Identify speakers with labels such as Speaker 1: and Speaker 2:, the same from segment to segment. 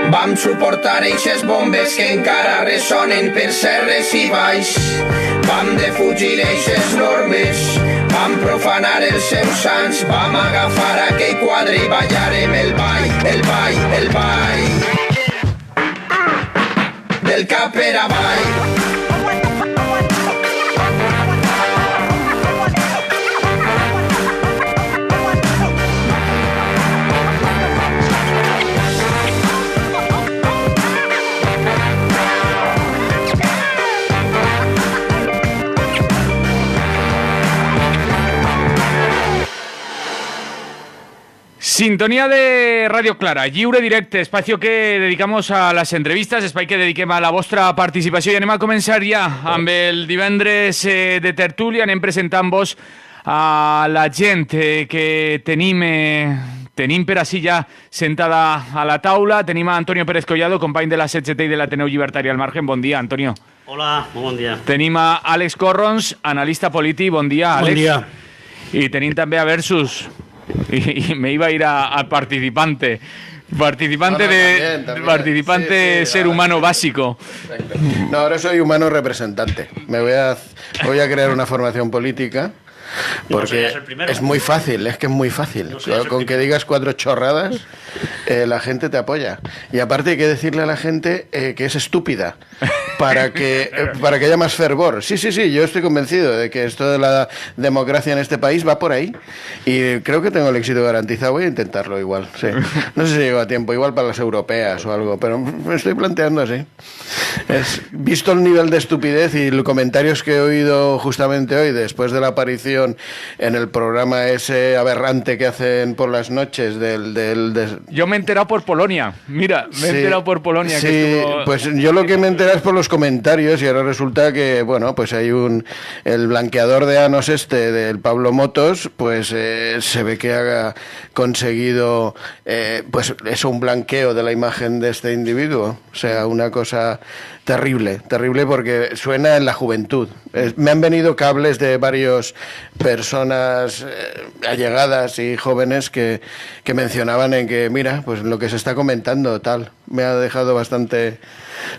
Speaker 1: Vam suportar eixes bombes que encara ressonen per serres i valls. Vam defugir eixes normes, vam profanar els seus sants, vam agafar aquell quadre i ballarem el ball, el ball, el ball. Del cap per avall.
Speaker 2: Sintonía de Radio Clara, lliure directe, espacio que dedicamos a les entrevistes, espai que dediquem a la vostra participació i anem a començar ja amb el divendres de tertúlia, anem presentant-vos a la gent que tenim per així ja sentada a la taula. Tenim a Antonio Pérez Collado, company de la CGT i de l'Ateneu Llibertari al Margen. Bon dia, Antonio.
Speaker 3: Hola, molt bon dia.
Speaker 2: Tenim a Àlex Corrons, analista polític. Bon dia, Àlex.
Speaker 4: Bon dia.
Speaker 2: I tenim també a Versus. Y me iba a ir al participante. Participante
Speaker 5: sí,
Speaker 2: ser humano básico.
Speaker 5: No, ahora soy humano representante. Voy a crear una formación política. Porque es muy fácil, es que es muy fácil. Con que digas 4 chorradas, la gente te apoya. Y aparte hay que decirle a la gente que es estúpida para que haya más fervor. Sí, yo estoy convencido de que esto de la democracia en este país va por ahí. Y creo que tengo el éxito garantizado. Voy a intentarlo igual, sí. No sé si llego a tiempo, igual para las europeas o algo, pero me estoy planteando así. Visto el nivel de estupidez y los comentarios que he oído justamente hoy, después de la aparición en el programa ese aberrante que hacen por las noches
Speaker 2: Yo me he enterado por Polonia. Mira, me he enterado por Polonia.
Speaker 5: Sí,
Speaker 2: que estuvo...
Speaker 5: pues yo lo que me he enterado es por los comentarios y ahora resulta que, bueno, pues hay el blanqueador de anos del Pablo Motos, pues se ve que ha conseguido, pues eso, un blanqueo de la imagen de este individuo. O sea, una cosa terrible porque suena en la juventud. Me han venido cables de varias personas allegadas y jóvenes que mencionaban en que, mira, pues lo que se está comentando, tal. Me ha dejado bastante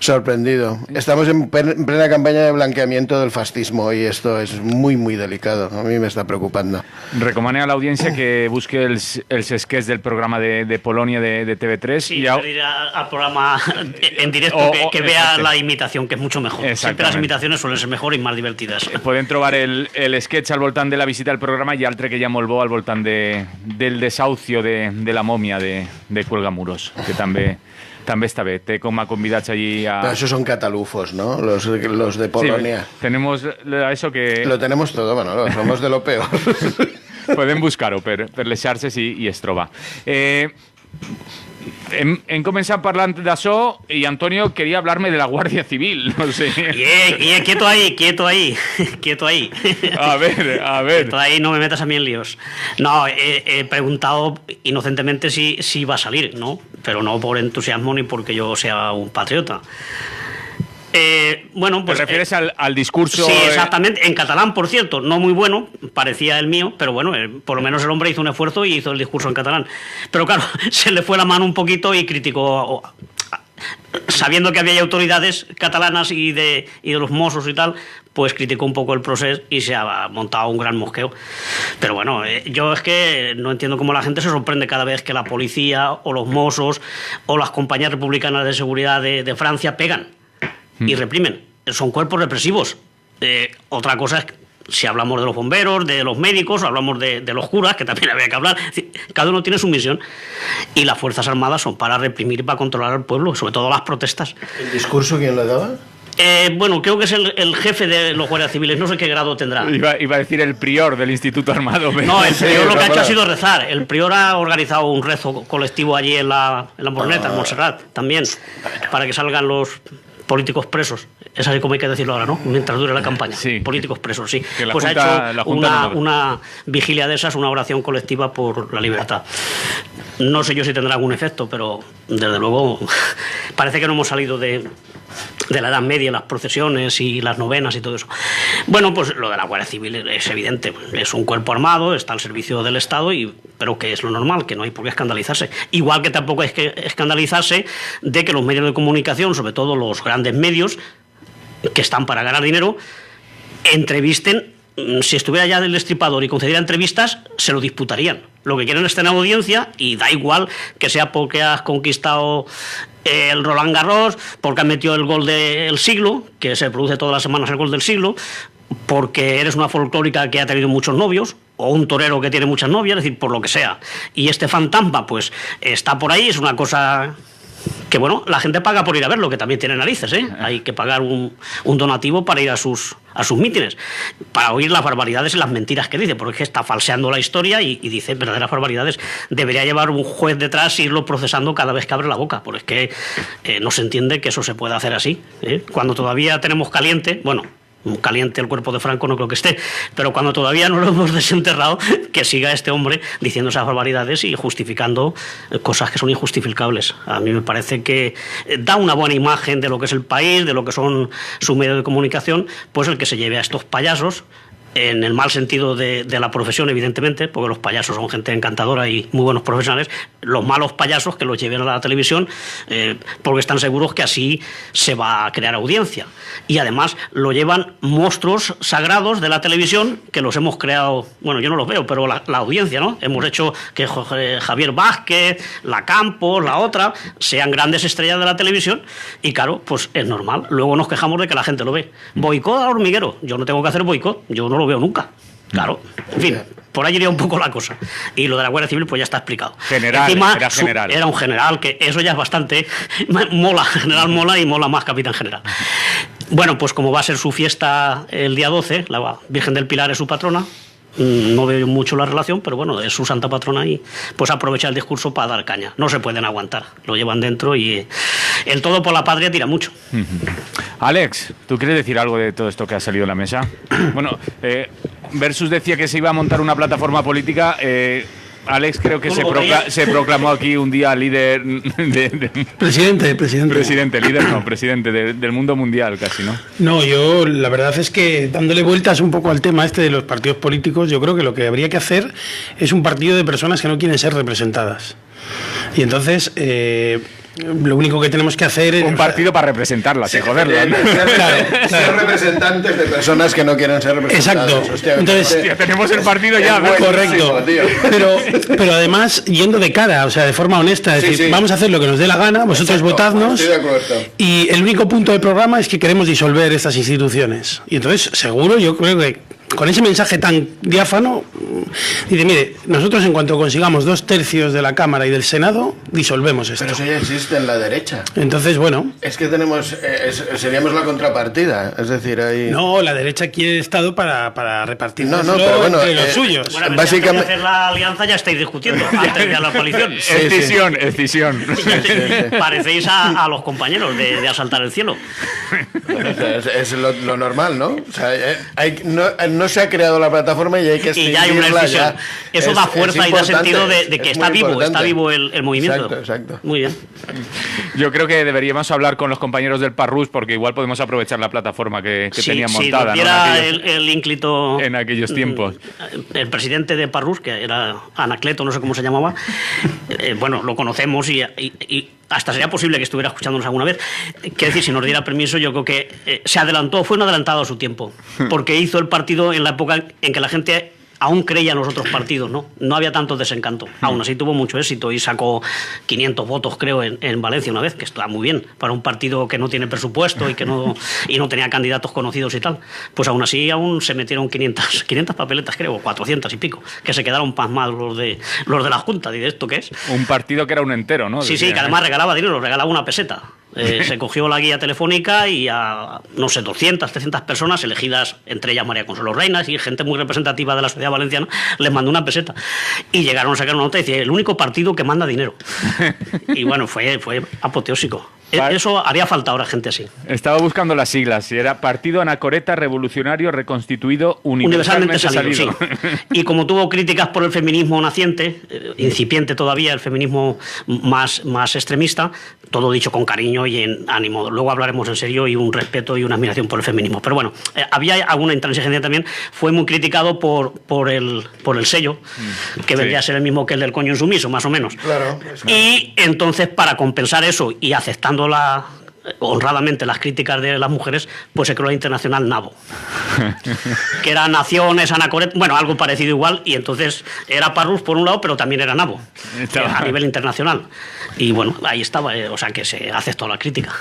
Speaker 5: sorprendido. Estamos en plena campaña de blanqueamiento del fascismo y esto es muy, muy delicado. A mí me está preocupando.
Speaker 2: Recomane a la audiencia que busque el sketch del programa de Polonia de TV3.
Speaker 3: Sí, ir al programa en directo, que vea la imitación, que es mucho mejor. Siempre las imitaciones suelen ser mejor y más divertidas.
Speaker 2: Podem trobar el sketch al voltant de la visita al programa i altre que hi ha molt bo al voltant del desahucio de la mòmia de Cuelgamuros, que també està bé. Té com a convidats allí a...
Speaker 5: Pero esos son catalufos, ¿no? Los de Polonia.
Speaker 2: Sí, tenemos eso que...
Speaker 5: Lo tenemos todo, bueno, somos de lo peor.
Speaker 2: Podem buscar-ho per les xarxes i es troba. Hem començat parlant d'això y Antonio quería hablarme de la Guardia Civil, no sé.
Speaker 3: Quieto ahí.
Speaker 2: A ver.
Speaker 3: Quieto ahí, no me metas a mí en líos. No, he preguntado inocentemente si va a salir, ¿no? Pero no por entusiasmo ni porque yo sea un patriota. Bueno, pues,
Speaker 2: ¿te refieres al discurso?
Speaker 3: Sí, exactamente. En catalán, por cierto, no muy bueno, parecía el mío, pero bueno, por lo menos el hombre hizo un esfuerzo y hizo el discurso en catalán. Pero claro, se le fue la mano un poquito y criticó, sabiendo que había autoridades catalanas y de los Mossos y tal, pues criticó un poco el proceso y se ha montado un gran mosqueo. Pero bueno, yo es que no entiendo cómo la gente se sorprende cada vez que la policía o los Mossos o las compañías republicanas de seguridad de Francia pegan y reprimen. Son cuerpos represivos. Otra cosa es que si hablamos de los bomberos, de los médicos, o hablamos de los curas, que también había que hablar. Cada uno tiene su misión. Y las Fuerzas Armadas son para reprimir y para controlar al pueblo, sobre todo las protestas.
Speaker 5: ¿El discurso quién lo daba?
Speaker 3: Bueno, creo que es el jefe de los guardias civiles, no sé qué grado tendrá.
Speaker 2: Iba a decir el prior del Instituto Armado.
Speaker 3: No, el prior lo que ha hecho ha sido rezar. El prior ha organizado un rezo colectivo allí en la Morneta, en Montserrat, también, para que salgan los políticos presos. Es así como hay que decirlo ahora, ¿no? Mientras dure la campaña. Sí. Políticos presos, sí. Pues ha hecho una vigilia de esas, una oración colectiva por la libertad. No sé yo si tendrá algún efecto, pero desde luego parece que no hemos salido de de la Edad Media, las procesiones y las novenas y todo eso. Bueno, pues lo de la Guardia Civil es evidente, es un cuerpo armado, está al servicio del Estado, pero que es lo normal, que no hay por qué escandalizarse. Igual que tampoco hay que escandalizarse de que los medios de comunicación, sobre todo los grandes medios, que están para ganar dinero, entrevisten. Si estuviera ya del Destripador y concediera entrevistas, se lo disputarían. Lo que quieren es tener audiencia, y da igual que sea porque has conquistado el Roland Garros, porque has metido el gol del siglo, que se produce todas las semanas el gol del siglo, porque eres una folclórica que ha tenido muchos novios, o un torero que tiene muchas novias, es decir, por lo que sea. Y este fantasma, pues, está por ahí, es una cosa que, bueno, la gente paga por ir a verlo, que también tiene narices, ¿eh? Hay que pagar un donativo para ir a sus mítines, para oír las barbaridades y las mentiras que dice, porque es que está falseando la historia y dice verdaderas barbaridades. Debería llevar un juez detrás e irlo procesando cada vez que abre la boca, porque es que no se entiende que eso se pueda hacer así, ¿eh? Cuando todavía tenemos caliente, bueno, caliente el cuerpo de Franco no creo que esté, pero cuando todavía no lo hemos desenterrado, que siga este hombre diciendo esas barbaridades y justificando cosas que son injustificables. A mí me parece que da una buena imagen de lo que es el país, de lo que son sus medios de comunicación, pues el que se lleve a estos payasos, en el mal sentido de la profesión, evidentemente, porque los payasos son gente encantadora y muy buenos profesionales, los malos payasos que los lleven a la televisión porque están seguros que así se va a crear audiencia. Y además lo llevan monstruos sagrados de la televisión que los hemos creado, bueno, yo no los veo, pero la audiencia, ¿no? Hemos hecho que Javier Vázquez, la Campos, la otra, sean grandes estrellas de la televisión, y claro, pues es normal. Luego nos quejamos de que la gente lo ve. Boicot al hormiguero. Yo no tengo que hacer boicot, yo no lo veo nunca. Claro, en fin, por ahí iría un poco la cosa. Y lo de la Guardia Civil pues ya está explicado.
Speaker 2: General,
Speaker 3: encima,
Speaker 2: era general.
Speaker 3: Era un general, que eso ya es bastante. Mola, general mola, y mola más capitán general. Bueno, pues como va a ser su fiesta el día 12, la Virgen del Pilar es su patrona. No veo mucho la relación, pero bueno, es su santa patrona, y pues aprovecha el discurso para dar caña. No se pueden aguantar, lo llevan dentro, y el todo por la patria tira mucho.
Speaker 2: Alex, ¿tú quieres decir algo de todo esto que ha salido en la mesa? Bueno, Versus decía que se iba a montar una plataforma política. Alex creo que se proclamó aquí un día líder
Speaker 4: Presidente,
Speaker 2: presidente del mundo mundial casi, ¿no?
Speaker 4: No, yo la verdad es que dándole vueltas un poco al tema este de los partidos políticos, yo creo que lo que habría que hacer es un partido de personas que no quieren ser representadas. Y entonces lo único que tenemos que hacer es...
Speaker 2: Un partido para representarlas, y joderlas, ¿no?
Speaker 5: Ser representantes de personas que no quieren ser representadas.
Speaker 4: Exacto.
Speaker 5: Hostia,
Speaker 4: entonces,
Speaker 2: hostia, tenemos el partido ya, ¿no?
Speaker 4: Correcto. Pero además, yendo de cara, o sea, de forma honesta, es decir, vamos a hacer lo que nos dé la gana, vosotros votadnos.
Speaker 5: Estoy de acuerdo.
Speaker 4: Y el único punto del programa es que queremos disolver estas instituciones. Y entonces, seguro, yo creo que con ese mensaje tan diáfano, dice, mire, nosotros en cuanto consigamos 2/3 de la Cámara y del Senado, disolvemos esto.
Speaker 5: Pero eso ya existe en la derecha.
Speaker 4: Entonces, bueno...
Speaker 5: Es que tenemos, seríamos la contrapartida, es decir, ahí...
Speaker 4: No, la derecha quiere Estado para repartir
Speaker 5: pero bueno,
Speaker 4: entre los suyos.
Speaker 3: Bueno,
Speaker 5: básicamente...
Speaker 3: antes de hacer la alianza ya estáis discutiendo, antes de la coalición.
Speaker 2: Escisión.
Speaker 3: Parecéis a los compañeros de asaltar el cielo.
Speaker 5: Es lo normal, ¿no? O sea, no se ha creado la plataforma y hay que
Speaker 3: y ya hay una decisión. Eso da fuerza y da sentido de que está vivo el movimiento.
Speaker 5: Exacto.
Speaker 3: Muy bien.
Speaker 2: Yo creo que deberíamos hablar con los compañeros del Parrús, porque igual podemos aprovechar la plataforma que tenían montada,
Speaker 3: si
Speaker 2: ¿no?
Speaker 3: el ínclito
Speaker 2: en aquellos tiempos.
Speaker 3: El presidente de Parrús, que era Anacleto, no sé cómo se llamaba, bueno, lo conocemos y hasta sería posible que estuviera escuchándonos alguna vez. Quiero decir, si nos diera permiso, yo creo que fue un adelantado a su tiempo, porque hizo el partido en la época en que la gente aún creía en los otros partidos, ¿no? No había tanto desencanto. Aún así tuvo mucho éxito y sacó 500 votos, creo, en Valencia una vez, que está muy bien para un partido que no tiene presupuesto y no tenía candidatos conocidos y tal. Pues aún así se metieron 500 papeletas, creo, 400 y pico, que se quedaron pasmados los de la Junta. ¿Y de esto qué es?
Speaker 2: Un partido que era un entero, ¿no?
Speaker 3: Sí, que además regalaba dinero, regalaba una peseta. Se cogió la guía telefónica y a, no sé, 200, 300 personas elegidas, entre ellas María Consuelo Reinas y gente muy representativa de la sociedad valenciana, les mandó una peseta. Y llegaron a sacar una nota y decía, el único partido que manda dinero. Y bueno, fue apoteósico. Eso haría falta ahora gente así.
Speaker 2: Estaba buscando las siglas, y era Partido Anacoreta Revolucionario Reconstituido Universalmente Salido.
Speaker 3: Sí. Y como tuvo críticas por el feminismo naciente, incipiente todavía, el feminismo más extremista, todo dicho con cariño y en ánimo. Luego hablaremos en serio, y un respeto y una admiración por el feminismo. Pero bueno, había alguna intransigencia también. Fue muy criticado por el sello, que vendría a ser el mismo que el del coño insumiso, más o menos.
Speaker 5: Claro.
Speaker 3: Y entonces, para compensar eso y aceptando honradamente las críticas de las mujeres, pues se creó la Internacional Nabo, que era Naciones, Anacoret, bueno, algo parecido igual, y entonces era Parrus por un lado, pero también era Nabo, a nivel internacional. Y bueno, ahí estaba, o sea, que se aceptó la crítica.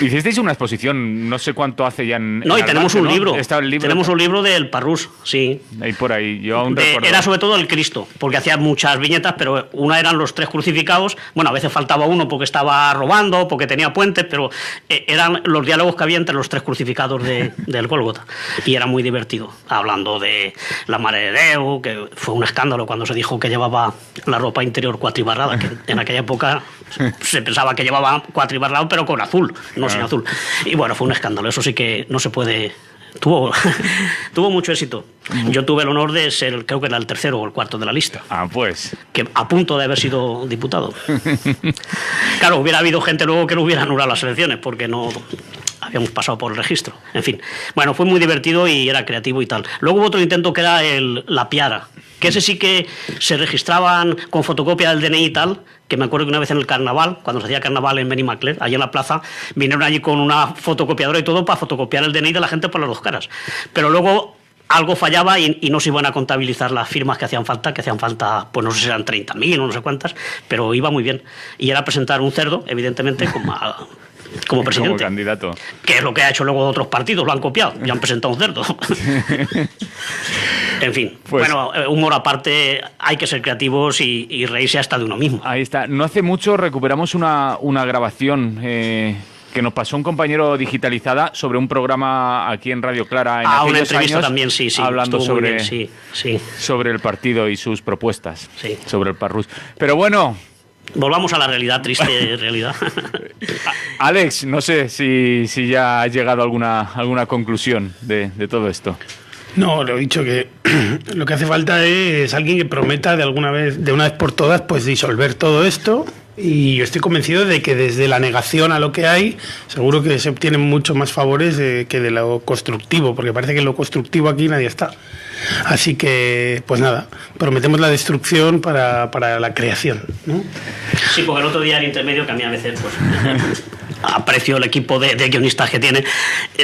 Speaker 2: Hicisteis una exposición, no sé cuánto hace ya en...
Speaker 3: No, y tenemos un libro.
Speaker 2: Está el libro.
Speaker 3: Tenemos un libro del Parrus, sí.
Speaker 2: Ahí por ahí, yo aún recuerdo.
Speaker 3: Era sobre todo el Cristo, porque hacía muchas viñetas, pero una eran los 3 crucificados. Bueno, a veces faltaba uno porque estaba robando, porque tenía puentes, pero eran los diálogos que había entre los 3 crucificados del Gólgota. Y era muy divertido, hablando de la Mare de Déu, que fue un escándalo cuando se dijo que llevaba la ropa interior cuatribarrada, que en aquella época se pensaba que llevaba cuatribarrado, pero con azul, no sin azul. Y bueno, fue un escándalo, eso sí que no se puede... Tuvo mucho éxito. Yo tuve el honor de ser, creo que era el 3º o el 4º de la lista.
Speaker 2: Ah, pues.
Speaker 3: Que a punto de haber sido diputado. Claro, hubiera habido gente luego que no hubiera anulado las elecciones, porque no habíamos pasado por el registro. En fin. Bueno, fue muy divertido y era creativo y tal. Luego hubo otro intento que era la piara, que ese sí que se registraban con fotocopia del DNI y tal, que me acuerdo que una vez en el carnaval, cuando se hacía carnaval en Benimaclet, allí en la plaza, vinieron allí con una fotocopiadora y todo para fotocopiar el DNI de la gente por las 2 caras. Pero luego algo fallaba y no se iban a contabilizar las firmas que hacían falta, pues no sé si eran 30.000 o no sé cuántas, pero iba muy bien. Y era presentar un cerdo, evidentemente, como presidente.
Speaker 2: Como candidato.
Speaker 3: Que es lo que ha hecho luego otros partidos, lo han copiado, ya han presentado un cerdo. En fin,
Speaker 2: pues,
Speaker 3: bueno, humor aparte, hay que ser creativos y reírse hasta de uno mismo.
Speaker 2: Ahí está. No hace mucho recuperamos una grabación que nos pasó un compañero digitalizada sobre un programa aquí en Radio Clara en aquellos
Speaker 3: una entrevista
Speaker 2: años,
Speaker 3: también, sí,
Speaker 2: hablando sobre,
Speaker 3: bien, sí.
Speaker 2: sobre el partido y sus propuestas,
Speaker 3: sí,
Speaker 2: sobre el Parrus. Pero bueno...
Speaker 3: Volvamos a la realidad, triste realidad.
Speaker 2: Alex, no sé si ya has llegado a alguna conclusión de todo esto.
Speaker 4: No, lo he dicho, que lo que hace falta es alguien que prometa de una vez por todas, pues disolver todo esto. Y yo estoy convencido de que desde la negación a lo que hay, seguro que se obtienen mucho más favores que de lo constructivo, porque parece que en lo constructivo aquí nadie está. Así que, pues nada, prometemos la destrucción para la creación, ¿no?
Speaker 3: Sí, porque el otro día el intermedio, que a mí a veces, pues... aprecio el equipo de guionistas que tiene,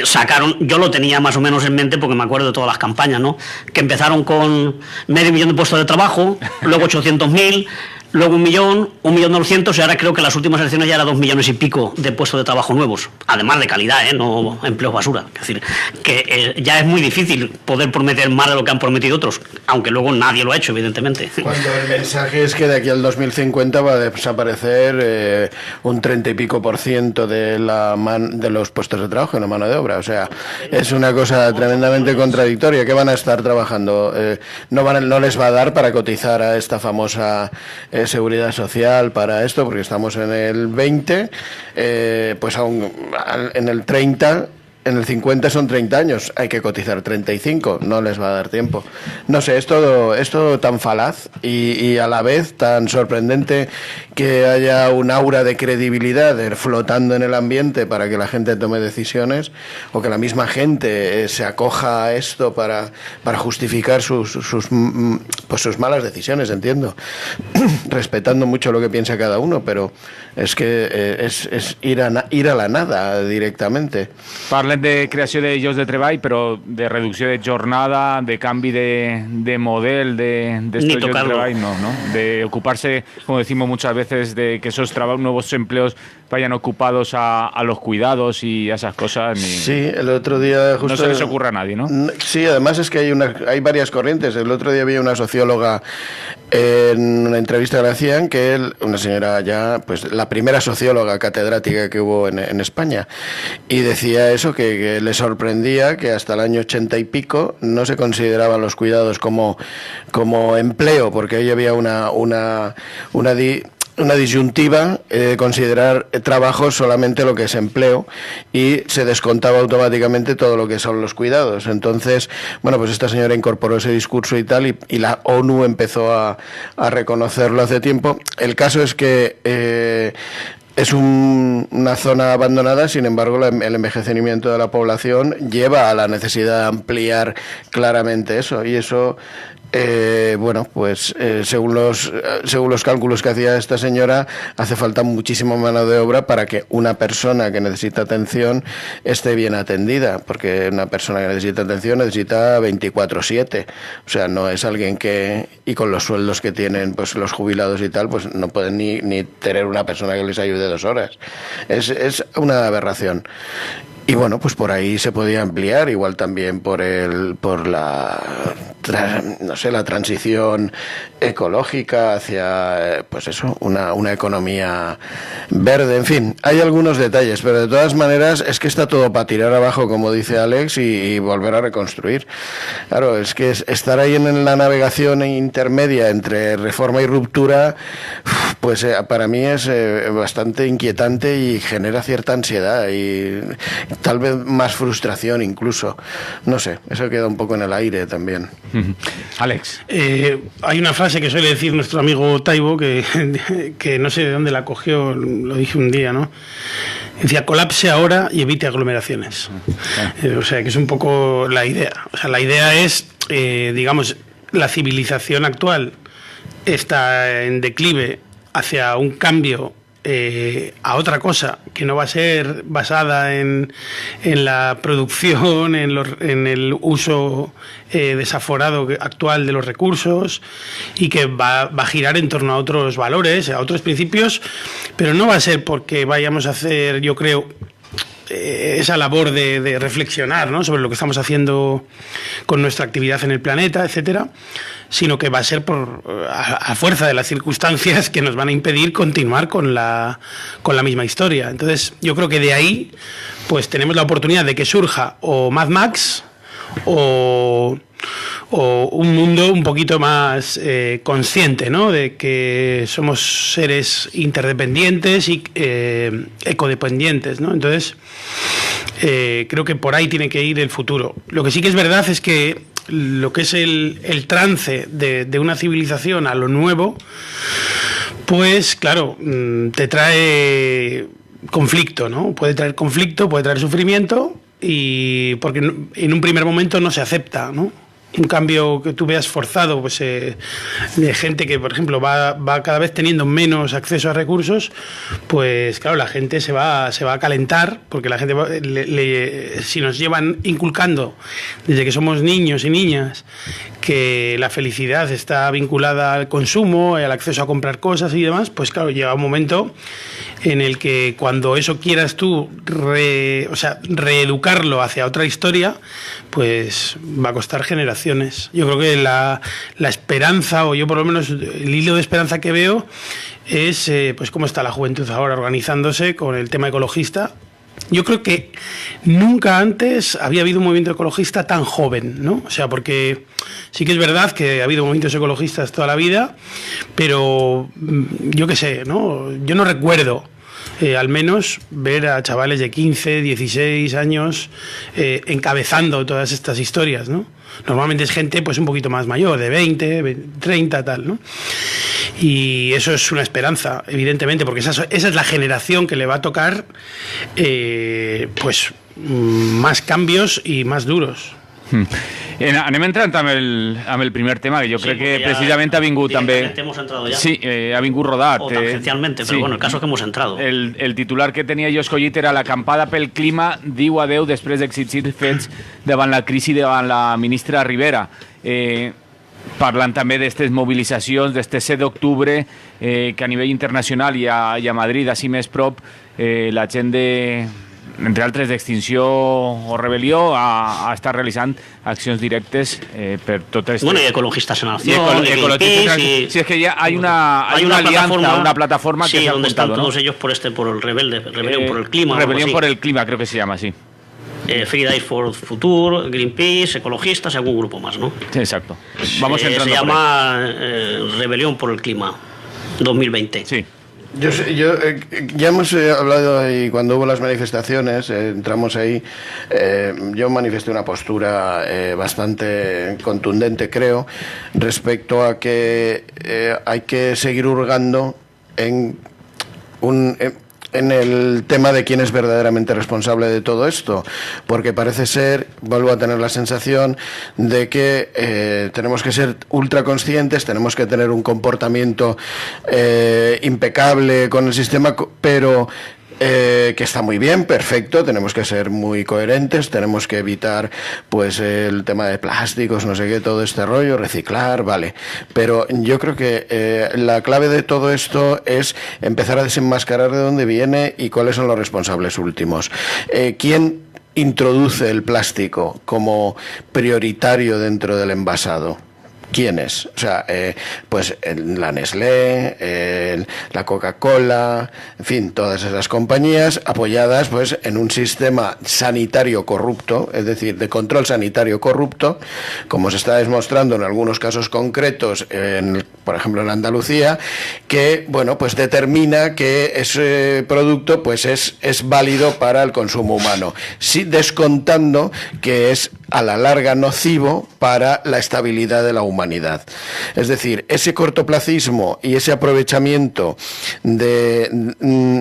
Speaker 3: sacaron, yo lo tenía más o menos en mente porque me acuerdo de todas las campañas, ¿no? Que empezaron con 500.000 de puestos de trabajo, luego 800.000, luego 1.900.000, y ahora creo que las últimas elecciones ya era 2 millones y pico de puestos de trabajo nuevos, además de calidad, no empleos basura. Es decir, que ya es muy difícil poder prometer más de lo que han prometido otros, aunque luego nadie lo ha hecho, evidentemente.
Speaker 5: Cuando el mensaje es que de aquí al 2050 va a desaparecer un 30 y pico % de los puestos de trabajo en la mano de obra. O sea, es una cosa tremendamente contradictoria. ¿Qué van a estar trabajando? No les va a dar para cotizar a esta famosa seguridad social para esto, porque estamos en el 20, pues aún en el 30, en el 50 son 30 años, hay que cotizar 35, no les va a dar tiempo. No sé, es todo tan falaz y a la vez tan sorprendente que haya un aura de credibilidad flotando en el ambiente para que la gente tome decisiones, o que la misma gente se acoja a esto para justificar sus malas decisiones, entiendo, respetando mucho lo que piensa cada uno, pero es que es ir a la nada directamente.
Speaker 2: Parlen de creació de llocs de treball, però de reducció de jornada, de canvi de model de estos llocs de treball, no. De ocuparse, como decimos muchas veces, de que esos nuevos empleos vayan ocupados a los cuidados y a esas cosas.
Speaker 5: Sí, el otro día justo...
Speaker 2: No se les ocurra a nadie, ¿no?
Speaker 5: Sí, además es que hay varias corrientes. El otro día había una socióloga en una entrevista que le hacían, una señora ya, pues la primera socióloga catedrática que hubo en España, y decía eso, que le sorprendía que hasta el año 80 y pico no se consideraban los cuidados como empleo, porque ahí había una disyuntiva, considerar trabajo solamente lo que es empleo, y se descontaba automáticamente todo lo que son los cuidados. Entonces, bueno, pues esta señora incorporó ese discurso y tal, y la ONU empezó a reconocerlo hace tiempo. El caso es que es una zona abandonada, sin embargo, el envejecimiento de la población lleva a la necesidad de ampliar claramente eso, y eso, bueno, pues según los cálculos que hacía esta señora, hace falta muchísima mano de obra para que una persona que necesita atención esté bien atendida, porque una persona que necesita atención necesita 24/7, o sea, no es alguien que, y con los sueldos que tienen pues los jubilados y tal, pues no pueden ni tener una persona que les ayude 2 horas. Es una aberración. Y bueno, pues por ahí se podía ampliar, igual también por la transición ecológica hacia, pues eso, una economía verde, en fin, hay algunos detalles, pero de todas maneras es que está todo para tirar abajo, como dice Alex, y volver a reconstruir. Claro, es que estar ahí en la navegación intermedia entre reforma y ruptura, pues para mí es bastante inquietante y genera cierta ansiedad y tal vez más frustración incluso. No sé, eso queda un poco en el aire también.
Speaker 2: Alex.
Speaker 4: Hay una frase que suele decir nuestro amigo Taibo, que no sé de dónde la cogió, lo dije un día, ¿no? Decía, colapse ahora y evite aglomeraciones. O sea, que es un poco la idea. O sea, la idea es, digamos, la civilización actual está en declive hacia un cambio a otra cosa que no va a ser basada en la producción, en el uso desaforado actual de los recursos, y que va a girar en torno a otros valores, a otros principios, pero no va a ser porque vayamos a hacer, yo creo, esa labor de reflexionar, ¿no?, sobre lo que estamos haciendo con nuestra actividad en el planeta, etcétera, sino que va a ser a fuerza de las circunstancias que nos van a impedir continuar con la misma historia. Entonces, yo creo que de ahí pues tenemos la oportunidad de que surja o Mad Max o un mundo un poquito más consciente, ¿no?, de que somos seres interdependientes y ecodependientes, ¿no? Entonces, creo que por ahí tiene que ir el futuro. Lo que sí que es verdad es que lo que es el trance de una civilización a lo nuevo, pues claro, te trae conflicto, ¿no? Puede traer conflicto, puede traer sufrimiento, y porque en un primer momento no se acepta, ¿no? Un cambio que tú veas forzado, pues de gente que, por ejemplo, va cada vez teniendo menos acceso a recursos, pues claro, la gente se va a calentar, porque la gente si nos llevan inculcando desde que somos niños y niñas que la felicidad está vinculada al consumo, al acceso a comprar cosas y demás, pues claro, llega un momento en el que cuando eso quieras tú reeducarlo hacia otra historia, pues va a costar generaciones. Yo creo que la esperanza, o yo por lo menos el hilo de esperanza que veo, es pues cómo está la juventud ahora organizándose con el tema ecologista. Yo creo que nunca antes había habido un movimiento ecologista tan joven, ¿no? O sea, porque sí que es verdad que ha habido movimientos ecologistas toda la vida, pero yo qué sé, ¿no? Yo no recuerdo al menos ver a chavales de 15, 16 años encabezando todas estas historias, ¿no? Normalmente es gente pues un poquito más mayor, de 20, 30, tal, ¿no? Y eso es una esperanza, evidentemente, porque esa es la generación que le va a tocar más cambios i más duros.
Speaker 2: Anem entrant amb el primer tema, que jo crec que precisament ha vingut també...
Speaker 3: Hemos entrado ya.
Speaker 2: Sí, ha vingut rodat.
Speaker 3: O tangencialmente, pero bueno, el caso es que hemos entrado.
Speaker 2: El titular que tenia jo escollit era l'acampada pel clima diu adeu després d'exigir fets davant la crisi davant la ministra Rivera. Parlant també d'aquestes mobilitzacions, d'aquest 7 d'octubre, que a nivell internacional i a Madrid, així més prop, la gent entre altres d'Extinció o Rebel·lió, ha estat realitzant accions directes per totes...
Speaker 3: Bueno, y ecologistas en acción, Greenpeace...
Speaker 2: Sí, es que ya hay una alianza, una plataforma que se ha
Speaker 3: donde
Speaker 2: juntado,
Speaker 3: están todos
Speaker 2: ¿no?
Speaker 3: ellos por el Rebelión por el clima.
Speaker 2: Rebelión por el clima, creo que se llama así.
Speaker 3: Fridays for Future, Greenpeace, ecologistas y algún grupo más, ¿no?
Speaker 2: Sí, exacto. Vamos entrando.
Speaker 3: Se llama Rebelión por el Clima 2020.
Speaker 2: Sí.
Speaker 5: Ya hemos hablado ahí cuando hubo las manifestaciones, entramos ahí, yo manifesté una postura bastante contundente, creo, respecto a que hay que seguir hurgando en en el tema de quién es verdaderamente responsable de todo esto, porque parece ser, vuelvo a tener la sensación de que tenemos que ser ultra conscientes, tenemos que tener un comportamiento impecable con el sistema, pero que está muy bien, perfecto, tenemos que ser muy coherentes, tenemos que evitar pues el tema de plásticos, no sé qué, todo este rollo, reciclar, vale, pero yo creo que la clave de todo esto es empezar a desenmascarar de dónde viene y cuáles son los responsables últimos. ¿Quién introduce el plástico como prioritario dentro del envasado? ¿Quiénes? O sea, pues la Nestlé, la Coca-Cola, en fin, todas esas compañías apoyadas pues en un sistema sanitario corrupto, es decir, de control sanitario corrupto, como se está demostrando en algunos casos concretos, por ejemplo en Andalucía, que bueno, pues determina que ese producto pues es válido para el consumo humano, sí, descontando que es a la larga nocivo para la estabilidad de la humanidad. Es decir, ese cortoplacismo y ese aprovechamiento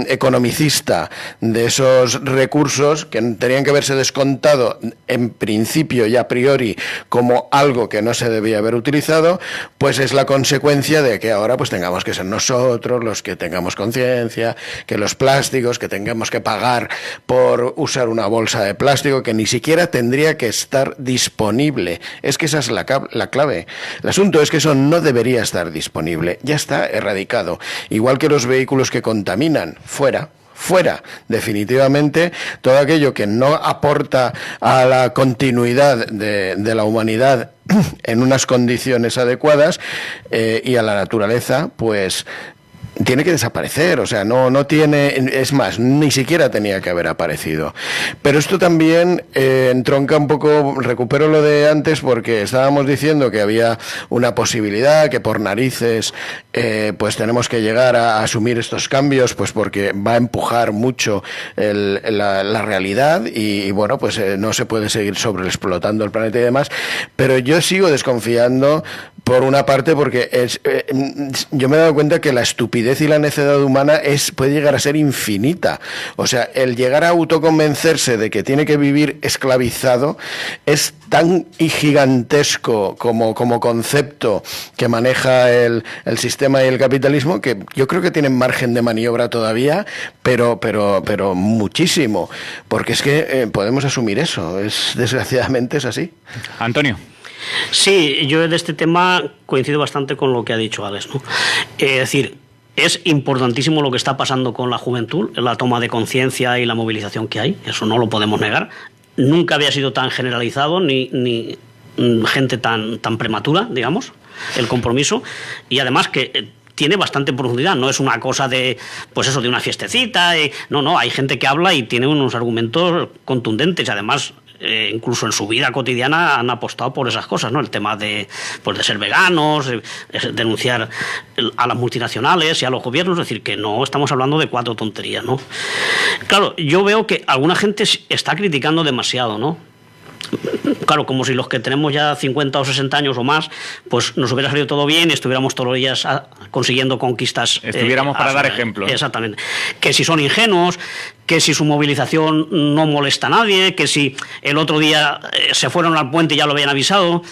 Speaker 5: economicista de esos recursos que tenían que haberse descontado en principio y a priori como algo que no se debía haber utilizado, pues es la consecuencia de que ahora pues tengamos que ser nosotros los que tengamos conciencia, que los plásticos, que tengamos que pagar por usar una bolsa de plástico que ni siquiera tendría que estar disponible. Es que esa es la clave. El asunto es que eso no debería estar disponible. Ya está erradicado. Igual que los vehículos que contaminan, fuera, definitivamente, todo aquello que no aporta a la continuidad de la humanidad en unas condiciones adecuadas y a la naturaleza, pues tiene que desaparecer, o sea, no tiene, es más, ni siquiera tenía que haber aparecido. Pero esto también entronca un poco, recupero lo de antes porque estábamos diciendo que había una posibilidad, que por narices pues tenemos que llegar a asumir estos cambios, pues porque va a empujar mucho la realidad y bueno, pues no se puede seguir sobreexplotando el planeta y demás, pero yo sigo desconfiando. Por una parte, porque yo me he dado cuenta que la estupidez y la necedad humana puede llegar a ser infinita. O sea, el llegar a autoconvencerse de que tiene que vivir esclavizado es tan gigantesco como concepto que maneja el sistema y el capitalismo, que yo creo que tienen margen de maniobra todavía, pero muchísimo. Porque es que podemos asumir eso. Desgraciadamente es así.
Speaker 2: Antonio.
Speaker 3: Sí, yo de este tema coincido bastante con lo que ha dicho Alex, ¿no? Es decir, es importantísimo lo que está pasando con la juventud, la toma de conciencia y la movilización que hay, eso no lo podemos negar. Nunca había sido tan generalizado ni gente tan prematura, digamos, el compromiso, y además que tiene bastante profundidad, no es una cosa de, pues eso, de una fiestecita, no, hay gente que habla y tiene unos argumentos contundentes, y además incluso en su vida cotidiana han apostado por esas cosas, ¿no? El tema de ser veganos, denunciar a las multinacionales y a los gobiernos, es decir, que no estamos hablando de cuatro tonterías, ¿no? Claro, yo veo que alguna gente está criticando demasiado, ¿no? Claro, como si los que tenemos ya 50 o 60 años o más, pues nos hubiera salido todo bien y estuviéramos todos los días consiguiendo conquistas.
Speaker 2: Estuviéramos para dar ejemplos.
Speaker 3: Exactamente. Que si son ingenuos, que si su movilización no molesta a nadie, que si el otro día se fueron al puente y ya lo habían avisado.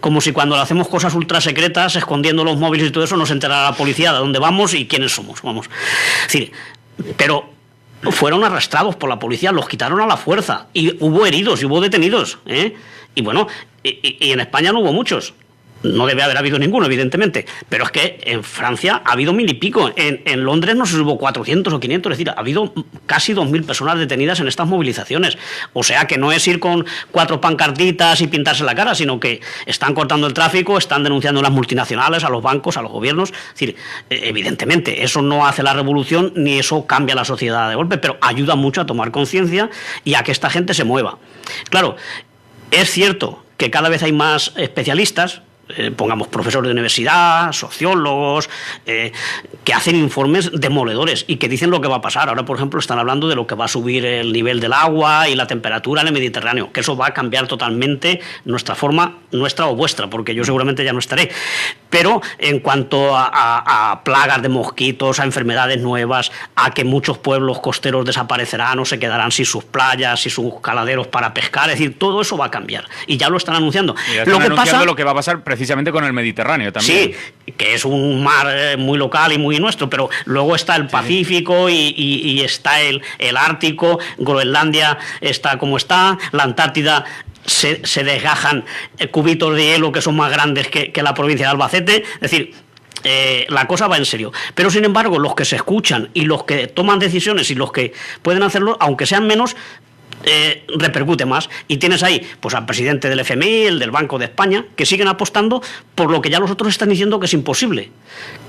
Speaker 3: Como si cuando hacemos cosas ultra secretas, escondiendo los móviles y todo eso, nos enterara la policía de dónde vamos y quiénes somos. Vamos. Es decir, pero fueron arrastrados por la policía, los quitaron a la fuerza y hubo heridos y hubo detenidos, y bueno, y en España no hubo muchos. No debe haber habido ninguno, evidentemente, pero es que en Francia ha habido 1000 y pico, en Londres no sé si hubo 400 o 500, es decir, ha habido casi 2000 personas detenidas en estas movilizaciones. O sea que no es ir con 4 pancartitas y pintarse la cara, sino que están cortando el tráfico, están denunciando a las multinacionales, a los bancos, a los gobiernos. Es decir, evidentemente, eso no hace la revolución ni eso cambia la sociedad de golpe, pero ayuda mucho a tomar conciencia y a que esta gente se mueva. Claro, es cierto que cada vez hay más especialistas, pongamos profesores de universidad, sociólogos, que hacen informes demoledores y que dicen lo que va a pasar. Ahora, por ejemplo, están hablando de lo que va a subir el nivel del agua y la temperatura en el Mediterráneo, que eso va a cambiar totalmente nuestra forma, nuestra o vuestra, porque yo seguramente ya no estaré. Pero en cuanto a plagas de mosquitos, a enfermedades nuevas, a que muchos pueblos costeros desaparecerán o se quedarán sin sus playas, sin sus caladeros para pescar, es decir, todo eso va a cambiar. Y ya lo están anunciando.
Speaker 2: Y ya están anunciando lo que va a pasar precisamente con el Mediterráneo también.
Speaker 3: Sí, que es un mar muy local y muy nuestro, pero luego está el Pacífico y está el Ártico, Groenlandia está como está, la Antártida se desgajan cubitos de hielo que son más grandes que la provincia de Albacete, es decir, la cosa va en serio. Pero sin embargo, los que se escuchan y los que toman decisiones y los que pueden hacerlo, aunque sean menos, repercute más. Y tienes ahí pues al presidente del FMI, el del Banco de España, que siguen apostando por lo que ya los otros están diciendo que es imposible.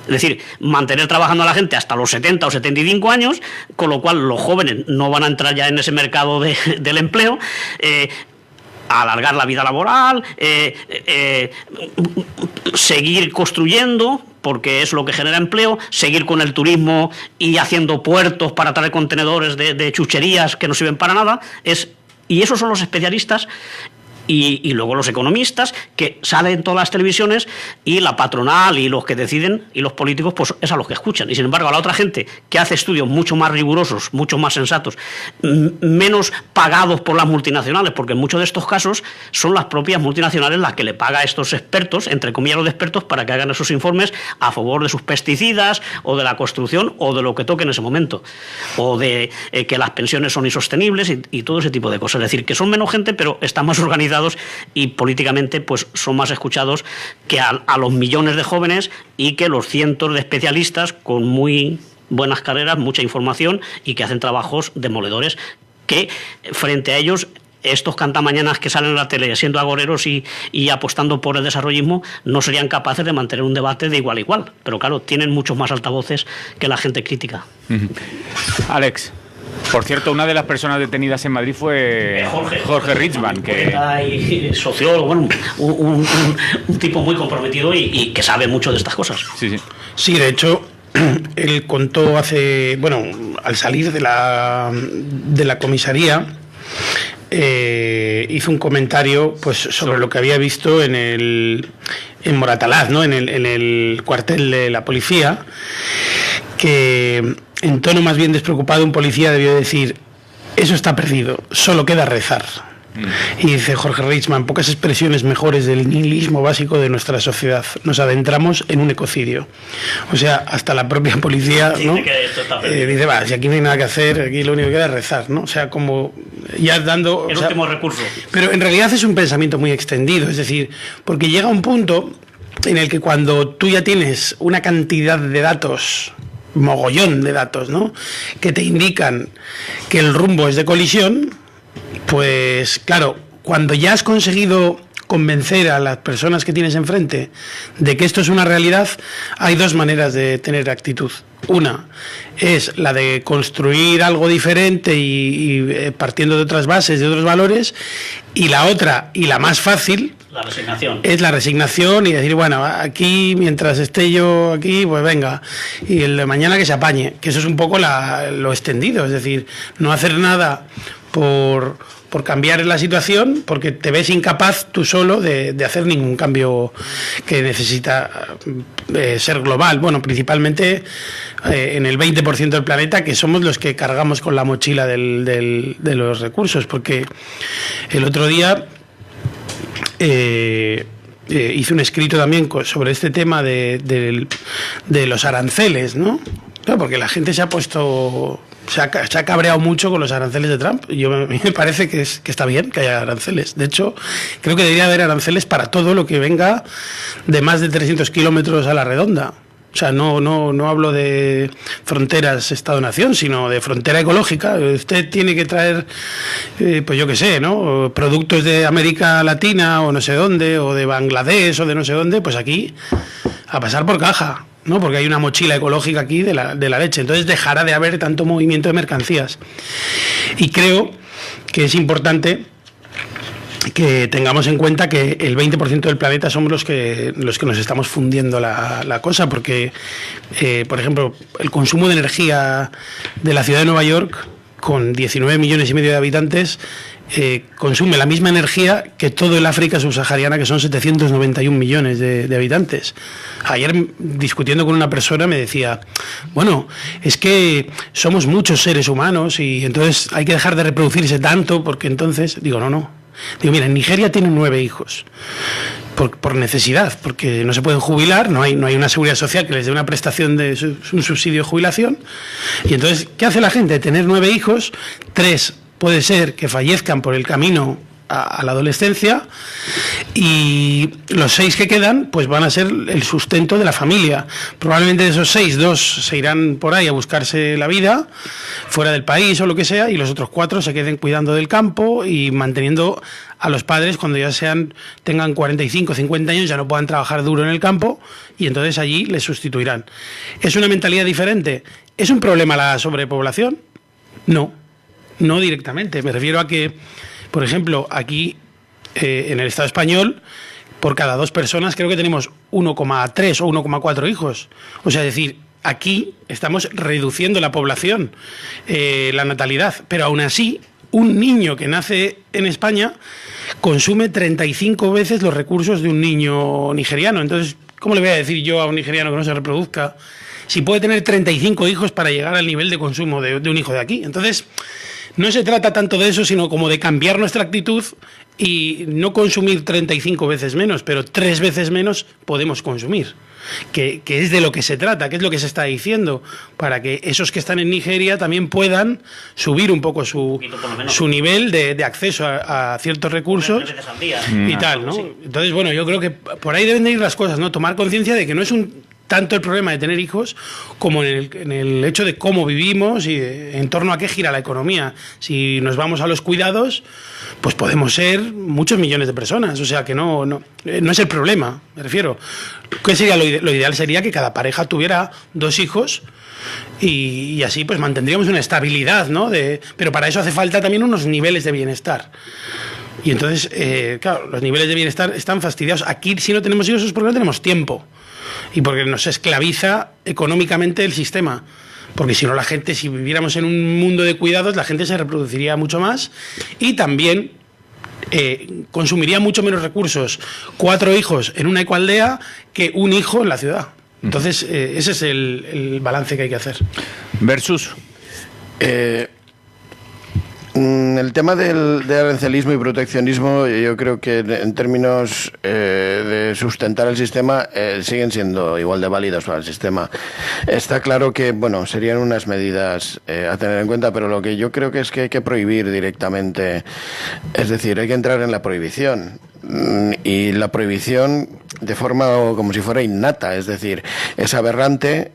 Speaker 3: Es decir, mantener trabajando a la gente hasta los 70 o 75 años, con lo cual los jóvenes no van a entrar ya en ese mercado del empleo, alargar la vida laboral, seguir construyendo, porque es lo que genera empleo, seguir con el turismo y haciendo puertos para traer contenedores de chucherías que no sirven para nada, y esos son los especialistas. Y luego los economistas que salen en todas las televisiones, y la patronal y los que deciden y los políticos, pues es a los que escuchan. Y sin embargo, a la otra gente que hace estudios mucho más rigurosos, mucho más sensatos, menos pagados por las multinacionales, porque en muchos de estos casos son las propias multinacionales las que le pagan a estos expertos, entre comillas los expertos, para que hagan esos informes a favor de sus pesticidas o de la construcción o de lo que toque en ese momento, o de que las pensiones son insostenibles y todo ese tipo de cosas. Es decir, que son menos gente, pero están más organizados y políticamente pues son más escuchados que a los millones de jóvenes y que los cientos de especialistas con muy buenas carreras, mucha información y que hacen trabajos demoledores, que frente a ellos estos cantamañanas que salen en la tele siendo agoreros y apostando por el desarrollismo no serían capaces de mantener un debate de igual a igual. Pero claro, tienen muchos más altavoces que la gente crítica.
Speaker 2: Alex. Por cierto, una de las personas detenidas en Madrid fue Jorge Richman, que
Speaker 3: sociólogo, bueno, un tipo muy comprometido y que sabe mucho de estas cosas.
Speaker 4: Sí, de hecho, él contó al salir de la comisaría, hizo un comentario pues sobre lo que había visto en Moratalaz, ¿no? en el cuartel de la policía, que en tono más bien despreocupado un policía debió decir: eso está perdido, solo queda rezar. Y dice Jorge Richman: pocas expresiones mejores del nihilismo básico de nuestra sociedad. Nos adentramos en un ecocidio. O sea, hasta la propia policía, ¿no? Dice: si aquí no hay nada que hacer, aquí lo único que queda es rezar, ¿no? O sea, como ya dando...
Speaker 3: El último recurso.
Speaker 4: Pero en realidad es un pensamiento muy extendido, es decir, porque llega un punto en el que cuando tú ya tienes una cantidad de datos, mogollón de datos, ¿no?, que te indican que el rumbo es de colisión, pues claro, cuando ya has conseguido convencer a las personas que tienes enfrente de que esto es una realidad, hay dos maneras de tener actitud. Una es la de construir algo diferente y partiendo de otras bases, de otros valores, y la otra, y la más fácil, es la resignación y decir: bueno, aquí mientras esté yo aquí, pues venga, y el de mañana que se apañe, que eso es un poco lo extendido, es decir, no hacer nada por cambiar la situación, porque te ves incapaz tú solo de hacer ningún cambio que necesita ser global. Bueno, principalmente en el 20% del planeta, que somos los que cargamos con la mochila de los recursos, porque el otro día hice un escrito también sobre este tema de los aranceles, ¿no? Claro, porque la gente se ha cabreado mucho con los aranceles de Trump. A mí me parece que está bien que haya aranceles. De hecho, creo que debería haber aranceles para todo lo que venga de más de 300 kilómetros a la redonda. O sea, no hablo de fronteras Estado-nación, sino de frontera ecológica. Usted tiene que traer, pues yo qué sé, ¿no?, productos de América Latina o no sé dónde, o de Bangladesh o de no sé dónde, pues aquí a pasar por caja, ¿no? Porque hay una mochila ecológica aquí de la leche. Entonces dejará de haber tanto movimiento de mercancías. Y creo que es importante que tengamos en cuenta que el 20% del planeta somos los que nos estamos fundiendo la cosa, porque, por ejemplo, el consumo de energía de la ciudad de Nueva York, con 19 millones y medio de habitantes, consume la misma energía que todo el África subsahariana, que son 791 millones de habitantes. Ayer, discutiendo con una persona, me decía, bueno, es que somos muchos seres humanos y entonces hay que dejar de reproducirse tanto, porque entonces, digo, no. Digo, mira, en Nigeria tienen 9 hijos. Por necesidad, porque no se pueden jubilar, no hay una seguridad social que les dé una prestación de un subsidio de jubilación. Y entonces, ¿qué hace la gente? Tener 9 hijos, 3 puede ser que fallezcan por el camino a la adolescencia, y los 6 que quedan pues van a ser el sustento de la familia. Probablemente de esos 6, 2 se irán por ahí a buscarse la vida fuera del país o lo que sea, y los otros 4 se queden cuidando del campo y manteniendo a los padres cuando ya tengan 45, 50 años, ya no puedan trabajar duro en el campo, y entonces allí les sustituirán. ¿Es una mentalidad diferente? ¿Es un problema la sobrepoblación? No directamente. Me refiero a que, por ejemplo, aquí en el Estado español, por cada 2 personas creo que tenemos 1,3 o 1,4 hijos. O sea, es decir, aquí estamos reduciendo la población, la natalidad, pero aún así, un niño que nace en España consume 35 veces los recursos de un niño nigeriano. Entonces, ¿cómo le voy a decir yo a un nigeriano que no se reproduzca si puede tener 35 hijos para llegar al nivel de consumo de un hijo de aquí? Entonces, no se trata tanto de eso, sino como de cambiar nuestra actitud y no consumir 35 veces menos, pero 3 veces menos podemos consumir. Que es de lo que se trata, que es lo que se está diciendo, para que esos que están en Nigeria también puedan subir un poco su nivel de acceso a ciertos recursos y tal, ¿no? Entonces, bueno, yo creo que por ahí deben de ir las cosas, ¿no? Tomar conciencia de que no es tanto el problema de tener hijos como en el hecho de cómo vivimos y en torno a qué gira la economía. Si nos vamos a los cuidados, pues podemos ser muchos millones de personas. O sea que no es el problema, me refiero. ¿Qué sería lo ideal? Sería que cada pareja tuviera 2 hijos y así pues mantendríamos una estabilidad, ¿no? Pero para eso hace falta también unos niveles de bienestar. Y entonces, claro, los niveles de bienestar están fastidiados. Aquí, si no tenemos hijos, es porque no tenemos tiempo. Y porque nos esclaviza económicamente el sistema. Porque si no, la gente, si viviéramos en un mundo de cuidados, la gente se reproduciría mucho más y también consumiría mucho menos recursos 4 hijos en una ecoaldea que un hijo en la ciudad. Entonces, ese es el balance que hay que hacer.
Speaker 2: Versus.
Speaker 5: El tema del arancelismo y proteccionismo, yo creo que en términos de sustentar el sistema siguen siendo igual de válidos para el sistema. Está claro que, bueno, serían unas medidas a tener en cuenta, pero lo que yo creo que es que hay que prohibir directamente, es decir, hay que entrar en la prohibición. Y la prohibición de forma como si fuera innata, es decir, es aberrante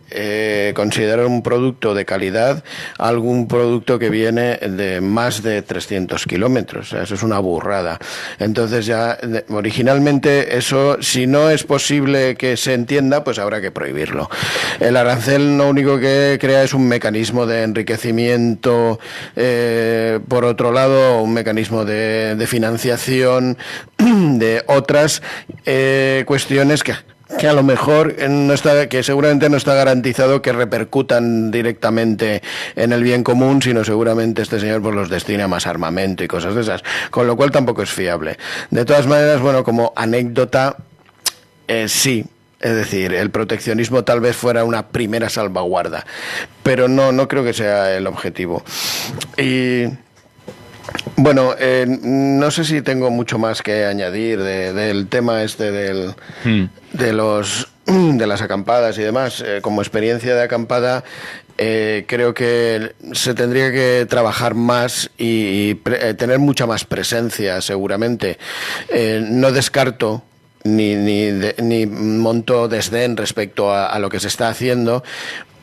Speaker 5: considerar un producto de calidad algún producto que viene de más de 300 kilómetros. O sea, eso es una burrada. Entonces ya originalmente eso, si no es posible que se entienda, pues habrá que prohibirlo. El arancel lo único que crea es un mecanismo de enriquecimiento, por otro lado un mecanismo de financiación de otras cuestiones que a lo mejor que seguramente no está garantizado que repercutan directamente en el bien común, sino seguramente este señor pues los destina a más armamento y cosas de esas, con lo cual tampoco es fiable. De todas maneras, bueno, como anécdota, sí. Es decir, el proteccionismo tal vez fuera una primera salvaguarda, pero no creo que sea el objetivo. Y bueno, no sé si tengo mucho más que añadir del tema este de las acampadas y demás. Como experiencia de acampada, creo que se tendría que trabajar más y tener mucha más presencia, seguramente. No descarto ni monto desdén respecto a lo que se está haciendo,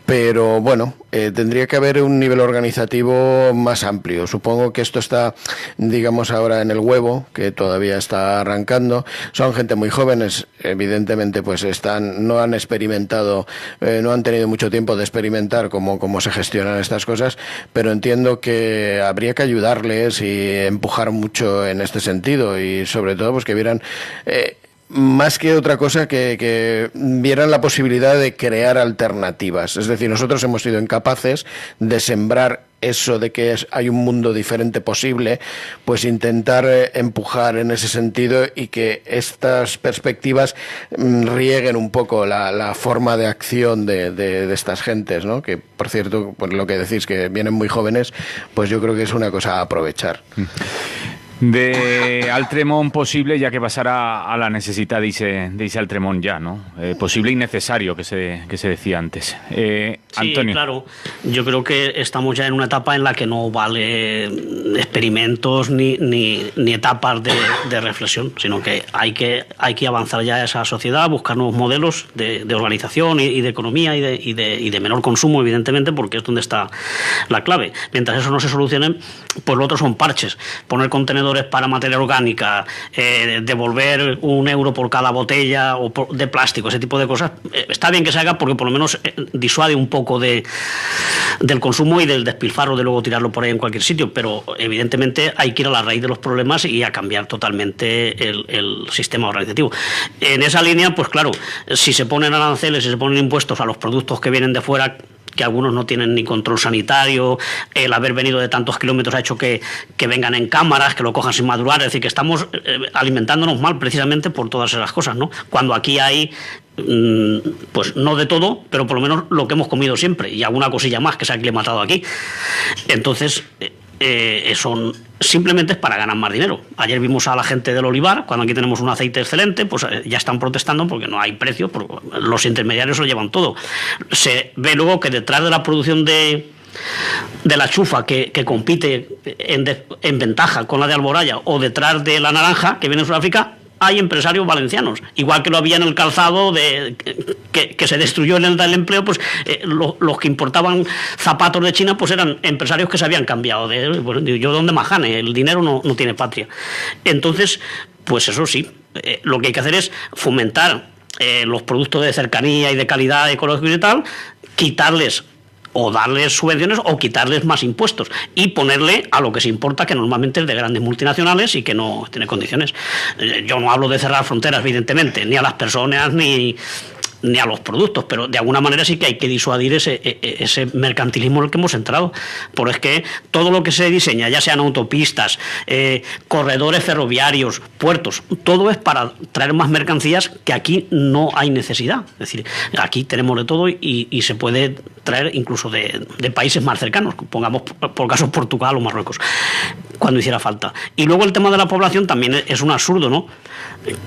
Speaker 5: pero bueno, tendría que haber un nivel organizativo más amplio. Supongo que esto está, digamos, ahora en el huevo, que todavía está arrancando. Son gente muy jóvenes, evidentemente, pues no han experimentado, no han tenido mucho tiempo de experimentar cómo se gestionan estas cosas, pero entiendo que habría que ayudarles y empujar mucho en este sentido, y sobre todo pues que vieran, más que otra cosa, que vieran la posibilidad de crear alternativas. Es decir, nosotros hemos sido incapaces de sembrar eso de que hay un mundo diferente posible, pues intentar empujar en ese sentido y que estas perspectivas rieguen un poco la forma de acción de estas gentes, ¿no? Que, por cierto, pues lo que decís, que vienen muy jóvenes, pues yo creo que es una cosa a aprovechar.
Speaker 2: De Altremont posible, ya que pasará a la necesidad, dice Altremont ya, ¿no? Posible y necesario, que se decía antes. Antonio.
Speaker 3: Sí, claro. Yo creo que estamos ya en una etapa en la que no vale experimentos ni etapas de reflexión, sino que hay que avanzar ya a esa sociedad, buscar nuevos modelos de organización y de economía y de menor consumo, evidentemente, porque es donde está la clave. Mientras eso no se solucione, pues lo otro son parches. Poner contenedores para materia orgánica, devolver €1 por cada botella de plástico, ese tipo de cosas, está bien que se haga porque por lo menos disuade un poco del consumo y del despilfarro de luego tirarlo por ahí en cualquier sitio, pero evidentemente hay que ir a la raíz de los problemas y a cambiar totalmente el sistema organizativo. En esa línea, pues claro, si se ponen aranceles, si se ponen impuestos a los productos que vienen de fuera, que algunos no tienen ni control sanitario, el haber venido de tantos kilómetros ha hecho que vengan en cámaras, que lo cojan sin madurar, es decir, que estamos alimentándonos mal precisamente por todas esas cosas, ¿no? Cuando aquí hay, pues no de todo, pero por lo menos lo que hemos comido siempre, y alguna cosilla más que se ha aclimatado aquí. Entonces, son simplemente es para ganar más dinero. Ayer vimos a la gente del olivar, cuando aquí tenemos un aceite excelente, pues ya están protestando porque no hay precio, porque los intermediarios lo llevan todo. Se ve luego que detrás de la producción de la chufa, que compite en ventaja con la de Alboraya, o detrás de la naranja que viene de Sudáfrica, hay empresarios valencianos, igual que lo había en el calzado que se destruyó en el del empleo, pues los que importaban zapatos de China pues eran empresarios que se habían cambiado yo donde majane, el dinero no tiene patria. Entonces, pues eso sí, lo que hay que hacer es fomentar los productos de cercanía y de calidad ecológica y tal, quitarles o darles subvenciones o quitarles más impuestos y ponerle a lo que se importa, que normalmente es de grandes multinacionales y que no tiene condiciones. Yo no hablo de cerrar fronteras, evidentemente, ni a las personas ni a los productos, pero de alguna manera sí que hay que disuadir ese mercantilismo en el que hemos entrado, porque es que todo lo que se diseña, ya sean autopistas, corredores ferroviarios, puertos, todo es para traer más mercancías, que aquí no hay necesidad. Es decir, aquí tenemos de todo y se puede traer incluso de países más cercanos, pongamos por caso Portugal o Marruecos, cuando hiciera falta. Y luego el tema de la población también es un absurdo, ¿no?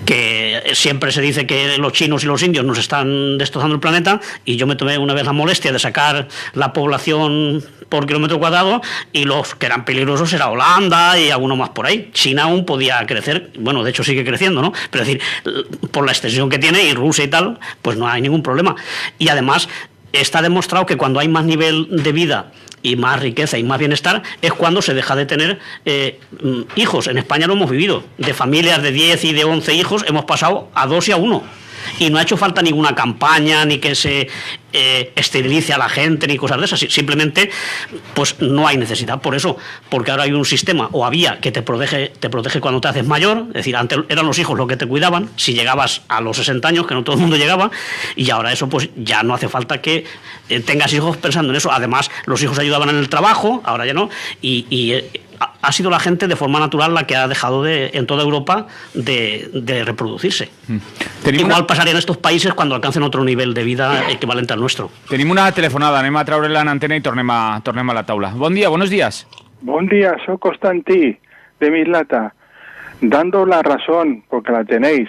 Speaker 3: Que siempre se dice que los chinos y los indios nos están destrozando el planeta, y yo me tomé una vez la molestia de sacar la población por kilómetro cuadrado, y los que eran peligrosos era Holanda y alguno más por ahí. China aún podía crecer, bueno, de hecho sigue creciendo, ¿no? Pero es decir, por la extensión que tiene, y Rusia y tal, pues no hay ningún problema. Y además está demostrado que cuando hay más nivel de vida y más riqueza y más bienestar, es cuando se deja de tener hijos. En España lo hemos vivido. De familias de 10 y de 11 hijos hemos pasado a 2 y a 1. Y no ha hecho falta ninguna campaña, ni que se esterilice a la gente, ni cosas de esas. Simplemente, pues no hay necesidad. Por eso, porque ahora hay un sistema, o había, que te protege cuando te haces mayor. Es decir, antes eran los hijos los que te cuidaban, si llegabas a los 60 años, que no todo el mundo llegaba, y ahora eso, pues ya no hace falta que tengas hijos pensando en eso. Además, los hijos ayudaban en el trabajo, ahora ya no, y ha sido la gente de forma natural la que ha dejado en toda Europa de reproducirse. Igual pasaría en estos países cuando alcancen otro nivel de vida equivalente al nuestro.
Speaker 2: Tenim una telefonada, anem a treure-la en antena i tornem a la taula. Bon dia, buenos días.
Speaker 6: Buen día, soy Constantí, de Mislata. Dando la razón, porque la tenéis,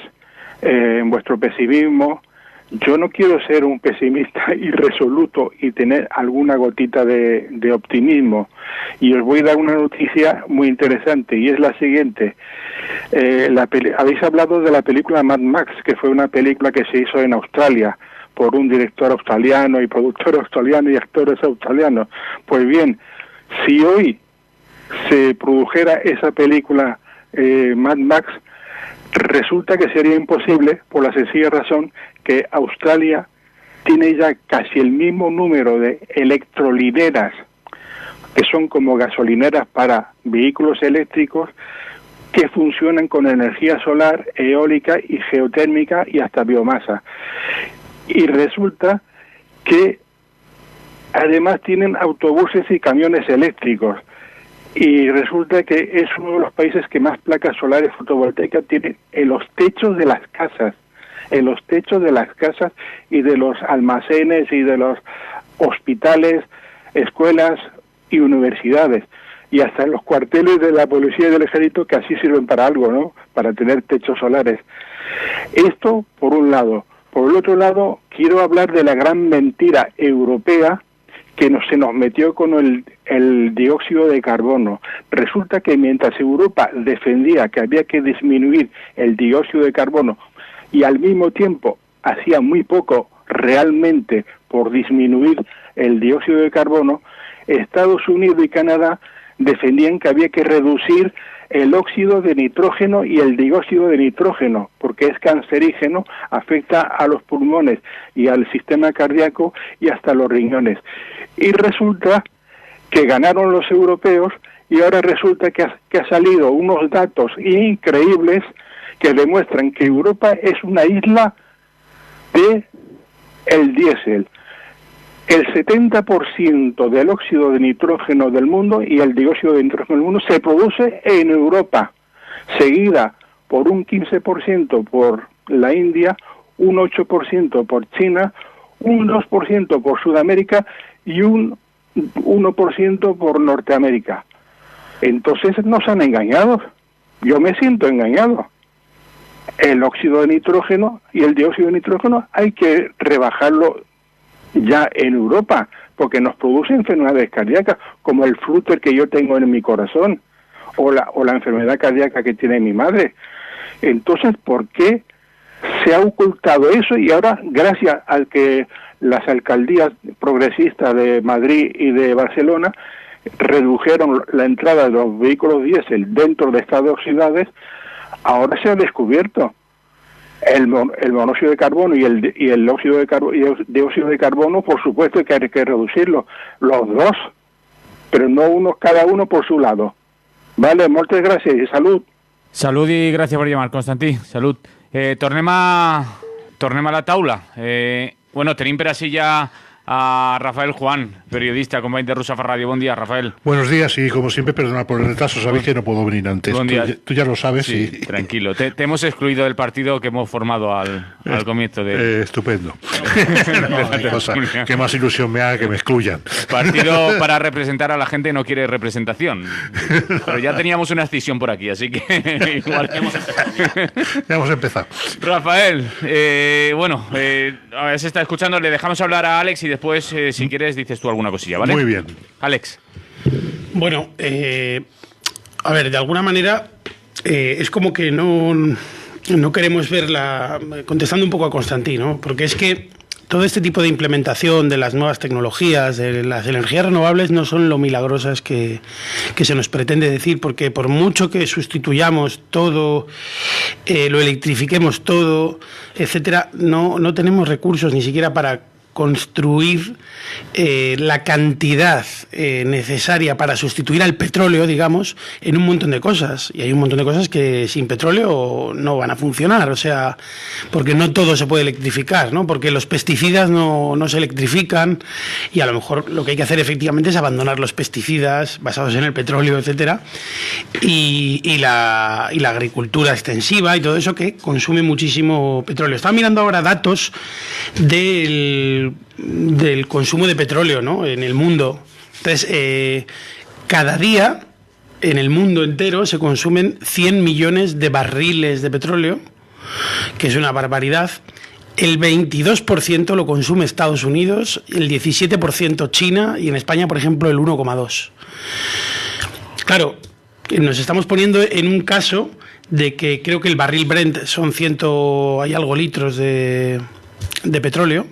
Speaker 6: en vuestro pesimismo, yo no quiero ser un pesimista irresoluto y tener alguna gotita de optimismo. Y os voy a dar una noticia muy interesante, y es la siguiente. Habéis hablado de la película Mad Max, que fue una película que se hizo en Australia. por un director australiano y productor australiano y actores australianos. Pues bien, si hoy se produjera esa película Mad Max, resulta que sería imposible por la sencilla razón que Australia tiene ya casi el mismo número de electrolineras, que son como gasolineras para vehículos eléctricos, que funcionan con energía solar, eólica y geotérmica y hasta biomasa. Y resulta que además tienen autobuses y camiones eléctricos. Y resulta que es uno de los países que más placas solares fotovoltaicas tienen en los techos de las casas. En los techos de las casas y de los almacenes y de los hospitales, escuelas y universidades. Y hasta en los cuarteles de la policía y del ejército, que así sirven para algo, ¿no? Para tener techos solares. Esto por un lado. Por el otro lado, quiero hablar de la gran mentira europea que se nos metió con el dióxido de carbono. Resulta que mientras Europa defendía que había que disminuir el dióxido de carbono y al mismo tiempo hacía muy poco realmente por disminuir el dióxido de carbono, Estados Unidos y Canadá defendían que había que reducir el óxido de nitrógeno y el dióxido de nitrógeno, porque es cancerígeno, afecta a los pulmones y al sistema cardíaco y hasta los riñones. Y resulta que ganaron los europeos y ahora resulta que ha salido unos datos increíbles que demuestran que Europa es una isla de el diésel. El 70% del óxido de nitrógeno del mundo y el dióxido de nitrógeno del mundo se produce en Europa, seguida por un 15% por la India, un 8% por China, un 2% por Sudamérica y un 1% por Norteamérica. Entonces nos han engañado. Yo me siento engañado. El óxido de nitrógeno y el dióxido de nitrógeno hay que rebajarlo ya en Europa, porque nos produce enfermedades cardíacas, como el flúter que yo tengo en mi corazón, o la enfermedad cardíaca que tiene mi madre. Entonces, ¿por qué se ha ocultado eso? Y ahora, gracias al que las alcaldías progresistas de Madrid y de Barcelona redujeron la entrada de los vehículos diésel dentro de estas dos ciudades, ahora se ha descubierto el monóxido de carbono y el óxido de carbono y el dióxido de carbono. Por supuesto que hay que reducirlo, los dos, pero no cada uno por su lado. Vale, muchas gracias y salud.
Speaker 2: Salud i gràcies per llamar, Constantí. Salut. Tornem a la taula. Bueno, tenim per així ja a Rafael Juan, periodista, company de Rusafa Radio. Buen día, Rafael.
Speaker 7: Buenos días y como siempre, perdona por el retraso, sabéis que no puedo venir antes.
Speaker 2: Buen día.
Speaker 7: Tú ya lo sabes.
Speaker 2: Sí,
Speaker 7: y...
Speaker 2: tranquilo. Te hemos excluido del partido que hemos formado al comienzo de...
Speaker 7: Estupendo. No hay cosa que más ilusión me haga que me excluyan.
Speaker 2: Partido para representar a la gente no quiere representación. Pero ya teníamos una escisión por aquí, así que igual
Speaker 7: Ya hemos empezado.
Speaker 2: Rafael, bueno, a ver si está escuchando, le dejamos hablar a Alex y después, si quieres, dices tú alguna cosilla, ¿vale?
Speaker 7: Muy bien.
Speaker 2: Alex.
Speaker 4: Bueno, a ver, de alguna manera es como que no queremos verla, contestando un poco a Constantí, ¿no? Porque es que todo este tipo de implementación de las nuevas tecnologías, de las energías renovables, no son lo milagrosas que se nos pretende decir, porque por mucho que sustituyamos todo, lo electrifiquemos todo, etcétera, no tenemos recursos ni siquiera para construir la cantidad necesaria para sustituir al petróleo, digamos, en un montón de cosas. Y hay un montón de cosas que sin petróleo no van a funcionar, o sea, porque no todo se puede electrificar, ¿no? Porque los pesticidas no se electrifican y a lo mejor lo que hay que hacer efectivamente es abandonar los pesticidas basados en el petróleo, etcétera, y la agricultura extensiva y todo eso que consume muchísimo petróleo. Estaba mirando ahora datos del consumo de petróleo, ¿no?, en el mundo. Entonces, cada día en el mundo entero se consumen 100 millones de barriles de petróleo, que es una barbaridad. El 22% lo consume Estados Unidos, el 17% China y en España, por ejemplo, el 1,2%. Claro, nos estamos poniendo en un caso de que creo que el barril Brent son 100 y algo litros de petróleo.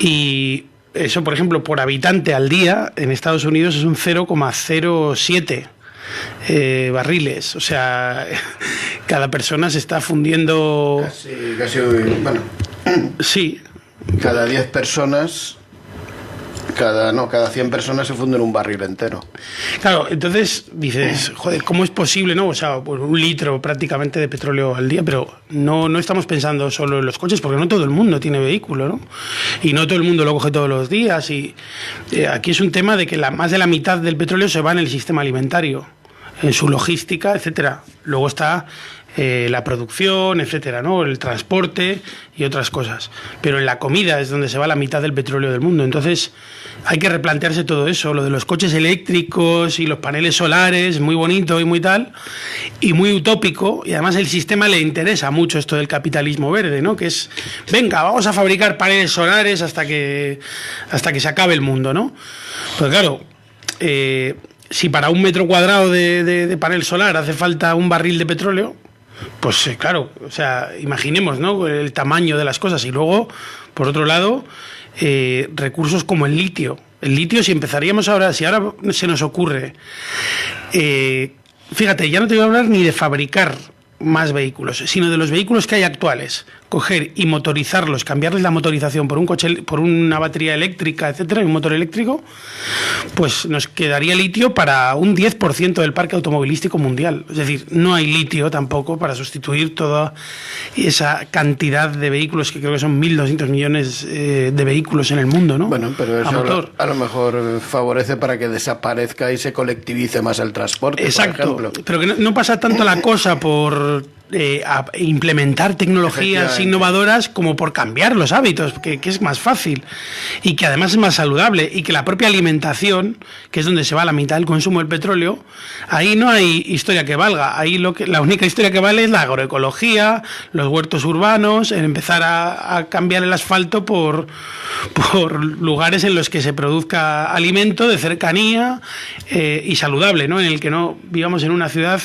Speaker 4: Y eso, por ejemplo, por habitante al día, en Estados Unidos es un 0,07 barriles. O sea, cada persona se está fundiendo...
Speaker 5: Casi, bueno.
Speaker 4: Sí.
Speaker 5: Cada 10 personas... Cada 100 personas se funden un barril entero.
Speaker 4: Claro, entonces dices, joder, ¿cómo es posible, no? O sea, pues 1 litro prácticamente de petróleo al día, pero no estamos pensando solo en los coches, porque no todo el mundo tiene vehículo, ¿no? Y no todo el mundo lo coge todos los días. Y aquí es un tema de que más de la mitad del petróleo se va en el sistema alimentario, en su logística, etcétera. Luego está la producción, etcétera, ¿no? El transporte y otras cosas. Pero en la comida es donde se va la mitad del petróleo del mundo. Entonces hay que replantearse todo eso, lo de los coches eléctricos y los paneles solares, muy bonito y muy tal, y muy utópico, y además el sistema le interesa mucho esto del capitalismo verde, ¿no? Que es, venga, vamos a fabricar paneles solares hasta que se acabe el mundo, ¿no? Pues claro, si para 1 metro cuadrado de panel solar hace falta un barril de petróleo, pues claro, o sea, imaginemos, ¿no? El tamaño de las cosas. Y luego, por otro lado, recursos como el litio. El litio, si ahora se nos ocurre, fíjate, ya no te voy a hablar ni de fabricar más vehículos, sino de los vehículos que hay actuales, coger y motorizarlos, cambiarles la motorización por un coche, por una batería eléctrica, etcétera, y un motor eléctrico, pues nos quedaría litio para un 10% del parque automovilístico mundial. Es decir, no hay litio tampoco para sustituir toda esa cantidad de vehículos, que creo que son 1.200 millones de vehículos en el mundo, ¿no?
Speaker 5: Bueno, pero eso a lo mejor favorece para que desaparezca y se colectivice más el transporte.
Speaker 4: Exacto,
Speaker 5: por ejemplo.
Speaker 4: pero que no pasa tanto la cosa por a implementar tecnologías innovadoras como por cambiar los hábitos, que es más fácil y que además es más saludable, y que la propia alimentación, que es donde se va la mitad del consumo del petróleo, ahí no hay historia que valga. Ahí la única historia que vale es la agroecología, los huertos urbanos, en empezar a cambiar el asfalto por lugares en los que se produzca alimento de cercanía y saludable, ¿no? En el que no vivamos en una ciudad,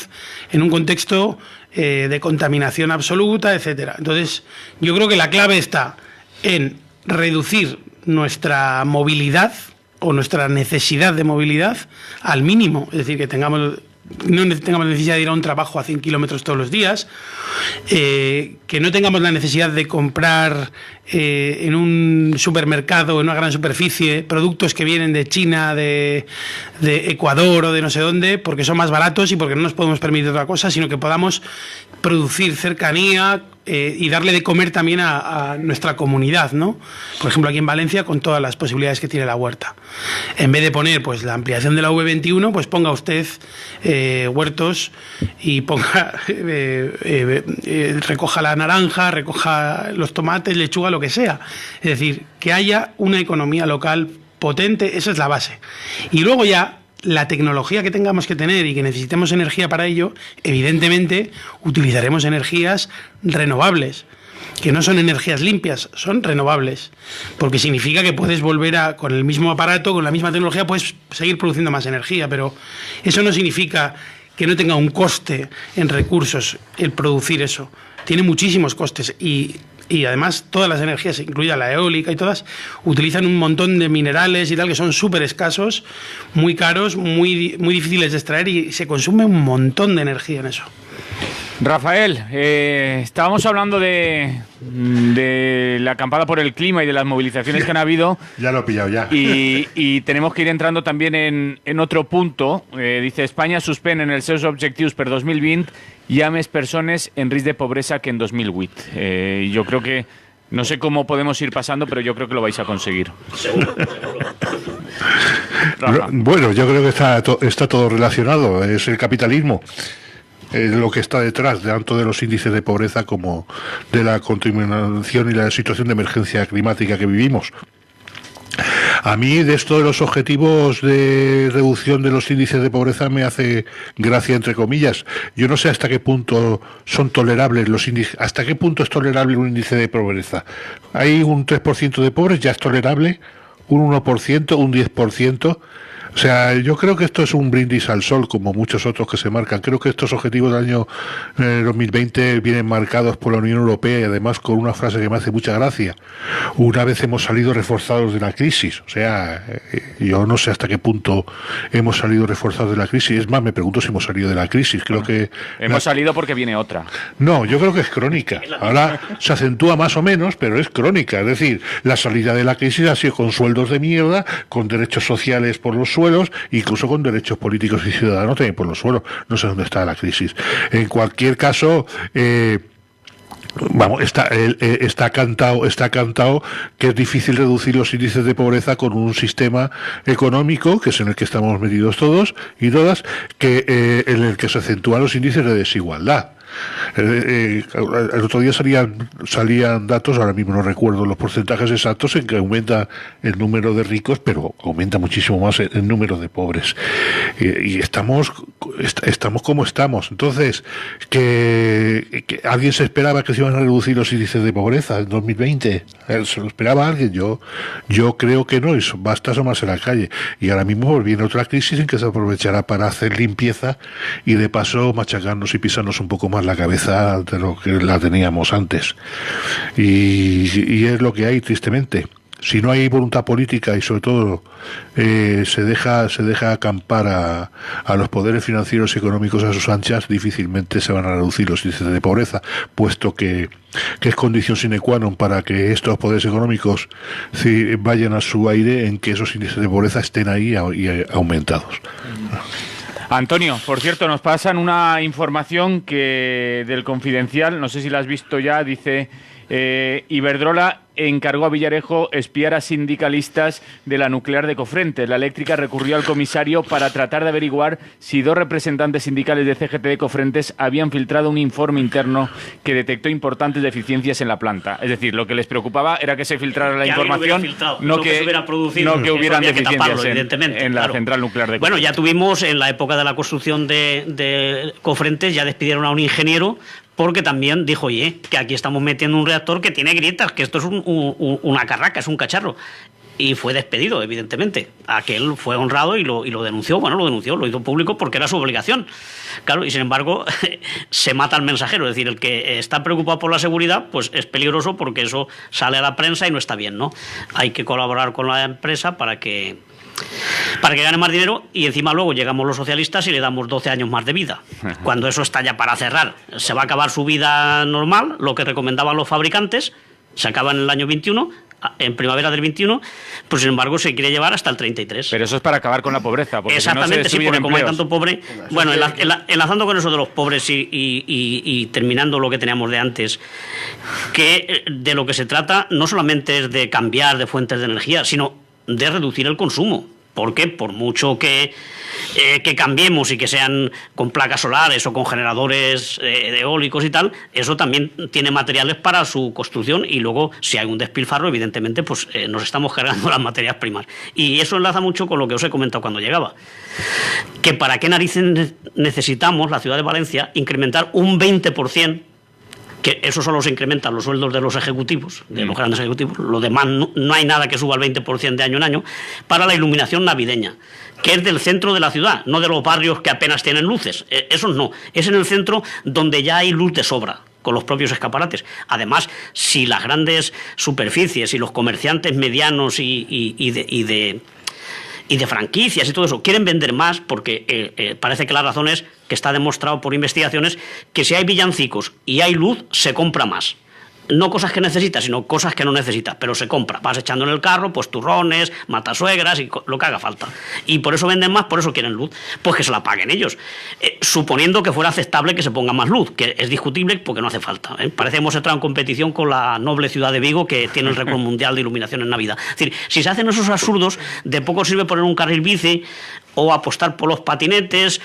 Speaker 4: en un contexto de contaminación absoluta, etcétera. Entonces, yo creo que la clave está en reducir nuestra movilidad o nuestra necesidad de movilidad al mínimo, es decir, que no tengamos necesidad de ir a un trabajo a 100 kilómetros todos los días, que no tengamos la necesidad de comprar en un supermercado, en una gran superficie, productos que vienen de China, de Ecuador o de no sé dónde, porque son más baratos y porque no nos podemos permitir otra cosa, sino que podamos producir cercanía y darle de comer también a nuestra comunidad, ¿no? Por ejemplo, aquí en Valencia, con todas las posibilidades que tiene la huerta. En vez de poner pues la ampliación de la V21, pues ponga usted huertos y recoja la naranja, recoja los tomates, lechuga, lo que sea. Es decir, que haya una economía local potente, esa es la base. Y luego ya, la tecnología que tengamos que tener y que necesitemos energía para ello, evidentemente utilizaremos energías renovables, que no son energías limpias, son renovables, porque significa que puedes volver con el mismo aparato, con la misma tecnología, puedes seguir produciendo más energía, pero eso no significa que no tenga un coste en recursos el producir eso. Tiene muchísimos costes y además todas las energías, incluida la eólica y todas, utilizan un montón de minerales y tal que son súper escasos, muy caros, muy difíciles de extraer, y se consume un montón de energía en eso.
Speaker 2: Rafael, estábamos hablando de la acampada por el clima y de las movilizaciones que han habido.
Speaker 7: Ya lo he pillado, ya.
Speaker 2: Y tenemos que ir entrando también en otro punto. Dice, Espanya suspèn en els seus objectius per 2020 ja més persones en risc de pobresa que en 2008. Yo creo que, no sé cómo podemos ir pasando, pero yo creo que lo vais a conseguir.
Speaker 3: Seguro.
Speaker 7: Bueno, yo creo que está todo relacionado. Es el capitalismo lo que está detrás tanto de los índices de pobreza como de la contaminación y la situación de emergencia climática que vivimos. A mí, de esto de los objetivos de reducción de los índices de pobreza, me hace gracia, entre comillas. Yo no sé hasta qué punto son tolerables los índices, hasta qué punto es tolerable un índice de pobreza. Hay un 3% de pobres, ya es tolerable, un 1%, un 10%. O sea, yo creo que esto es un brindis al sol, como muchos otros que se marcan. Creo que estos objetivos del año 2020 vienen marcados por la Unión Europea y además con una frase que me hace mucha gracia. Una vez hemos salido reforzados de la crisis. O sea, yo no sé hasta qué punto hemos salido reforzados de la crisis. Es más, me pregunto si hemos salido de la crisis. Creo que...
Speaker 2: Hemos salido porque viene otra.
Speaker 7: No, yo creo que es crónica. Ahora se acentúa más o menos, pero es crónica. Es decir, la salida de la crisis ha sido con sueldos de mierda, con derechos sociales por los suelos, incluso con derechos políticos y ciudadanos también por los suelos. No sé dónde está la crisis. En cualquier caso, vamos, está cantado que es difícil reducir los índices de pobreza con un sistema económico, que es en el que estamos metidos todos y todas, en el que se acentúan los índices de desigualdad. El otro día salían datos, ahora mismo no recuerdo los porcentajes exactos, en que aumenta el número de ricos, pero aumenta muchísimo más el número de pobres. Y estamos como estamos. Entonces, que alguien se esperaba que se iban a reducir los índices de pobreza en 2020. ¿Se lo esperaba alguien? Yo creo que no, y basta asomarse a la calle. Y ahora mismo viene otra crisis en que se aprovechará para hacer limpieza y de paso machacarnos y pisarnos un poco más la cabeza de lo que la teníamos antes. Y es lo que hay, tristemente. Si no hay voluntad política y sobre todo se deja acampar a los poderes financieros y económicos a sus anchas, difícilmente se van a reducir los índices de pobreza, puesto que es condición sine qua non para que estos poderes económicos vayan a su aire, en que esos índices de pobreza estén ahí y aumentados.
Speaker 2: Antonio, por cierto, nos pasan una información que del Confidencial, no sé si la has visto ya, dice Iberdrola encargó a Villarejo espiar a sindicalistas de la nuclear de Cofrentes. La eléctrica recurrió al comisario para tratar de averiguar si 2 representantes sindicales de CGT de Cofrentes habían filtrado un informe interno que detectó importantes deficiencias en la planta. Es decir, lo que les preocupaba era que se filtrara la información, no que hubieran deficiencias en la central nuclear de Cofrentes.
Speaker 3: Bueno, ya tuvimos en la época de la construcción de Cofrentes, ya despidieron a un ingeniero porque también dijo, oye, que aquí estamos metiendo un reactor que tiene grietas, que esto es una carraca, es un cacharro. Y fue despedido, evidentemente. Aquel fue honrado y lo denunció. Bueno, lo hizo público porque era su obligación. Claro, y sin embargo, se mata al mensajero. Es decir, el que está preocupado por la seguridad, pues es peligroso porque eso sale a la prensa y no está bien, ¿no? Hay que colaborar con la empresa para que gane más dinero, y encima luego llegamos los socialistas y le damos 12 años más de vida. Cuando eso está ya para cerrar, se va a acabar su vida normal, lo que recomendaban los fabricantes, se acaba en el año 21, en primavera del 21, pues sin embargo se quiere llevar hasta el 33.
Speaker 2: Pero eso es para acabar con la pobreza. Porque
Speaker 3: exactamente,
Speaker 2: si no
Speaker 3: sí, porque como hay tanto pobre... Bueno, enlazando con eso de los pobres y terminando lo que teníamos de antes, que de lo que se trata no solamente es de cambiar de fuentes de energía, sino de reducir el consumo. Porque por mucho que cambiemos y que sean con placas solares o con generadores eólicos y tal, eso también tiene materiales para su construcción, y luego si hay un despilfarro, evidentemente pues nos estamos cargando las materias primas. Y eso enlaza mucho con lo que os he comentado cuando llegaba, que para qué narices necesitamos, la ciudad de Valencia, incrementar un 20%, que eso solo se incrementan los sueldos de los ejecutivos, de los grandes ejecutivos, lo demás no hay nada que suba el 20% de año en año, para la iluminación navideña, que es del centro de la ciudad, no de los barrios que apenas tienen luces. Esos no, es en el centro donde ya hay luz de sobra, con los propios escaparates. Además, si las grandes superficies y los comerciantes medianos y de franquicias y todo eso quieren vender más, porque parece que la razón es que está demostrado por investigaciones que si hay villancicos y hay luz, se compra más. No cosas que necesitas, sino cosas que no necesitas, pero se compra. Vas echando en el carro, pues turrones, matasuegras y lo que haga falta. Y por eso venden más, por eso quieren luz. Pues que se la paguen ellos. Suponiendo que fuera aceptable que se ponga más luz, que es discutible porque no hace falta. Parece que hemos entrado en competición con la noble ciudad de Vigo, que tiene el récord mundial de iluminación en Navidad. Es decir, si se hacen esos absurdos, de poco sirve poner un carril bici o apostar por los patinetes,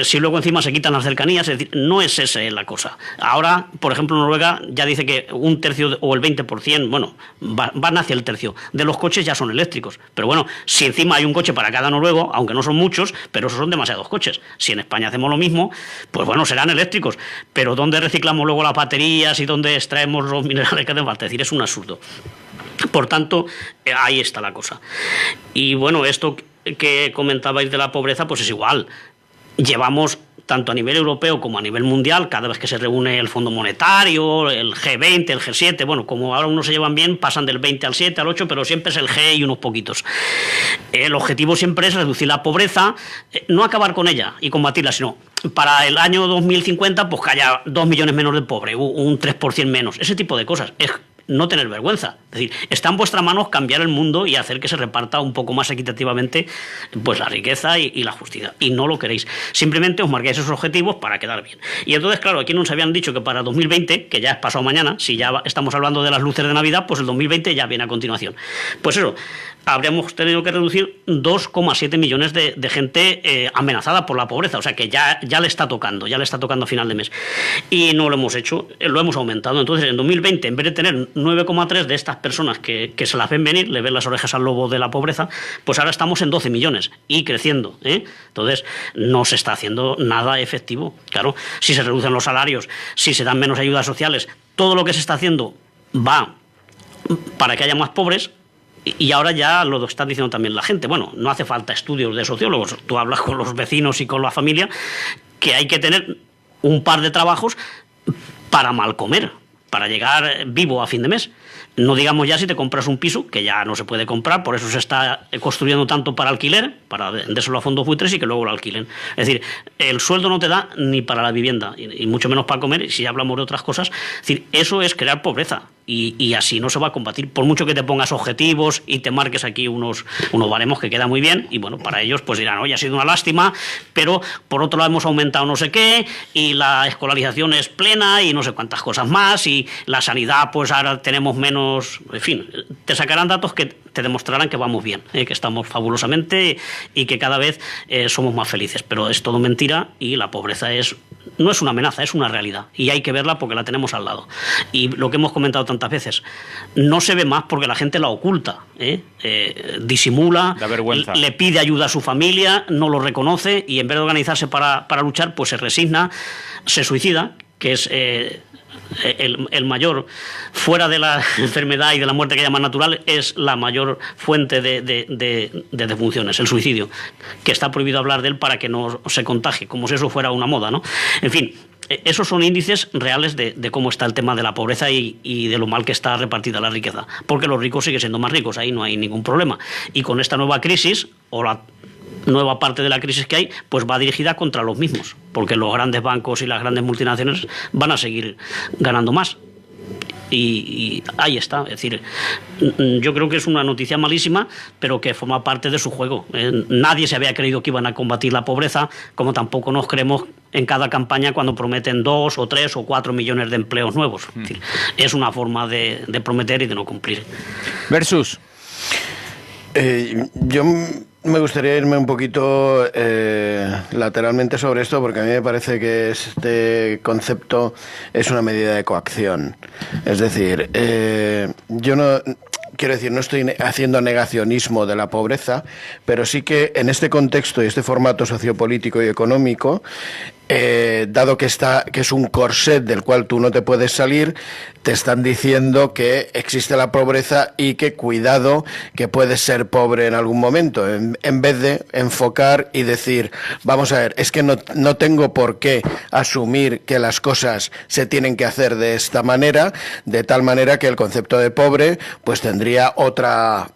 Speaker 3: si luego encima se quitan las cercanías. Es decir, no es esa la cosa. Ahora, por ejemplo, Noruega ya dice que un tercio o el 20%, bueno, van hacia el tercio de los coches ya son eléctricos. Pero bueno, si encima hay un coche para cada noruego, aunque no son muchos, pero esos son demasiados coches. Si en España hacemos lo mismo, pues bueno, serán eléctricos. Pero ¿dónde reciclamos luego las baterías y dónde extraemos los minerales que hacen falta? Es decir, es un absurdo. Por tanto, ahí está la cosa. Y bueno, esto que comentabais de la pobreza, pues es igual. Llevamos, tanto a nivel europeo como a nivel mundial, cada vez que se reúne el Fondo Monetario, el G20, el G7, bueno, como ahora unos se llevan bien, pasan del 20 al 7, al 8, pero siempre es el G y unos poquitos. El objetivo siempre es reducir la pobreza, no acabar con ella y combatirla, sino para el año 2050 pues que haya 2 millones menos de pobres, un 3% menos, ese tipo de cosas. Es no tener vergüenza. Es decir, está en vuestras manos cambiar el mundo y hacer que se reparta un poco más equitativamente pues la riqueza y la justicia. Y no lo queréis. Simplemente os marquéis esos objetivos para quedar bien. Y entonces, claro, aquí nos habían dicho que para 2020, que ya es pasado mañana, si ya estamos hablando de las luces de Navidad, pues el 2020 ya viene a continuación. Pues eso, habríamos tenido que reducir 2,7 millones de gente amenazada por la pobreza. O sea que ya le está tocando a final de mes. Y no lo hemos hecho, lo hemos aumentado. Entonces, en 2020, en vez de tener 9,3 de estas personas que se las ven venir, le ven las orejas al lobo de la pobreza, pues ahora estamos en 12 millones y creciendo, ¿eh? Entonces, no se está haciendo nada efectivo. Claro, si se reducen los salarios, si se dan menos ayudas sociales, todo lo que se está haciendo va para que haya más pobres. Y ahora ya lo está diciendo también la gente. Bueno, no hace falta estudios de sociólogos. Tú hablas con los vecinos y con la familia que hay que tener un par de trabajos para mal comer, para llegar vivo a fin de mes. No digamos ya si te compras un piso, que ya no se puede comprar, por eso se está construyendo tanto para alquiler, para vendérselo a fondos buitres y que luego lo alquilen. Es decir, el sueldo no te da ni para la vivienda, y mucho menos para comer, y si hablamos de otras cosas. Es decir, eso es crear pobreza, y así no se va a combatir. Por mucho que te pongas objetivos y te marques aquí unos baremos que quedan muy bien, y bueno, para ellos pues dirán, oye, ha sido una lástima, pero por otro lado hemos aumentado no sé qué, y la escolarización es plena, y no sé cuántas cosas más, y la sanidad pues ahora tenemos menos, en fin, te sacarán datos que te demostrarán que vamos bien, que estamos fabulosamente y que cada vez somos más felices, pero es todo mentira y la pobreza no es una amenaza, es una realidad y hay que verla porque la tenemos al lado. Y lo que hemos comentado tantas veces, no se ve más porque la gente la oculta, disimula, le pide ayuda a su familia, no lo reconoce y en vez de organizarse para luchar, pues se resigna, se suicida, que es el mayor, fuera de la enfermedad y de la muerte que llaman natural, es la mayor fuente de defunciones, el suicidio, que está prohibido hablar de él para que no se contagie, como si eso fuera una moda, ¿no? En fin, esos son índices reales de cómo está el tema de la pobreza y de lo mal que está repartida la riqueza, porque los ricos siguen siendo más ricos, ahí no hay ningún problema. Y con esta nueva crisis, o la nueva parte de la crisis que hay, pues va dirigida contra los mismos, porque los grandes bancos y las grandes multinacionales van a seguir ganando más. Y ahí está, es decir, yo creo que es una noticia malísima, pero que forma parte de su juego. Nadie se había creído que iban a combatir la pobreza, como tampoco nos creemos en cada campaña cuando prometen 2 o 3 o 4 millones de empleos nuevos. Es decir, es una forma de prometer y de no cumplir.
Speaker 2: Versus.
Speaker 5: Yo me gustaría irme un poquito lateralmente sobre esto, porque a mí me parece que este concepto es una medida de coacción. Es decir, yo no... Quiero decir, no estoy haciendo negacionismo de la pobreza, pero sí que en este contexto y este formato sociopolítico y económico, dado que es un corset del cual tú no te puedes salir, te están diciendo que existe la pobreza y que cuidado, que puedes ser pobre en algún momento, en vez de enfocar y decir, vamos a ver, es que no tengo por qué asumir que las cosas se tienen que hacer de esta manera, de tal manera que el concepto de pobre pues tendría otra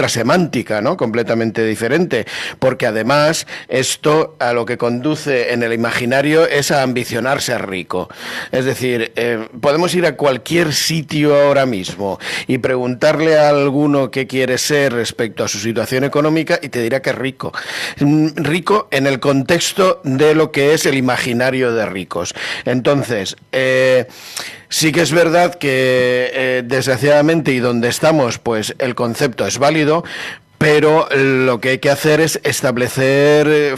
Speaker 5: semántica, ¿no? Completamente diferente, porque además esto a lo que conduce en el imaginario es a ambicionar ser rico. Es decir, podemos ir a cualquier sitio ahora mismo y preguntarle a alguno qué quiere ser respecto a su situación económica y te dirá que es rico. Rico en el contexto de lo que es el imaginario de ricos. Entonces, sí que es verdad que desgraciadamente y donde estamos, pues el concepto es válido, pero lo que hay que hacer es establecer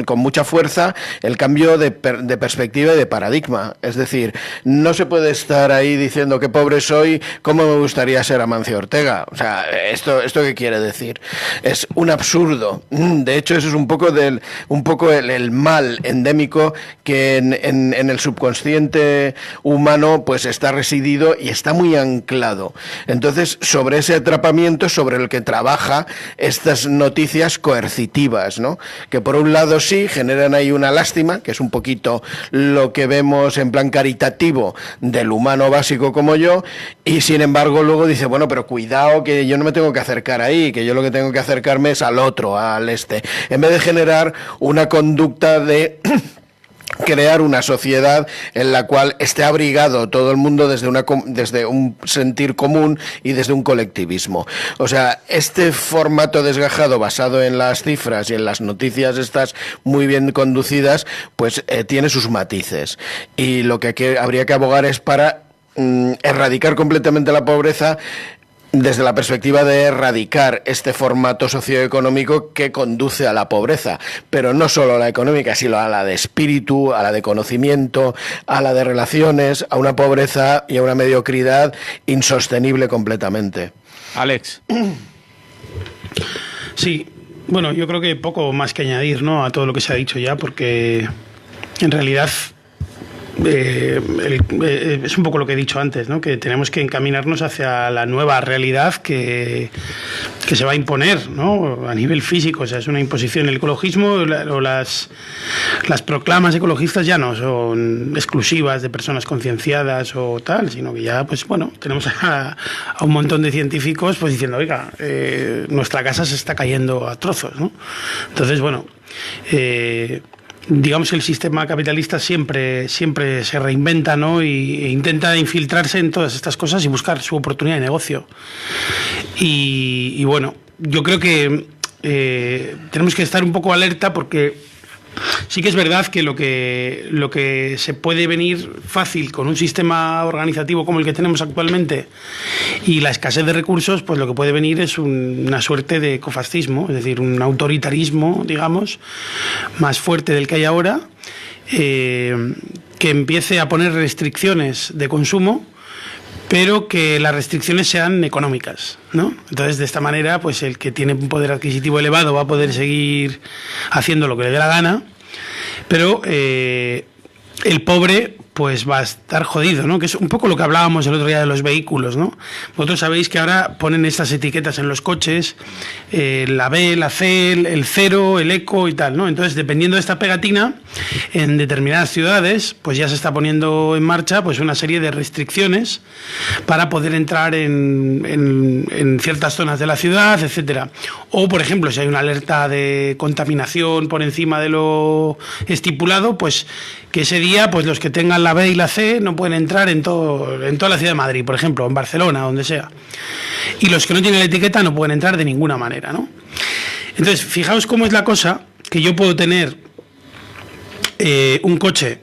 Speaker 5: con mucha fuerza el cambio de perspectiva y de paradigma. Es decir, no se puede estar ahí diciendo que pobre soy, cómo me gustaría ser Amancio Ortega. O sea, ¿esto qué quiere decir? Es un absurdo. De hecho, eso es un poco el mal endémico que en el subconsciente humano pues está residido y está muy anclado. Entonces, sobre ese atrapamiento sobre el que trabaja estas noticias coercitivas, ¿no? Que por un lado sí generan ahí una lástima, que es un poquito lo que vemos en plan caritativo del humano básico como yo, y sin embargo luego dice, bueno, pero cuidado que yo no me tengo que acercar ahí, que yo lo que tengo que acercarme es al otro, al este, en vez de generar una conducta de crear una sociedad en la cual esté abrigado todo el mundo desde un sentir común y desde un colectivismo. O sea, este formato desgajado basado en las cifras y en las noticias estas muy bien conducidas, pues tiene sus matices. Y lo que habría que abogar es para erradicar completamente la pobreza, desde la perspectiva de erradicar este formato socioeconómico que conduce a la pobreza, pero no solo a la económica, sino a la de espíritu, a la de conocimiento, a la de relaciones, a una pobreza y a una mediocridad insostenible completamente.
Speaker 2: Alex.
Speaker 4: Sí, bueno, yo creo que poco más que añadir, ¿no?, a todo lo que se ha dicho ya, porque en realidad es un poco lo que he dicho antes, ¿no?, que tenemos que encaminarnos hacia la nueva realidad que se va a imponer, ¿no?, a nivel físico. O sea, es una imposición. El ecologismo o las proclamas ecologistas ya no son exclusivas de personas concienciadas o tal, sino que ya, pues bueno, tenemos a un montón de científicos pues diciendo, oiga, nuestra casa se está cayendo a trozos, ¿no? Entonces, bueno, digamos que el sistema capitalista siempre se reinventa, ¿no?, e intenta infiltrarse en todas estas cosas y buscar su oportunidad de negocio. Y bueno, yo creo que tenemos que estar un poco alerta, porque sí que es verdad que lo que se puede venir fácil con un sistema organizativo como el que tenemos actualmente y la escasez de recursos, pues lo que puede venir es una suerte de ecofascismo, es decir, un autoritarismo, digamos, más fuerte del que hay ahora, que empiece a poner restricciones de consumo, pero que las restricciones sean económicas, ¿no? Entonces, de esta manera, pues el que tiene un poder adquisitivo elevado va a poder seguir haciendo lo que le dé la gana, pero el pobre pues va a estar jodido, ¿no? Que es un poco lo que hablábamos el otro día de los vehículos, ¿no? Vosotros sabéis que ahora ponen estas etiquetas en los coches, la B, la C, el cero, el eco y tal, ¿no? Entonces, dependiendo de esta pegatina, en determinadas ciudades, pues ya se está poniendo en marcha pues una serie de restricciones para poder entrar en ciertas zonas de la ciudad, etcétera. O, por ejemplo, si hay una alerta de contaminación por encima de lo estipulado, pues que ese día pues los que tengan la B y la C no pueden entrar en toda la ciudad de Madrid, por ejemplo, en Barcelona, donde sea. Y los que no tienen la etiqueta no pueden entrar de ninguna manera, ¿no? Entonces, fijaos cómo es la cosa, que yo puedo tener un coche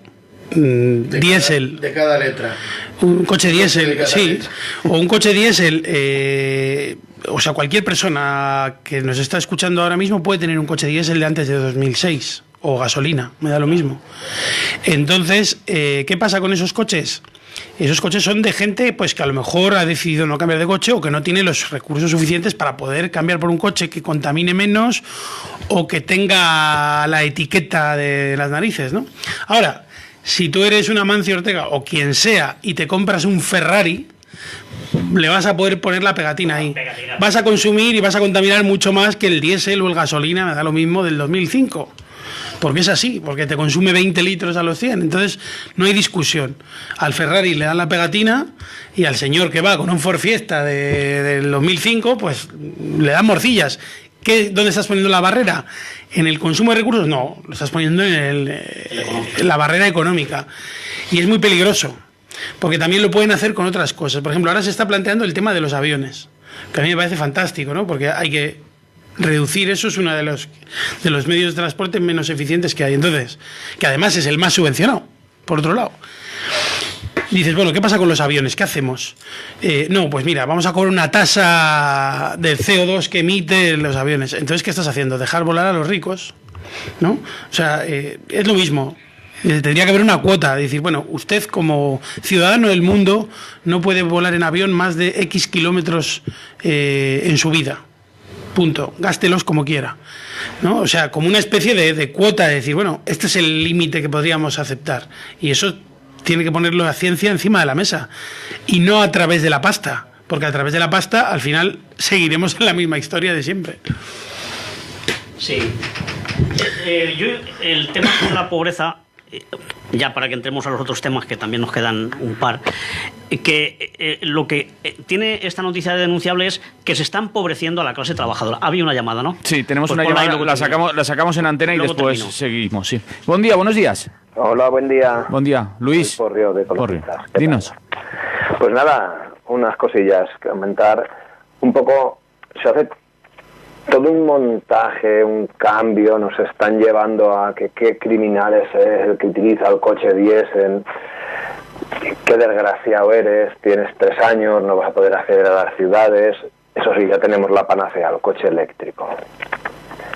Speaker 4: diésel...
Speaker 5: De cada letra.
Speaker 4: Un coche diésel, sí.
Speaker 5: Letra.
Speaker 4: O un coche diésel... o sea, cualquier persona que nos está escuchando ahora mismo puede tener un coche diésel de antes de 2006. O gasolina, me da lo mismo. Entonces, ¿qué pasa con esos coches? Esos coches son de gente pues que a lo mejor ha decidido no cambiar de coche o que no tiene los recursos suficientes para poder cambiar por un coche que contamine menos o que tenga la etiqueta de las narices, ¿no? Ahora, si tú eres un Amancio Ortega o quien sea y te compras un Ferrari, le vas a poder poner la pegatina ahí. Vas a consumir y vas a contaminar mucho más que el diésel o el gasolina, me da lo mismo, del 2005. Porque es así, porque te consume 20 litros a los 100. Entonces, no hay discusión. Al Ferrari le dan la pegatina y al señor que va con un Ford Fiesta del 2005, pues le dan morcillas. ¿Dónde estás poniendo la barrera? ¿En el consumo de recursos? No, lo estás poniendo en la barrera económica. Y es muy peligroso, porque también lo pueden hacer con otras cosas. Por ejemplo, ahora se está planteando el tema de los aviones, que a mí me parece fantástico, ¿no? Porque hay que reducir eso, es uno de los medios de transporte menos eficientes que hay. Entonces, que además es el más subvencionado, por otro lado. Dices, bueno, ¿qué pasa con los aviones? ¿Qué hacemos? No, pues mira, vamos a cobrar una tasa del CO2 que emiten los aviones. Entonces, ¿qué estás haciendo? ¿Dejar volar a los ricos? ¿No? O sea, es lo mismo. Tendría que haber una cuota, decir, bueno, usted como ciudadano del mundo no puede volar en avión más de X kilómetros en su vida. Punto. Gástelos como quiera, ¿no? O sea, como una especie de cuota, de decir, bueno, este es el límite que podríamos aceptar. Y eso tiene que ponerlo la ciencia encima de la mesa. Y no a través de la pasta. porque a través de la pasta al final seguiremos en la misma historia de siempre.
Speaker 3: Sí. El tema de la pobreza, ya para que entremos a los otros temas que también nos quedan un par, que lo que tiene esta noticia de denunciable es que se está empobreciendo a la clase trabajadora. Había una llamada, ¿no?
Speaker 2: Sí, tenemos
Speaker 3: Pues
Speaker 2: una llamada, la sacamos en antena y después seguimos. Sí. Buen día, buenos días.
Speaker 8: Hola, buen día.
Speaker 2: Buen día, Luis.
Speaker 8: Soy Porrio de Ecologistas.
Speaker 2: Dinos.
Speaker 8: Pues nada, unas cosillas que comentar. Un poco, se hace todo un montaje, un cambio, nos están llevando a que qué criminales es el que utiliza el coche diésel, qué desgraciado eres, tienes 3 años, no vas a poder acceder a las ciudades. Eso sí, ya tenemos la panacea, el coche eléctrico.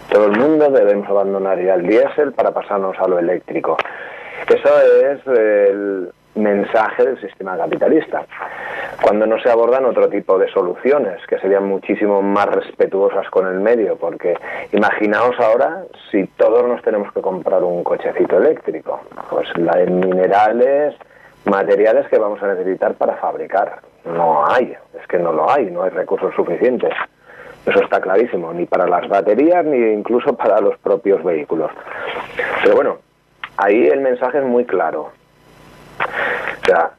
Speaker 8: Todo el mundo debemos abandonar ya el diésel para pasarnos a lo eléctrico. Eso es el mensaje del sistema capitalista, cuando no se abordan otro tipo de soluciones que serían muchísimo más respetuosas con el medio, porque imaginaos ahora si todos nos tenemos que comprar un cochecito eléctrico, pues la de minerales, materiales que vamos a necesitar para fabricar. No hay, es que no lo hay, no hay recursos suficientes. Eso está clarísimo, ni para las baterías ni incluso para los propios vehículos. Pero bueno, ahí el mensaje es muy claro. O sea,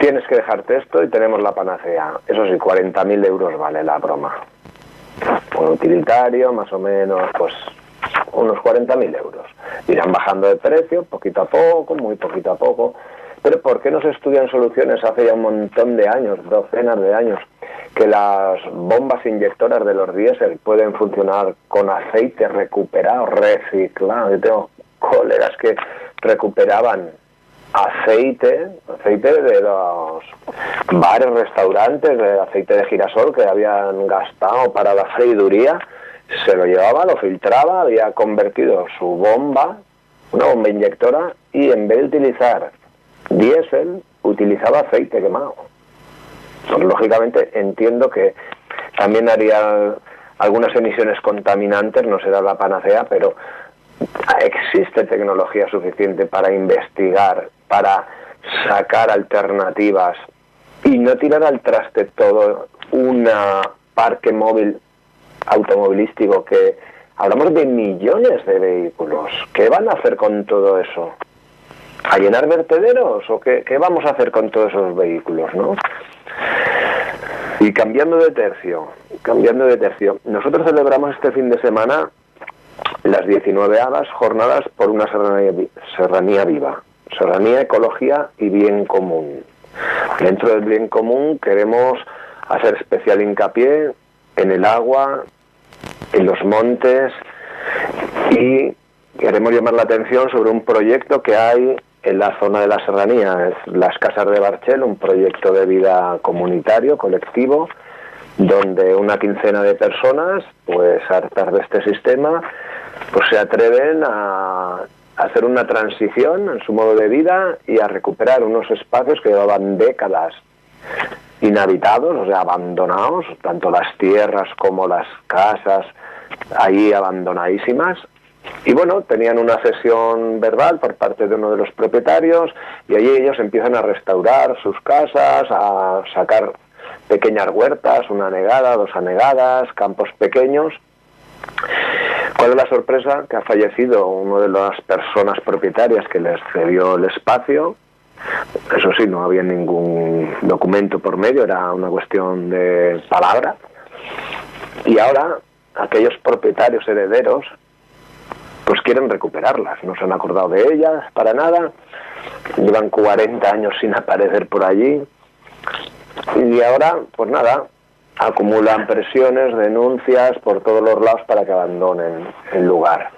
Speaker 8: tienes que dejarte esto y tenemos la panacea. Eso sí, 40.000 euros vale la broma. Un utilitario, más o menos, pues unos 40.000 euros. Irán bajando de precio, poquito a poco, muy poquito a poco. Pero ¿por qué no se estudian soluciones hace ya un montón de años, docenas de años, que las bombas inyectoras de los diésel pueden funcionar con aceite recuperado, reciclado? Yo tengo colegas que recuperaban aceite de los bares, restaurantes, de aceite de girasol que habían gastado para la freiduría, se lo llevaba, lo filtraba, había convertido su bomba, una bomba inyectora, y en vez de utilizar diésel, utilizaba aceite quemado. Pues, lógicamente entiendo que también haría algunas emisiones contaminantes, no será la panacea, pero existe tecnología suficiente para investigar, para sacar alternativas y no tirar al traste todo un parque móvil automovilístico que hablamos de millones de vehículos. ¿Qué van a hacer con todo eso? ¿A llenar vertederos? ¿O qué vamos a hacer con todos esos vehículos, no? Y cambiando de tercio, nosotros celebramos este fin de semana las 19ª jornadas por una serranía viva, serranía, ecología y bien común. Dentro del bien común queremos hacer especial hincapié en el agua, en los montes, y queremos llamar la atención sobre un proyecto que hay en la zona de la serranía, es las Casas de Barchel, un proyecto de vida comunitario, colectivo, donde una quincena de personas, pues hartas de este sistema, pues se atreven a hacer una transición en su modo de vida y a recuperar unos espacios que llevaban décadas inhabitados, o sea, abandonados, tanto las tierras como las casas, ahí abandonadísimas. Y bueno, tenían una cesión verbal por parte de uno de los propietarios y allí ellos empiezan a restaurar sus casas, a sacar pequeñas huertas, una anegada, 2 anegadas, campos pequeños. ¿Cuál es la sorpresa? Que ha fallecido una de las personas propietarias que les cedió el espacio. Eso sí, no había ningún documento por medio, era una cuestión de palabra. Y ahora aquellos propietarios herederos pues quieren recuperarlas, no se han acordado de ellas para nada, llevan 40 años sin aparecer por allí y ahora, pues nada, acumulan presiones, denuncias por todos los lados para que abandonen el lugar.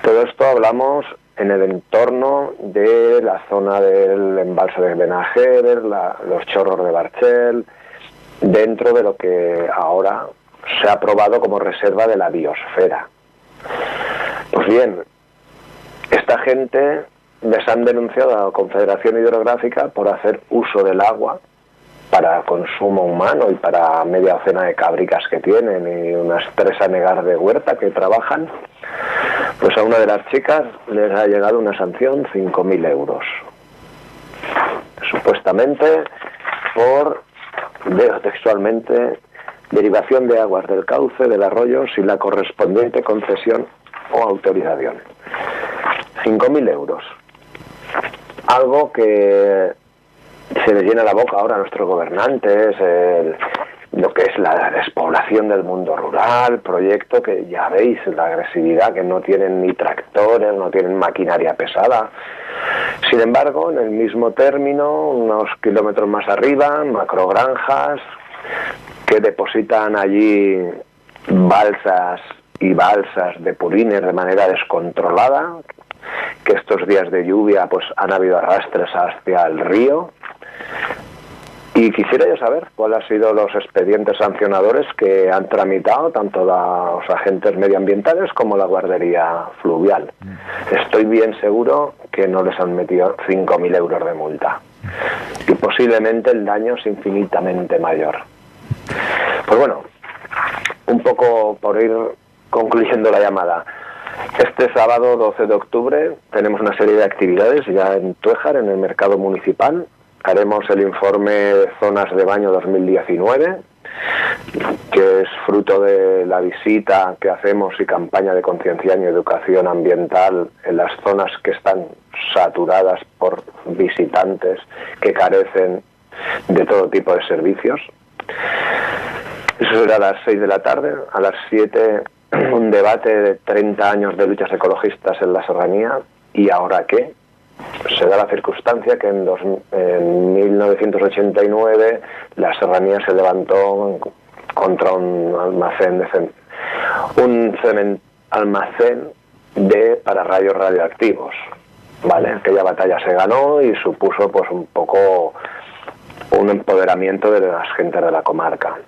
Speaker 8: Todo esto hablamos en el entorno de la zona del embalse de Benajever, los chorros de Barchel, dentro de lo que ahora se ha aprobado como reserva de la biosfera. Pues bien, esta gente les han denunciado a la Confederación Hidrográfica por hacer uso del agua para consumo humano y para media docena de cabricas que tienen y unas 3 anegas de huerta que trabajan. Pues a una de las chicas les ha llegado una sanción, 5.000 euros. Supuestamente por leo textualmente, derivación de aguas del cauce del arroyo sin la correspondiente concesión o autorización. 5.000 euros. Algo que se les llena la boca ahora a nuestros gobernantes, lo que es la despoblación del mundo rural, proyecto que ya veis la agresividad, que no tienen ni tractores, no tienen maquinaria pesada. Sin embargo, en el mismo término, unos kilómetros más arriba, macrogranjas que depositan allí balsas y balsas de purines de manera descontrolada, que estos días de lluvia pues han habido arrastres hacia el río. Y quisiera yo saber cuáles han sido los expedientes sancionadores que han tramitado tanto los agentes medioambientales como la guardería fluvial. Estoy bien seguro que no les han metido 5.000 euros de multa. Y posiblemente el daño es infinitamente mayor. Pues bueno, un poco por ir concluyendo la llamada. Este sábado 12 de octubre tenemos una serie de actividades ya en Tuéjar, en el mercado municipal. Haremos el informe Zonas de Baño 2019, que es fruto de la visita que hacemos y campaña de concienciación y educación ambiental en las zonas que están saturadas por visitantes que carecen de todo tipo de servicios. Eso será a las 6 de la tarde. A las 7 un debate de 30 años de luchas ecologistas en la serranía. ¿Y ahora qué? Se da la circunstancia que en 1989 la serranía se levantó contra un almacén almacén de pararrayos radioactivos, ¿vale? Aquella batalla se ganó y supuso pues un poco un empoderamiento de las gentes de la comarca.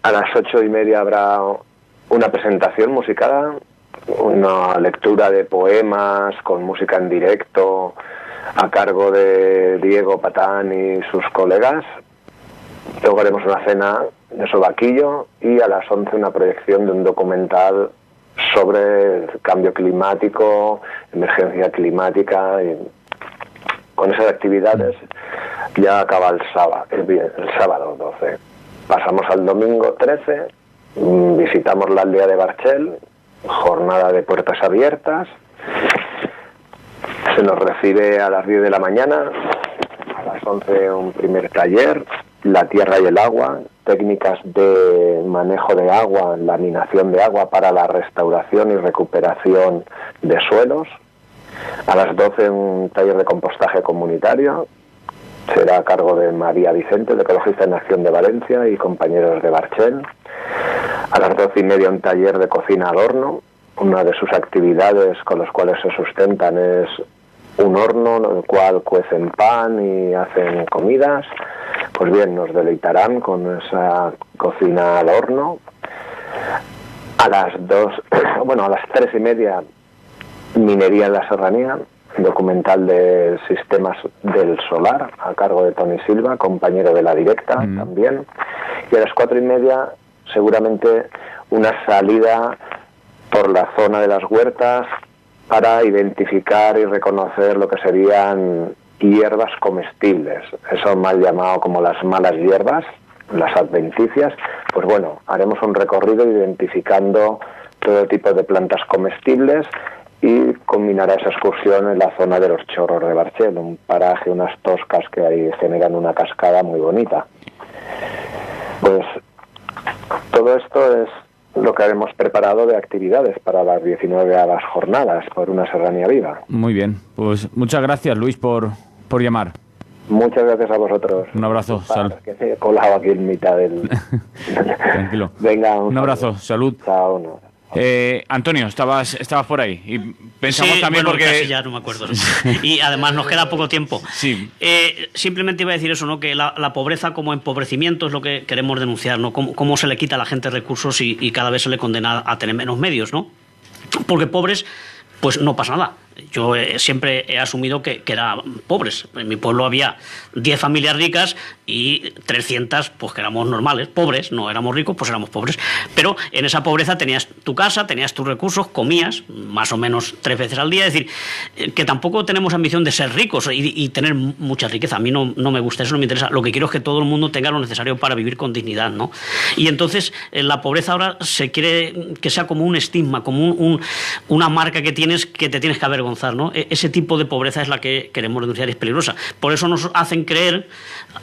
Speaker 8: A las 8:30 habrá una presentación musical, una lectura de poemas con música en directo a cargo de Diego Patán y sus colegas. Luego haremos una cena de sobaquillo y a las 11 una proyección de un documental sobre el cambio climático, emergencia climática. Y con esas actividades ya acaba el sábado 12. Pasamos al domingo 13, visitamos la aldea de Barchel, jornada de puertas abiertas. Se nos recibe a las 10 de la mañana, a las 11 un primer taller, la tierra y el agua, técnicas de manejo de agua, laminación de agua para la restauración y recuperación de suelos. A las 12 un taller de compostaje comunitario, será a cargo de María Vicente, de Ecologista en Acción de Valencia y compañeros de Barchel. A las 12:30 un taller de cocina al horno. Una de sus actividades con las cuales se sustentan es un horno en el cual cuecen pan y hacen comidas. Pues bien, nos deleitarán con esa cocina al horno. A las 3:30 minería en la serranía, documental de sistemas del solar a cargo de Tony Silva, compañero de La Directa también. Y a las 4:30 seguramente una salida por la zona de las huertas para identificar y reconocer lo que serían hierbas comestibles, eso mal llamado como las malas hierbas, las adventicias. Pues bueno, haremos un recorrido identificando todo tipo de plantas comestibles y combinará esa excursión en la zona de los Chorros de Barchel, un paraje, unas toscas que ahí generan una cascada muy bonita. Pues todo esto es lo que hemos preparado de actividades para las 19ª jornadas por una serranía viva.
Speaker 2: Muy bien, pues muchas gracias, Luis, por llamar.
Speaker 8: Muchas gracias a vosotros.
Speaker 2: Un abrazo.
Speaker 8: Que se he colado aquí en mitad del...
Speaker 2: Tranquilo.
Speaker 8: Venga,
Speaker 2: un abrazo. Salud.
Speaker 8: Chao. No.
Speaker 2: Antonio, estabas por ahí y pensamos también porque
Speaker 3: casi ya no me acuerdo. Y además nos queda poco tiempo.
Speaker 2: Sí.
Speaker 3: Simplemente iba a decir eso, ¿no? Que la pobreza como empobrecimiento es lo que queremos denunciar, ¿no? Cómo se le quita a la gente recursos y cada vez se le condena a tener menos medios, ¿no? Porque pobres, pues no pasa nada. Yo siempre he asumido que eran pobres. En mi pueblo había 10 familias ricas y 300 pues que éramos normales, pobres, no éramos ricos, pues éramos pobres. Pero en esa pobreza tenías tu casa, tenías tus recursos, comías más o menos 3 veces al día. Es decir, que tampoco tenemos ambición de ser ricos y tener mucha riqueza. A mí no me gusta, eso no me interesa. Lo que quiero es que todo el mundo tenga lo necesario para vivir con dignidad, ¿no? Y entonces la pobreza ahora se quiere que sea como un estigma, como una marca que te tienes que avergonzar, ¿no? Ese tipo de pobreza es la que queremos denunciar y es peligrosa. Por eso nos hacen creer,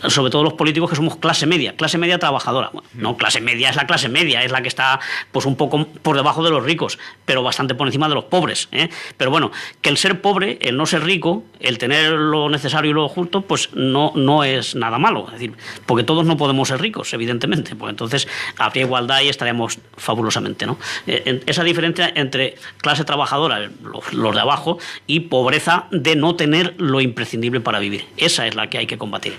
Speaker 3: sobre todo los políticos, que somos clase media trabajadora. Bueno, no, clase media es la clase media, es la que está pues un poco por debajo de los ricos, pero bastante por encima de los pobres, ¿eh? Pero bueno, que el ser pobre, el no ser rico, el tener lo necesario y lo justo, pues no es nada malo. Es decir, porque todos no podemos ser ricos, evidentemente, pues entonces habría igualdad y estaríamos fabulosamente, ¿no? Esa diferencia entre clase trabajadora, los de abajo, y pobreza de no tener lo imprescindible para vivir. Esa es la que hay que combatir.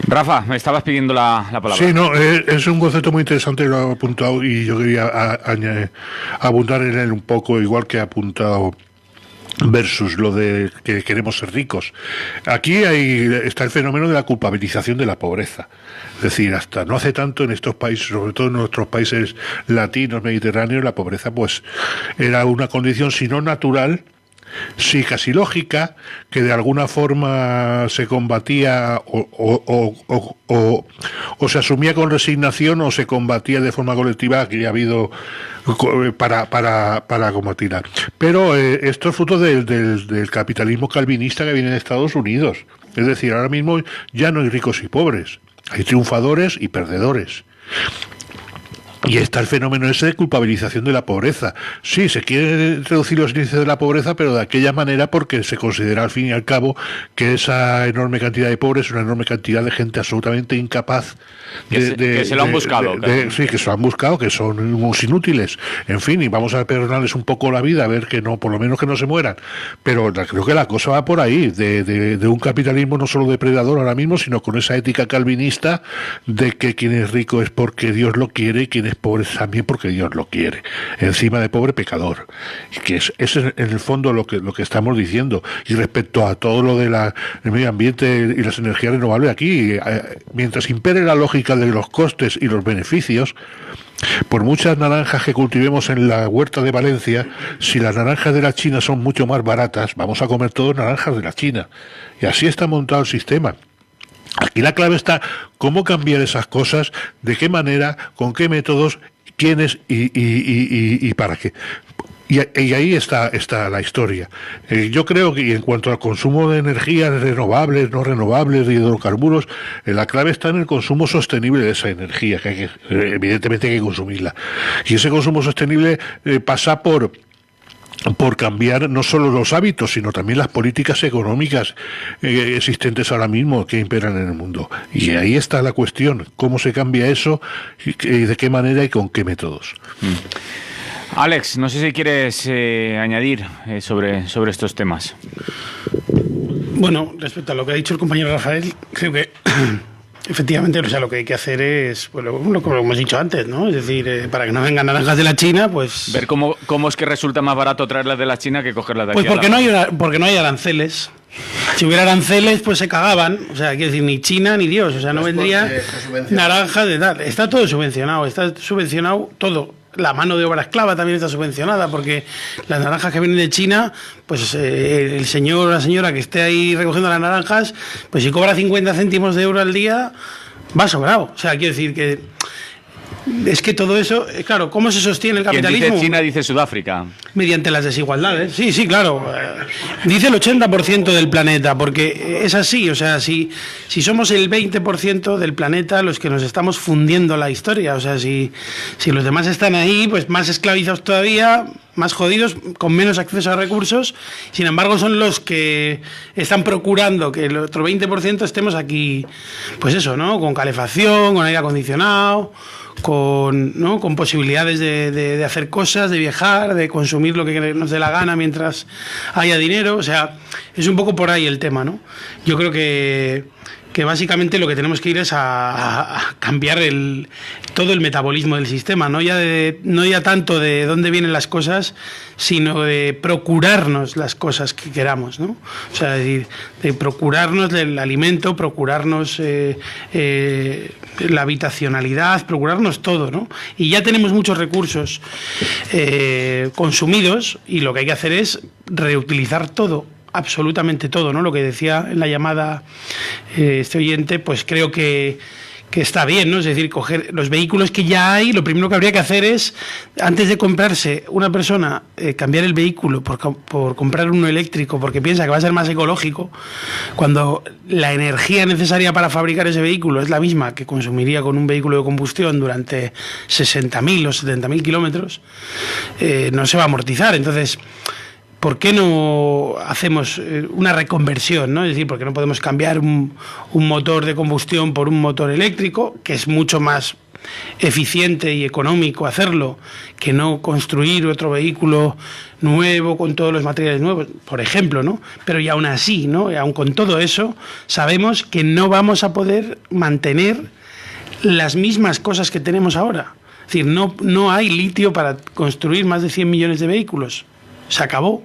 Speaker 2: Rafa, me estabas pidiendo la palabra.
Speaker 7: Sí, no, es un concepto muy interesante, lo he apuntado y yo quería abundar en él un poco, igual que he apuntado versus lo de que queremos ser ricos. Aquí está el fenómeno de la culpabilización de la pobreza. Es decir, hasta no hace tanto en estos países, sobre todo en nuestros países latinos, mediterráneos, la pobreza pues era una condición, si no natural, sí casi lógica, que de alguna forma se combatía o se asumía con resignación o se combatía de forma colectiva, que ha habido para combatirla. Pero esto es fruto del capitalismo calvinista que viene de Estados Unidos. Es decir, ahora mismo ya no hay ricos y pobres, hay triunfadores y perdedores. Y está el fenómeno ese de culpabilización de la pobreza. Sí, se quiere reducir los índices de la pobreza, pero de aquella manera porque se considera al fin y al cabo que esa enorme cantidad de pobres es una enorme cantidad de gente absolutamente incapaz
Speaker 2: que se lo han buscado.
Speaker 7: Sí, que se lo han buscado, que son unos inútiles. En fin, y vamos a perdonarles un poco la vida, a ver que no, por lo menos que no se mueran. Pero creo que la cosa va por ahí, de un capitalismo no solo depredador ahora mismo, sino con esa ética calvinista de que quien es rico es porque Dios lo quiere y quien es pobre también porque Dios lo quiere. Encima de pobre, pecador. Y que ese es en el fondo lo que estamos diciendo. Y respecto a todo lo del medio ambiente y las energías renovables, aquí, mientras impere la lógica de los costes y los beneficios, por muchas naranjas que cultivemos en la huerta de Valencia, si las naranjas de la China son mucho más baratas, vamos a comer todos naranjas de la China. Y así está montado el sistema. Aquí la clave está cómo cambiar esas cosas, de qué manera, con qué métodos, quiénes y para qué. Y ahí está la historia. Yo creo que en cuanto al consumo de energías renovables, no renovables, de hidrocarburos, la clave está en el consumo sostenible de esa energía, que evidentemente hay que consumirla. Y ese consumo sostenible pasa por cambiar no solo los hábitos, sino también las políticas económicas existentes ahora mismo que imperan en el mundo. Y ahí está la cuestión, cómo se cambia eso, y de qué manera y con qué métodos.
Speaker 2: Alex, no sé si quieres añadir sobre estos temas.
Speaker 4: Bueno, respecto a lo que ha dicho el compañero Rafael, creo que efectivamente, o sea, lo que hay que hacer es, pues, lo que hemos dicho antes, ¿no? Es decir, para que no vengan naranjas de la China, pues...
Speaker 2: Ver cómo es que resulta más barato traerlas de la China que cogerlas de aquí.
Speaker 4: Pues porque no hay aranceles. Si hubiera aranceles, pues se cagaban. O sea, quiero decir, ni China ni Dios. O sea, no vendría naranja de tal. Está todo subvencionado todo. La mano de obra esclava también está subvencionada, porque las naranjas que vienen de China, pues el señor o la señora que esté ahí recogiendo las naranjas, pues si cobra 50 céntimos de euro al día, va sobrado. O sea, quiero decir que es que todo eso, claro, ¿cómo se sostiene el capitalismo?
Speaker 2: Quien dice China dice Sudáfrica.
Speaker 4: Mediante las desigualdades. Sí, claro. Dice el 80% del planeta, porque es así. O sea, si somos el 20% del planeta los que nos estamos fundiendo la historia, o sea, si los demás están ahí, pues más esclavizados todavía, más jodidos, con menos acceso a recursos, sin embargo son los que están procurando que el otro 20% estemos aquí, pues eso, ¿no? Con calefacción, con aire acondicionado, con posibilidades de hacer cosas, de viajar, de consumir lo que nos dé la gana mientras haya dinero. O sea, es un poco por ahí el tema, ¿no? Yo creo que que básicamente lo que tenemos que ir es a cambiar todo el metabolismo del sistema, no ya tanto de dónde vienen las cosas, sino de procurarnos las cosas que queramos, ¿no? O sea, es decir, de procurarnos el alimento, procurarnos la habitacionalidad, procurarnos todo, ¿no? Y ya tenemos muchos recursos consumidos, y lo que hay que hacer es reutilizar todo, absolutamente todo, ¿no? Lo que decía en la llamada este oyente, pues creo que está bien, ¿no? Es decir, coger los vehículos que ya hay, lo primero que habría que hacer es, antes de comprarse una persona, cambiar el vehículo por comprar uno eléctrico, porque piensa que va a ser más ecológico, cuando la energía necesaria para fabricar ese vehículo es la misma que consumiría con un vehículo de combustión durante 60.000 o 70.000 kilómetros, no se va a amortizar. Entonces, ¿por qué no hacemos una reconversión, ¿no? Es decir, ¿por qué no podemos cambiar un motor de combustión por un motor eléctrico, que es mucho más eficiente y económico hacerlo que no construir otro vehículo nuevo con todos los materiales nuevos, por ejemplo, ¿no? Pero y aún así, ¿no? Y aún con todo eso, sabemos que no vamos a poder mantener las mismas cosas que tenemos ahora. Es decir, no hay litio para construir más de 100 millones de vehículos. Se acabó.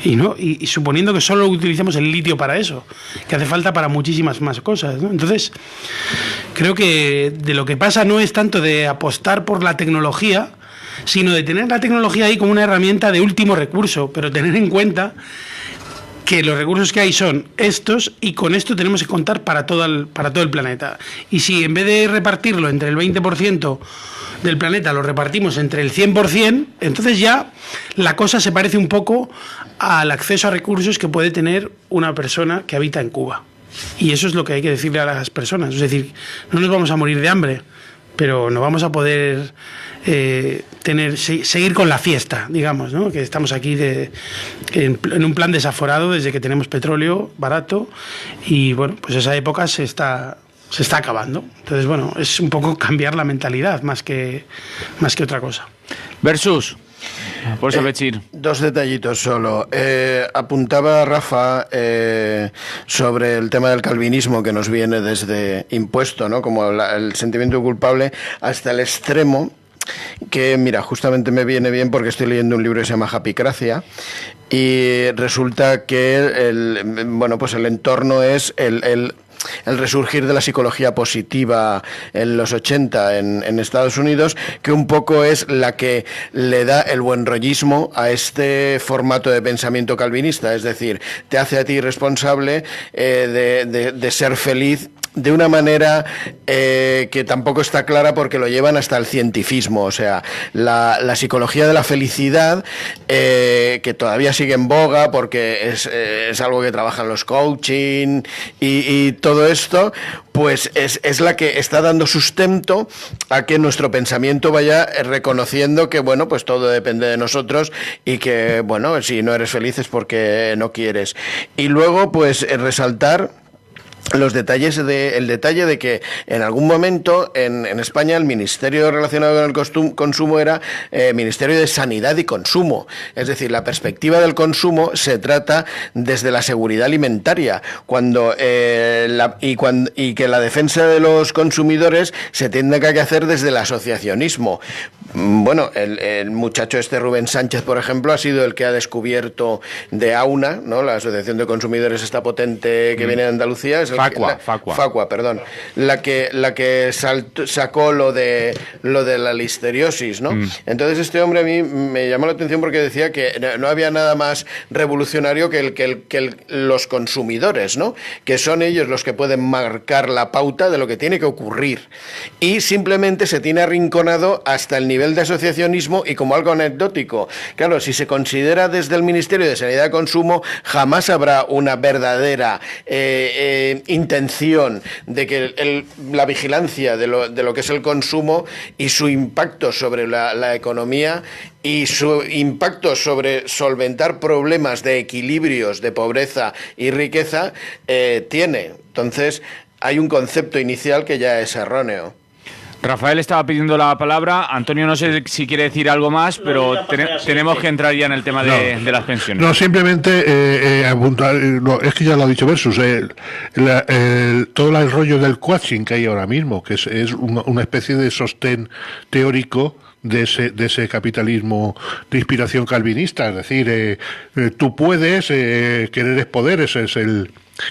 Speaker 4: Y suponiendo que solo utilicemos el litio para eso, que hace falta para muchísimas más cosas, ¿no? Entonces, creo que de lo que pasa no es tanto de apostar por la tecnología, sino de tener la tecnología ahí como una herramienta de último recurso, pero tener en cuenta que los recursos que hay son estos, y con esto tenemos que contar para todo el planeta. Y si en vez de repartirlo entre el 20% del planeta lo repartimos entre el 100%, entonces ya la cosa se parece un poco al acceso a recursos que puede tener una persona que habita en Cuba. Y eso es lo que hay que decirle a las personas. Es decir, no nos vamos a morir de hambre, pero no vamos a poder seguir con la fiesta, digamos, ¿no? Que estamos aquí en un plan desaforado desde que tenemos petróleo barato, y bueno, pues esa época se está acabando. Entonces, bueno, es un poco cambiar la mentalidad más que otra cosa.
Speaker 2: Versus, por saber,
Speaker 5: dos detallitos solo. Apuntaba Rafa sobre el tema del calvinismo, que nos viene desde impuesto, ¿no? Como el sentimiento culpable, hasta el extremo, que mira, justamente me viene bien porque estoy leyendo un libro que se llama Japicracia, y resulta que el entorno es el resurgir de la psicología positiva en los 80 en Estados Unidos, que un poco es la que le da el buenrollismo a este formato de pensamiento calvinista, es decir, te hace a ti responsable de ser feliz de una manera que tampoco está clara, porque lo llevan hasta el cientifismo. O sea, la psicología de la felicidad, que todavía sigue en boga porque es algo que trabajan los coaching y todo esto, pues es la que está dando sustento a que nuestro pensamiento vaya reconociendo que, bueno, pues todo depende de nosotros, y que, bueno, si no eres feliz es porque no quieres. Y luego, pues, resaltar el detalle de que en algún momento en España el ministerio relacionado con el consumo era Ministerio de Sanidad y Consumo. Es decir, la perspectiva del consumo se trata desde la seguridad alimentaria, y que la defensa de los consumidores se tiene que hacer desde el asociacionismo. Bueno, el muchacho Rubén Sánchez, por ejemplo, ha sido el que ha descubierto de AUNA, ¿no? La Asociación de Consumidores esta potente que viene de Andalucía, es Facua, perdón, la que sacó lo de la listeriosis, ¿no? Entonces este hombre a mí me llamó la atención porque decía que no había nada más revolucionario que los consumidores, ¿no? Que son ellos los que pueden marcar la pauta de lo que tiene que ocurrir, y simplemente se tiene arrinconado hasta el nivel de asociacionismo y como algo anecdótico. Claro, si se considera desde el Ministerio de Sanidad y Consumo, jamás habrá una verdadera intención de que la vigilancia de lo que es el consumo y su impacto sobre la economía y su impacto sobre solventar problemas de equilibrios de pobreza y riqueza tiene. Entonces, hay un concepto inicial que ya es erróneo.
Speaker 2: Rafael estaba pidiendo la palabra. Antonio, no sé si quiere decir algo más, pero tenemos que entrar ya en el tema de las pensiones.
Speaker 7: No, simplemente apuntar, es que ya lo ha dicho Versus, todo el rollo del coaching que hay ahora mismo, que es una especie de sostén teórico de ese capitalismo de inspiración calvinista. Es decir, tú puedes, querer es poder, ese es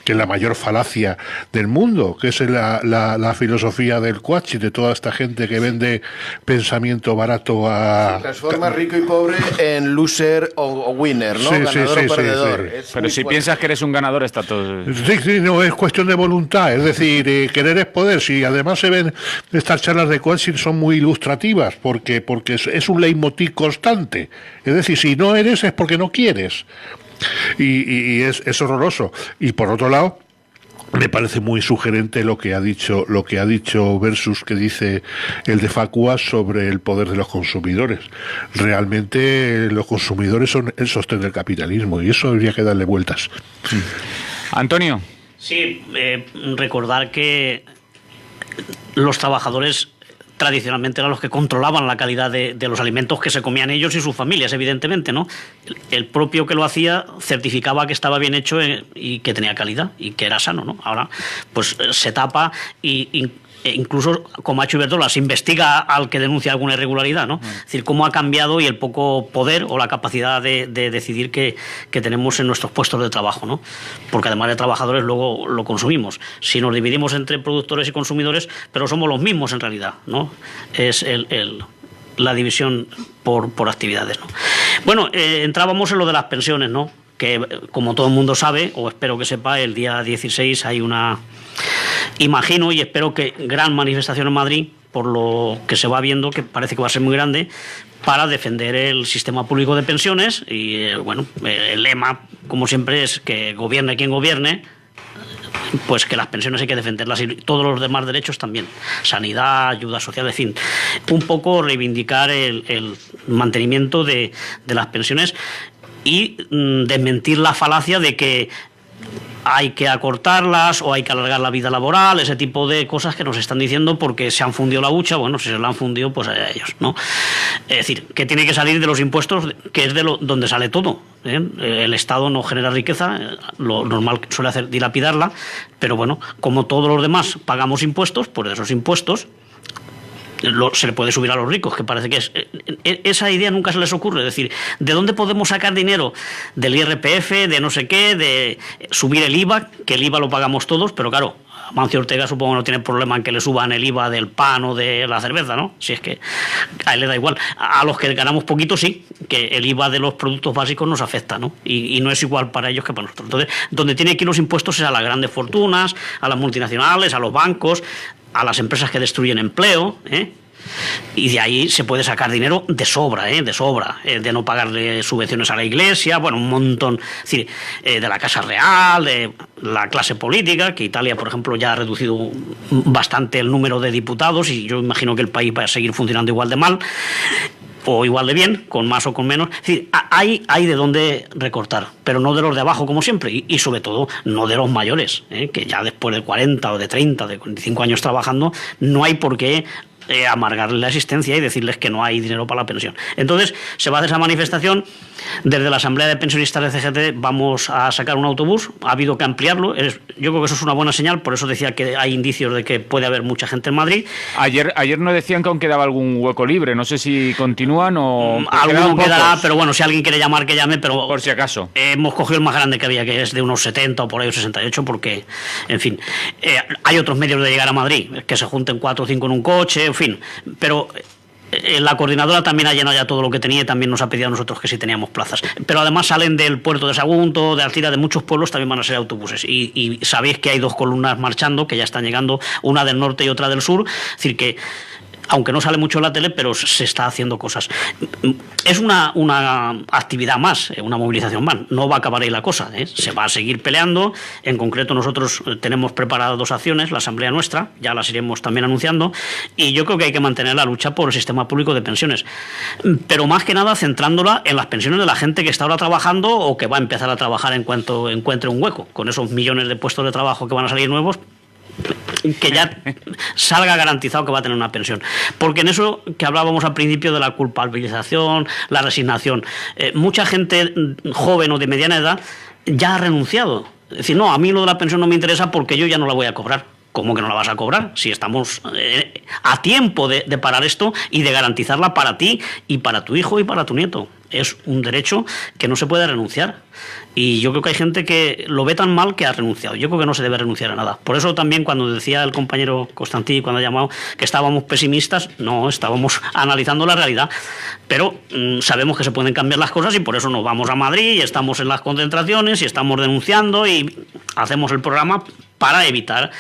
Speaker 7: que es la mayor falacia del mundo, que es la filosofía del coaching, de toda esta gente que vende pensamiento barato a...
Speaker 5: Se transforma rico y pobre en loser o winner, ¿no? Ganador o perdedor.
Speaker 2: Sí. Pero si piensas que eres un ganador, está todo...
Speaker 7: Sí, no, es cuestión de voluntad, es decir, querer es poder. Si además se ven estas charlas de coaching, son muy ilustrativas, porque es un leitmotiv constante. Es decir, si no eres es porque no quieres. Y es horroroso. Y por otro lado, me parece muy sugerente lo que ha dicho Versus, que dice el de Facua sobre el poder de los consumidores. Realmente los consumidores son el sostén del capitalismo, y eso habría que darle vueltas.
Speaker 2: Antonio.
Speaker 3: Sí, recordar que los trabajadores tradicionalmente eran los que controlaban la calidad de los alimentos que se comían ellos y sus familias, evidentemente, ¿no? El propio que lo hacía certificaba que estaba bien hecho y que tenía calidad y que era sano, ¿no? Ahora, pues se tapa incluso, como ha hecho Iberdrola, se investiga al que denuncia alguna irregularidad, ¿no? Es decir, cómo ha cambiado y el poco poder o la capacidad de decidir que tenemos en nuestros puestos de trabajo, ¿no? Porque además de trabajadores luego lo consumimos. Si nos dividimos entre productores y consumidores, pero somos los mismos en realidad, ¿no? Es la división por actividades, ¿no? Bueno, entrábamos en lo de las pensiones, ¿no? Que, como todo el mundo sabe, o espero que sepa, el día 16 hay una... Imagino y espero que gran manifestación en Madrid, por lo que se va viendo, que parece que va a ser muy grande, para defender el sistema público de pensiones. Y bueno, el lema, como siempre, es que gobierne quien gobierne, pues que las pensiones hay que defenderlas y todos los demás derechos también. Sanidad, ayuda social, en fin. Un poco reivindicar el mantenimiento de las pensiones y desmentir la falacia de que hay que acortarlas o hay que alargar la vida laboral, ese tipo de cosas que nos están diciendo porque se han fundido la hucha. Bueno, si se la han fundido, pues a ellos, ¿no? Es decir, que tiene que salir de los impuestos, que es donde sale todo, ¿eh? El Estado no genera riqueza, lo normal suele hacer dilapidarla, pero bueno, como todos los demás pagamos impuestos, pues de esos impuestos se le puede subir a los ricos, que parece que esa idea nunca se les ocurre. Es decir, ¿de dónde podemos sacar dinero? Del IRPF, de no sé qué, de subir el IVA, que el IVA lo pagamos todos, pero claro, Mancio Ortega supongo no tiene problema en que le suban el IVA del pan o de la cerveza, ¿no? Si es que a él le da igual. A los que ganamos poquito sí, que el IVA de los productos básicos nos afecta, ¿no? Y no es igual para ellos que para nosotros. Entonces, donde tiene que ir los impuestos es a las grandes fortunas, a las multinacionales, a los bancos, a las empresas que destruyen empleo, ¿eh? Y de ahí se puede sacar dinero de sobra, de no pagarle subvenciones a la Iglesia, bueno, un montón, es decir, de la Casa Real, de la clase política, que Italia, por ejemplo, ya ha reducido bastante el número de diputados y yo imagino que el país va a seguir funcionando igual de mal o igual de bien, con más o con menos. Es decir, hay de dónde recortar, pero no de los de abajo, como siempre, y sobre todo no de los mayores, que ya después de 40 o de 30 o de 45 años trabajando, no hay por qué amargarle la existencia y decirles que no hay dinero para la pensión. Entonces se va a hacer esa manifestación. Desde la Asamblea de Pensionistas de CGT vamos a sacar un autobús, ha habido que ampliarlo, yo creo que eso es una buena señal, por eso decía que hay indicios de que puede haber mucha gente en Madrid.
Speaker 2: Ayer nos decían que aún quedaba algún hueco libre, no sé si continúan o...
Speaker 3: Alguno quedará, pero bueno, si alguien quiere llamar, que llame, pero...
Speaker 2: Por si acaso.
Speaker 3: Hemos cogido el más grande que había, que es de unos 70 o por ahí, 68, porque, en fin, hay otros medios de llegar a Madrid, que se junten 4 o 5 en un coche, en fin, pero... La coordinadora también ha llenado ya todo lo que tenía y también nos ha pedido a nosotros que sí teníamos plazas. Pero además salen del puerto de Sagunto, de Alcira, de muchos pueblos también van a ser autobuses. Y sabéis que hay 2 columnas marchando, que ya están llegando, una del norte y otra del sur. Es decir que, aunque no sale mucho en la tele, pero se está haciendo cosas. Es una actividad más, una movilización más. No va a acabar ahí la cosa, ¿eh? Se va a seguir peleando. En concreto, nosotros tenemos preparadas 2 acciones, la asamblea nuestra, ya las iremos también anunciando, y yo creo que hay que mantener la lucha por el sistema público de pensiones. Pero más que nada centrándola en las pensiones de la gente que está ahora trabajando o que va a empezar a trabajar en cuanto encuentre un hueco. Con esos millones de puestos de trabajo que van a salir nuevos, que ya salga garantizado que va a tener una pensión. Porque en eso que hablábamos al principio de la culpabilización, la resignación, mucha gente joven o de mediana edad ya ha renunciado. Es decir, no, a mí lo de la pensión no me interesa porque yo ya no la voy a cobrar. ¿Cómo que no la vas a cobrar? Si estamos a tiempo de parar esto y de garantizarla para ti y para tu hijo y para tu nieto. Es un derecho que no se puede renunciar. Y yo creo que hay gente que lo ve tan mal que ha renunciado. Yo creo que no se debe renunciar a nada. Por eso también cuando decía el compañero Constantí, cuando ha llamado, que estábamos pesimistas, no, estábamos analizando la realidad. Pero sabemos que se pueden cambiar las cosas y por eso nos vamos a Madrid y estamos en las concentraciones y estamos denunciando y hacemos el programa para evitar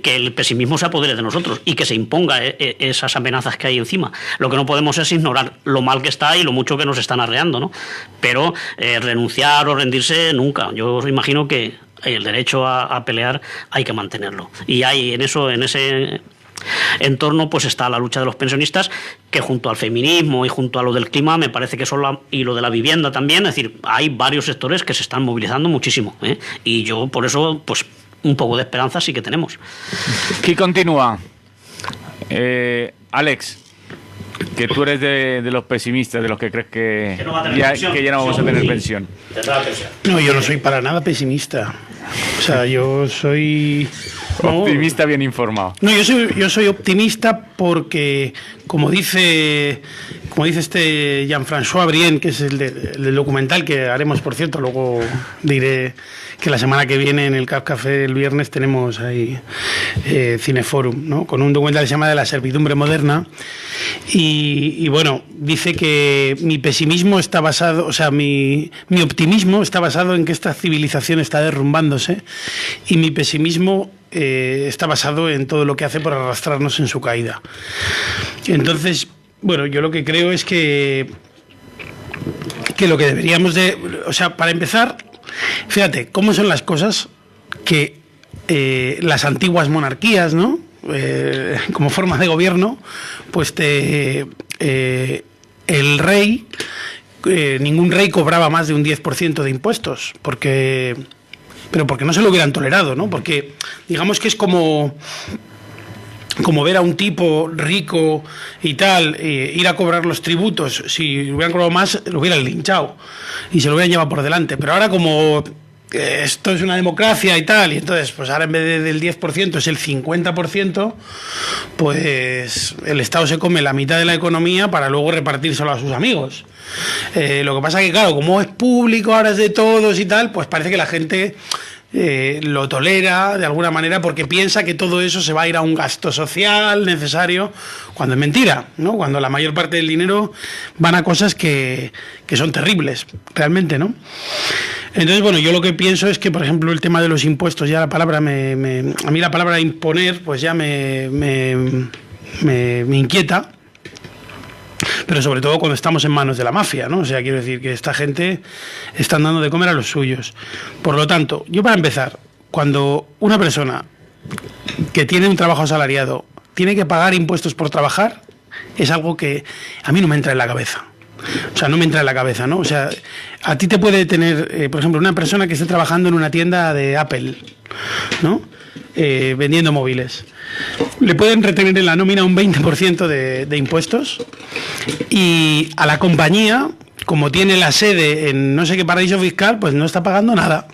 Speaker 3: que el pesimismo se apodere de nosotros y que se imponga esas amenazas que hay encima. Lo que no podemos es ignorar lo mal que está y lo mucho que nos están arreando, ¿no? Pero renunciar o rendirse nunca. Yo imagino que el derecho a pelear hay que mantenerlo. Y hay en ese entorno pues está la lucha de los pensionistas, que junto al feminismo y junto a lo del clima me parece que son y lo de la vivienda también, es decir, hay varios sectores que se están movilizando muchísimo, ¿eh? Y yo por eso pues un poco de esperanza sí que tenemos.
Speaker 2: ¿Qué continúa? Alex, que tú eres de los pesimistas, de los que crees que ya no vamos a tener pensión.
Speaker 4: No, yo no soy para nada pesimista. O sea, yo soy...
Speaker 2: Optimista bien informado.
Speaker 4: No, yo soy optimista porque, como dice este Jean-François Brienne, que es el del documental que haremos, por cierto, luego diré que la semana que viene en el Café el viernes tenemos ahí Cineforum, ¿no? Con un documental que se llama De la servidumbre moderna. Y bueno, dice que mi pesimismo está basado, o sea, mi optimismo está basado en que esta civilización está derrumbándose y mi pesimismo está basado en todo lo que hace por arrastrarnos en su caída. Entonces, bueno, yo lo que creo es que lo que deberíamos de... O sea, para empezar, fíjate, cómo son las cosas que las antiguas monarquías, ¿no? Como forma de gobierno, pues el rey, ningún rey cobraba más de un 10% de impuestos, pero porque no se lo hubieran tolerado, ¿no? Porque digamos que es como ver a un tipo rico y tal, ir a cobrar los tributos, si hubieran cobrado más, lo hubieran linchado y se lo hubieran llevado por delante. Pero ahora como esto es una democracia y tal, y entonces pues ahora en vez del 10% es el 50%, pues el Estado se come la mitad de la economía para luego repartírselo a sus amigos. Lo que pasa que, claro, como es público, ahora es de todos y tal, pues parece que la gente lo tolera de alguna manera porque piensa que todo eso se va a ir a un gasto social necesario, cuando es mentira, ¿no? Cuando la mayor parte del dinero van a cosas que son terribles, realmente, ¿no? Entonces, bueno, yo lo que pienso es que, por ejemplo, el tema de los impuestos, ya la palabra a mí la palabra imponer, pues ya me inquieta. Pero sobre todo cuando estamos en manos de la mafia, ¿no? O sea, quiero decir que esta gente están dando de comer a los suyos. Por lo tanto, yo para empezar, cuando una persona que tiene un trabajo asalariado tiene que pagar impuestos por trabajar, es algo que a mí no me entra en la cabeza. O sea, no me entra en la cabeza, ¿no? O sea, a ti te puede tener, por ejemplo, una persona que esté trabajando en una tienda de Apple, ¿no? Vendiendo móviles. Le pueden retener en la nómina un 20% de impuestos y a la compañía, como tiene la sede en no sé qué paraíso fiscal, pues no está pagando nada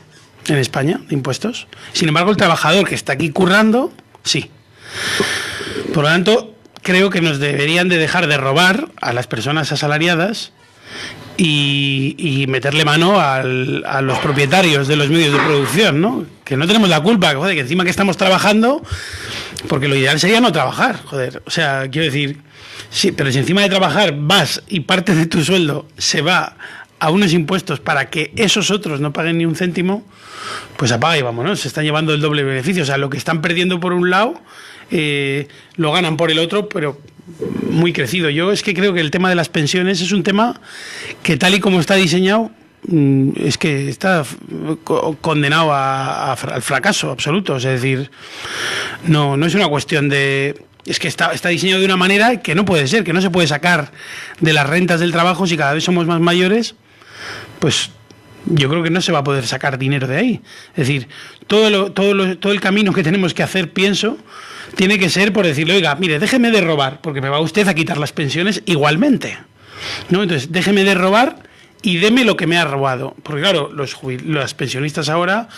Speaker 4: en España de impuestos. Sin embargo, el trabajador que está aquí currando, sí. Por lo tanto, creo que nos deberían de dejar de robar a las personas asalariadas y meterle mano a los propietarios de los medios de producción, ¿no? Que no tenemos la culpa, joder, que encima que estamos trabajando, porque lo ideal sería no trabajar, joder. O sea, quiero decir, sí, pero si encima de trabajar vas y parte de tu sueldo se va a unos impuestos para que esos otros no paguen ni un céntimo, pues apaga y vámonos, se está llevando el doble beneficio. O sea, lo que están perdiendo por un lado, lo ganan por el otro, pero muy crecido. Yo es que creo que el tema de las pensiones es un tema que tal y como está diseñado es que está condenado al fracaso absoluto. Es decir, no es una cuestión de... Es que está diseñado de una manera que no puede ser, que no se puede sacar de las rentas del trabajo si cada vez somos más mayores, pues yo creo que no se va a poder sacar dinero de ahí. Es decir, todo el camino que tenemos que hacer, pienso, tiene que ser por decirle, oiga, mire, déjeme de robar, porque me va usted a quitar las pensiones igualmente, ¿no? Entonces, déjeme de robar y deme lo que me ha robado. Porque claro, los pensionistas ahora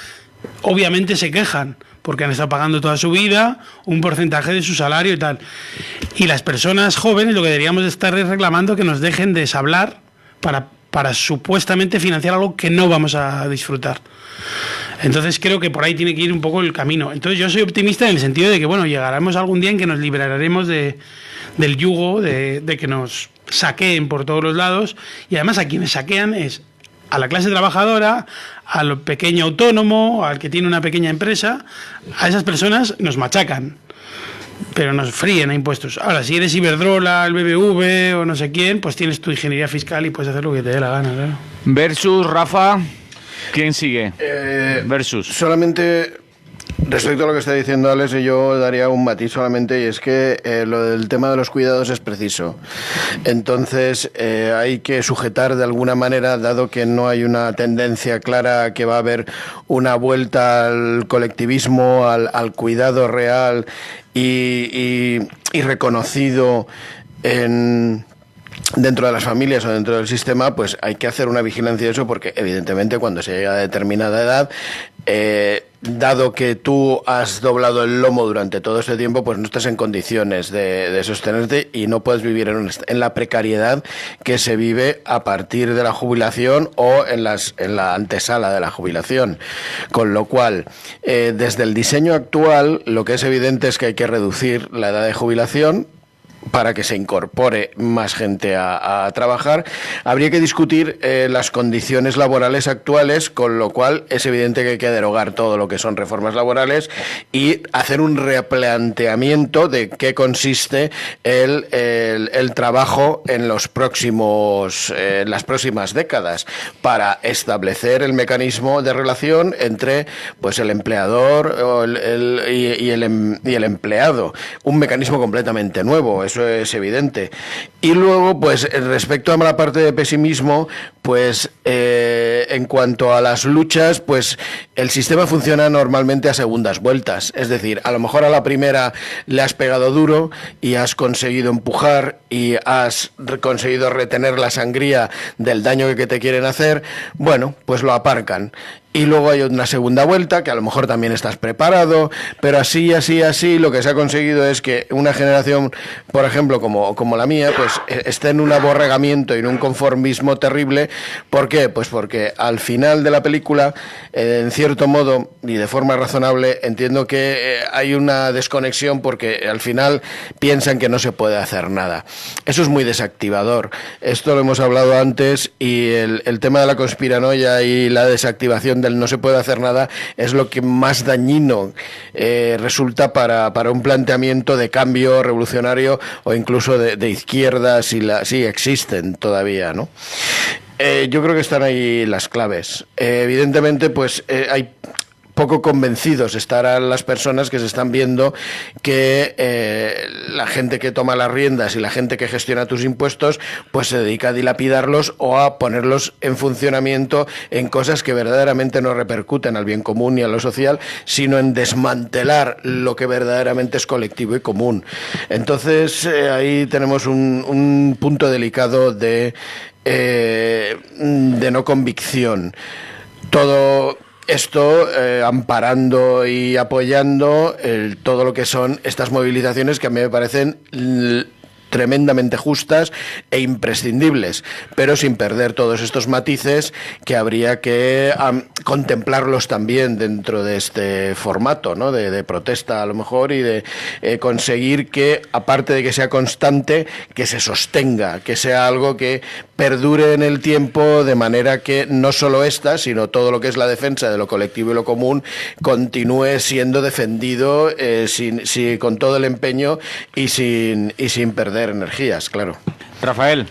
Speaker 4: obviamente se quejan, porque han estado pagando toda su vida un porcentaje de su salario y tal. Y las personas jóvenes lo que deberíamos de estar es reclamando que nos dejen de sablar para supuestamente financiar algo que no vamos a disfrutar. Entonces creo que por ahí tiene que ir un poco el camino. Entonces yo soy optimista en el sentido de que, bueno, llegaremos algún día en que nos liberaremos del yugo, de que nos saqueen por todos los lados, y además a quienes saquean es a la clase trabajadora, al pequeño autónomo, al que tiene una pequeña empresa. A esas personas nos machacan, pero nos fríen a impuestos. Ahora, si eres Iberdrola, el BBV o no sé quién, pues tienes tu ingeniería fiscal y puedes hacer lo que te dé la gana, claro.
Speaker 2: Versus, Rafa, ¿quién sigue? Versus.
Speaker 5: Solamente respecto a lo que está diciendo Alex, yo daría un matiz solamente, y es que lo del tema de los cuidados es preciso. Entonces hay que sujetar de alguna manera, dado que no hay una tendencia clara que va a haber una vuelta al colectivismo, al cuidado real y reconocido dentro de las familias o dentro del sistema, pues hay que hacer una vigilancia de eso, porque evidentemente cuando se llega a determinada edad, dado que tú has doblado el lomo durante todo este tiempo, pues no estás en condiciones de sostenerte y no puedes vivir en la precariedad que se vive a partir de la jubilación o en la antesala de la jubilación. Con lo cual, desde el diseño actual, lo que es evidente es que hay que reducir la edad de jubilación para que se incorpore más gente a trabajar. Habría que discutir las condiciones laborales actuales, con lo cual es evidente que hay que derogar todo lo que son reformas laborales y hacer un replanteamiento de qué consiste el trabajo en las próximas décadas, para establecer el mecanismo de relación entre pues el empleador y el empleado. Un mecanismo completamente nuevo, eso es evidente. Y luego, pues respecto a la parte de pesimismo, pues en cuanto a las luchas, pues el sistema funciona normalmente a segundas vueltas. Es decir, a lo mejor a la primera le has pegado duro y has conseguido empujar y has conseguido retener la sangría del daño que te quieren hacer. Bueno, pues lo aparcan. Y luego hay una segunda vuelta, que a lo mejor también estás preparado, pero así, lo que se ha conseguido es que una generación, por ejemplo, como la mía, pues esté en un aborregamiento y en un conformismo terrible. ¿Por qué? Pues porque al final de la película, en cierto modo, y de forma razonable, entiendo que hay una desconexión, porque al final piensan que no se puede hacer nada. Eso es muy desactivador. Esto lo hemos hablado antes, y el tema de la conspiranoia y la desactivación del no se puede hacer nada es lo que más dañino resulta para un planteamiento de cambio revolucionario o incluso de izquierda, si existen todavía, ¿no? Yo creo que están ahí las claves. Evidentemente, pues hay poco convencidos estarán las personas que se están viendo que la gente que toma las riendas y la gente que gestiona tus impuestos pues se dedica a dilapidarlos o a ponerlos en funcionamiento en cosas que verdaderamente no repercuten al bien común ni a lo social, sino en desmantelar lo que verdaderamente es colectivo y común. Entonces ahí tenemos un punto delicado de no convicción. Todo esto amparando y apoyando todo lo que son estas movilizaciones, que a mí me parecen tremendamente justas e imprescindibles, pero sin perder todos estos matices que habría que contemplarlos también dentro de este formato, ¿no? de protesta a lo mejor, y de conseguir que, aparte de que sea constante, que se sostenga, que sea algo que perdure en el tiempo, de manera que no solo esta, sino todo lo que es la defensa de lo colectivo y lo común continúe siendo defendido con todo el empeño y sin perder energías, claro.
Speaker 2: Rafael.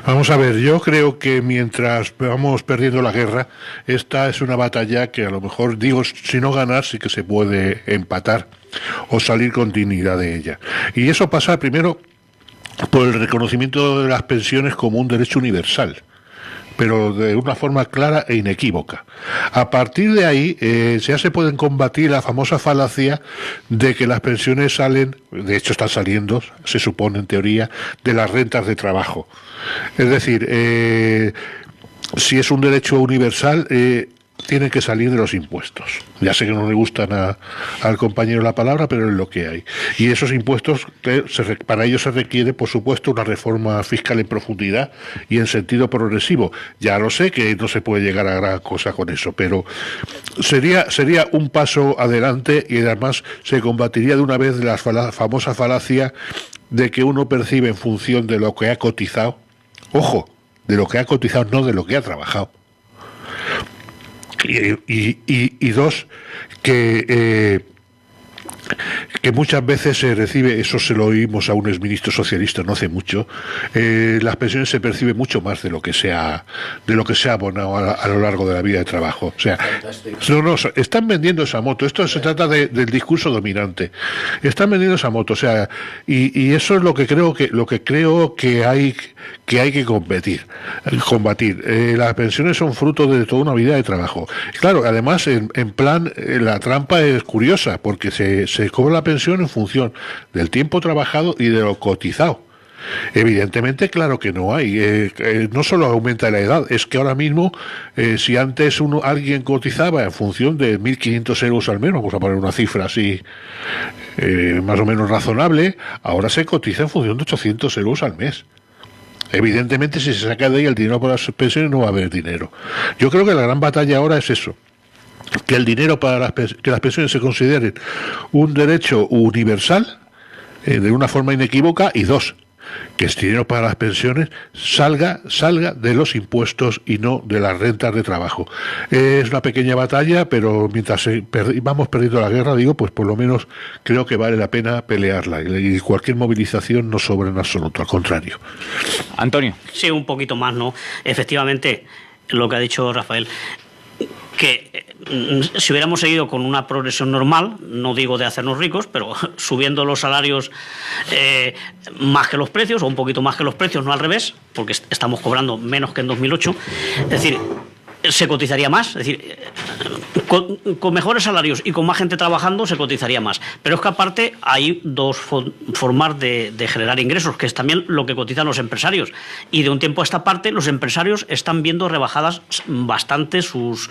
Speaker 7: Vamos a ver, yo creo que mientras vamos perdiendo la guerra, esta es una batalla que a lo mejor, digo, si no ganar, sí que se puede empatar o salir con dignidad de ella. Y eso pasa primero por el reconocimiento de las pensiones como un derecho universal. pero de una forma clara e inequívoca. A partir de ahí ya se pueden combatir la famosa falacia de que las pensiones salen, de hecho están saliendo, se supone en teoría, de las rentas de trabajo. Es decir, si es un derecho universal, tienen que salir de los impuestos. Ya sé que no le gustan al compañero la palabra, pero es lo que hay. Y esos impuestos, para ello se requiere, por supuesto, una reforma fiscal en profundidad y en sentido progresivo. Ya lo sé que no se puede llegar a gran cosa con eso, pero sería un paso adelante y además se combatiría de una vez la famosa falacia de que uno percibe en función de lo que ha cotizado. Ojo, de lo que ha cotizado, no de lo que ha trabajado. Y dos, que muchas veces se recibe, eso se lo oímos a un exministro socialista no hace mucho, las pensiones se perciben mucho más de lo que se ha abonado a lo largo de la vida de trabajo. O sea, no, están vendiendo esa moto. Esto se trata del discurso dominante. Están vendiendo esa moto, o sea, y eso es lo que creo que hay que combatir. Las pensiones son fruto de toda una vida de trabajo. Claro, además, en plan, la trampa es curiosa, porque se cobra la pensión en función del tiempo trabajado y de lo cotizado. Evidentemente, claro que no hay. No solo aumenta la edad, es que ahora mismo, si antes alguien cotizaba en función de 1.500 euros al mes, vamos a poner una cifra así más o menos razonable, ahora se cotiza en función de 800 euros al mes. Evidentemente, si se saca de ahí el dinero para las pensiones, no va a haber dinero. Yo creo que la gran batalla ahora es eso, que el dinero para que las pensiones se consideren un derecho universal de una forma inequívoca, y dos, que el dinero para las pensiones salga de los impuestos y no de las rentas de trabajo. Es una pequeña batalla, pero mientras vamos perdiendo la guerra, pues por lo menos creo que vale la pena pelearla, y cualquier movilización no sobra en absoluto, al contrario.
Speaker 2: Antonio.
Speaker 3: Sí, un poquito más, ¿no? Efectivamente, lo que ha dicho Rafael, que si hubiéramos seguido con una progresión normal, no digo de hacernos ricos, pero subiendo los salarios más que los precios, o un poquito más que los precios, no al revés, porque estamos cobrando menos que en 2008, es decir, se cotizaría más, es decir, con mejores salarios y con más gente trabajando se cotizaría más. Pero es que aparte hay dos formas de generar ingresos, que es también lo que cotizan los empresarios. Y de un tiempo a esta parte los empresarios están viendo rebajadas bastante sus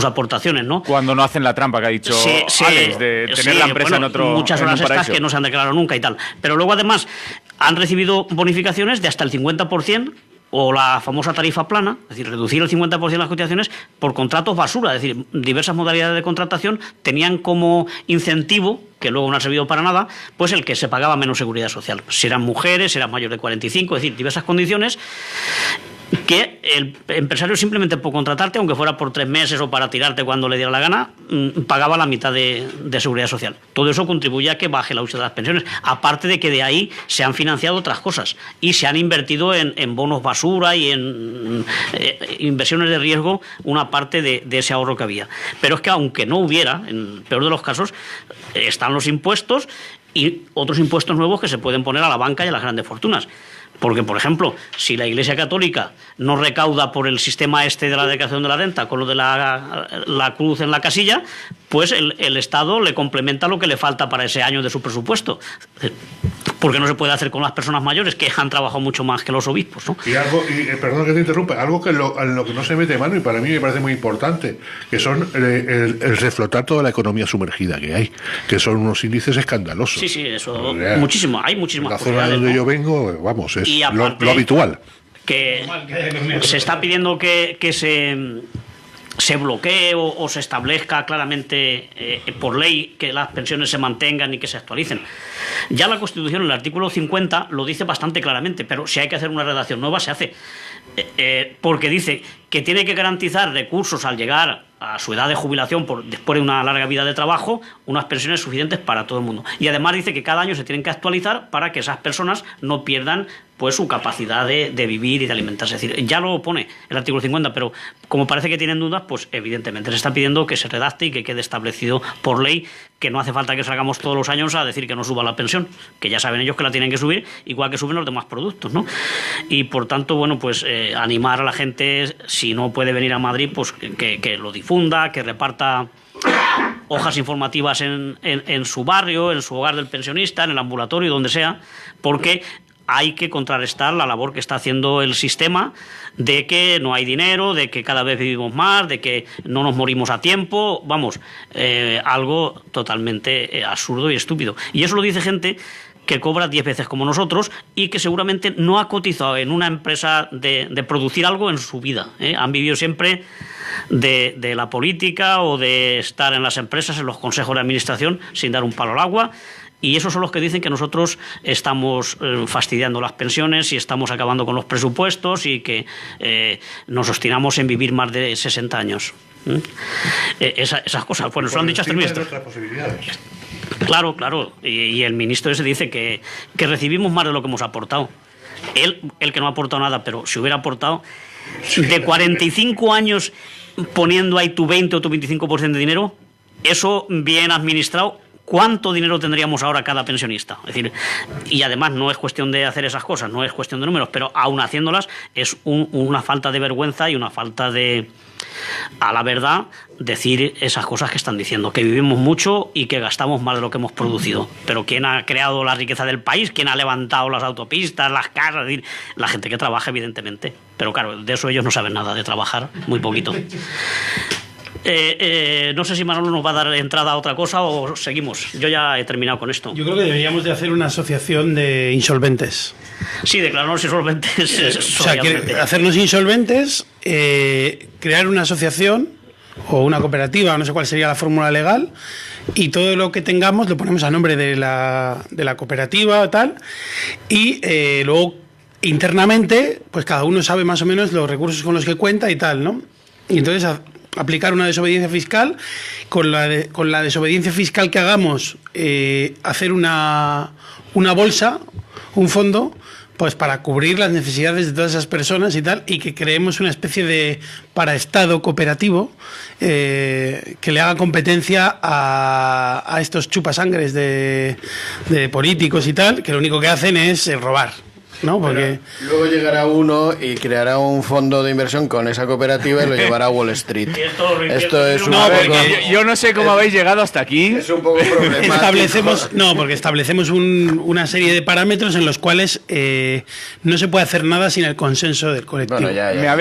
Speaker 3: aportaciones, ¿no?
Speaker 2: Cuando no hacen la trampa que ha dicho Alex, de tener la empresa en otro
Speaker 3: muchas horas estas que no se han declarado nunca y tal. Pero luego además han recibido bonificaciones de hasta el 50%, o la famosa tarifa plana, es decir, reducir el 50% de las cotizaciones por contratos basura, es decir, diversas modalidades de contratación tenían como incentivo, que luego no ha servido para nada, pues el que se pagaba menos seguridad social. Si eran mujeres, si eran mayores de 45, es decir, diversas condiciones que el empresario simplemente por contratarte, aunque fuera por 3 meses o para tirarte cuando le diera la gana, pagaba la mitad de seguridad social. Todo eso contribuye a que baje la hucha de las pensiones, aparte de que de ahí se han financiado otras cosas y se han invertido en bonos basura y en inversiones de riesgo una parte de ese ahorro que había. Pero es que aunque no hubiera, en el peor de los casos, están los impuestos y otros impuestos nuevos que se pueden poner a la banca y a las grandes fortunas. Porque, por ejemplo, si la Iglesia Católica no recauda por el sistema este de la declaración de la renta con lo de la cruz en la casilla, pues el Estado le complementa lo que le falta para ese año de su presupuesto. Porque no se puede hacer con las personas mayores, que han trabajado mucho más que los obispos, ¿no?
Speaker 7: Perdón que te interrumpa, algo que en lo que no se mete mano y para mí me parece muy importante, que son el reflotar toda la economía sumergida que hay, que son unos índices escandalosos.
Speaker 3: Sí, eso, muchísimo, hay muchísimas
Speaker 7: posibilidades. La zona donde yo vengo, vamos, es lo habitual.
Speaker 3: Que se está pidiendo que se bloquee o se establezca claramente por ley que las pensiones se mantengan y que se actualicen. Ya la Constitución, en el artículo 50, lo dice bastante claramente, pero si hay que hacer una redacción nueva, se hace. Porque dice que tiene que garantizar recursos al llegar a su edad de jubilación después de una larga vida de trabajo, unas pensiones suficientes para todo el mundo. Y además dice que cada año se tienen que actualizar para que esas personas no pierdan pues su capacidad de vivir y de alimentarse. Es decir, ya lo pone el artículo 50, pero como parece que tienen dudas, pues evidentemente se está pidiendo que se redacte y que quede establecido por ley que no hace falta que salgamos todos los años a decir que no suba la pensión, que ya saben ellos que la tienen que subir, igual que suben los demás productos, ¿no? Y por tanto, bueno, pues animar a la gente, si no puede venir a Madrid, pues que lo difunda, que reparta hojas informativas en su barrio, en su hogar del pensionista, en el ambulatorio, donde sea, porque hay que contrarrestar la labor que está haciendo el sistema de que no hay dinero, de que cada vez vivimos más, de que no nos morimos a tiempo, vamos, algo totalmente absurdo y estúpido. Y eso lo dice gente que cobra 10 veces como nosotros y que seguramente no ha cotizado en una empresa de producir algo en su vida, ¿eh? Han vivido siempre de la política o de estar en las empresas, en los consejos de administración, sin dar un palo al agua. Y esos son los que dicen que nosotros estamos fastidiando las pensiones y estamos acabando con los presupuestos y que nos obstinamos en vivir más de 60 años. Esas cosas, bueno, se lo han dicho hasta el ministro. Claro, claro. Y el ministro ese dice que recibimos más de lo que hemos aportado. Él, el que no ha aportado nada, pero si hubiera aportado, de 45 años poniendo ahí tu 20 o tu 25% de dinero, eso bien administrado, ¿cuánto dinero tendríamos ahora cada pensionista? Es decir, y además no es cuestión de hacer esas cosas, no es cuestión de números, pero aún haciéndolas es una falta de vergüenza y una falta de, a la verdad, decir esas cosas que están diciendo, que vivimos mucho y que gastamos más de lo que hemos producido. Pero ¿quién ha creado la riqueza del país? ¿Quién ha levantado las autopistas, las casas? Es decir, la gente que trabaja, evidentemente. Pero claro, de eso ellos no saben nada, de trabajar muy poquito. No sé si Manolo nos va a dar entrada a otra cosa o seguimos. Yo ya he terminado con esto.
Speaker 4: Yo creo que deberíamos de hacer una asociación de insolventes.
Speaker 3: Sí, declararnos insolventes.
Speaker 4: O sea, hacernos insolventes, crear una asociación o una cooperativa, no sé cuál sería la fórmula legal, y todo lo que tengamos lo ponemos a nombre de la cooperativa o tal, y luego internamente, pues cada uno sabe más o menos los recursos con los que cuenta y tal, ¿no? Y entonces aplicar una desobediencia fiscal, con la desobediencia fiscal que hagamos, hacer una bolsa, un fondo, pues para cubrir las necesidades de todas esas personas y tal, y que creemos una especie de paraestado cooperativo que le haga competencia a estos chupasangres de políticos y tal, que lo único que hacen es robar, ¿no? Porque
Speaker 5: luego llegará uno y creará un fondo de inversión con esa cooperativa y lo llevará a Wall Street. Esto es
Speaker 2: yo no sé cómo habéis llegado hasta aquí.
Speaker 5: Es un poco problemático.
Speaker 4: Porque establecemos una serie de parámetros en los cuales no se puede hacer nada sin el consenso del colectivo.
Speaker 5: Bueno,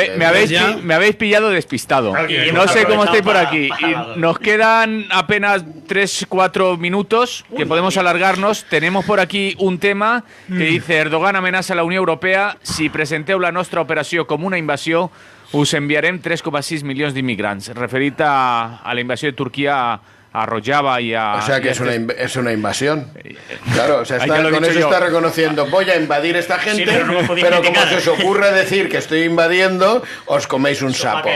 Speaker 2: me habéis pillado despistado. No sé cómo estáis por aquí. Y nos quedan apenas 3-4 minutos que podemos alargarnos. Tenemos por aquí un tema que dice: Erdogan amenaça a la Unió Europea: si presenteu la nostra operació com una invasió, us enviarem 3,6 milions d'immigrants. Referit a la invasió de Turquía a Rojava y a...
Speaker 5: O sea que es una invasión. Claro, o sea, con eso está reconociendo: voy a invadir esta gente, pero como se os ocurre decir que estoy invadiendo, os coméis un sapo.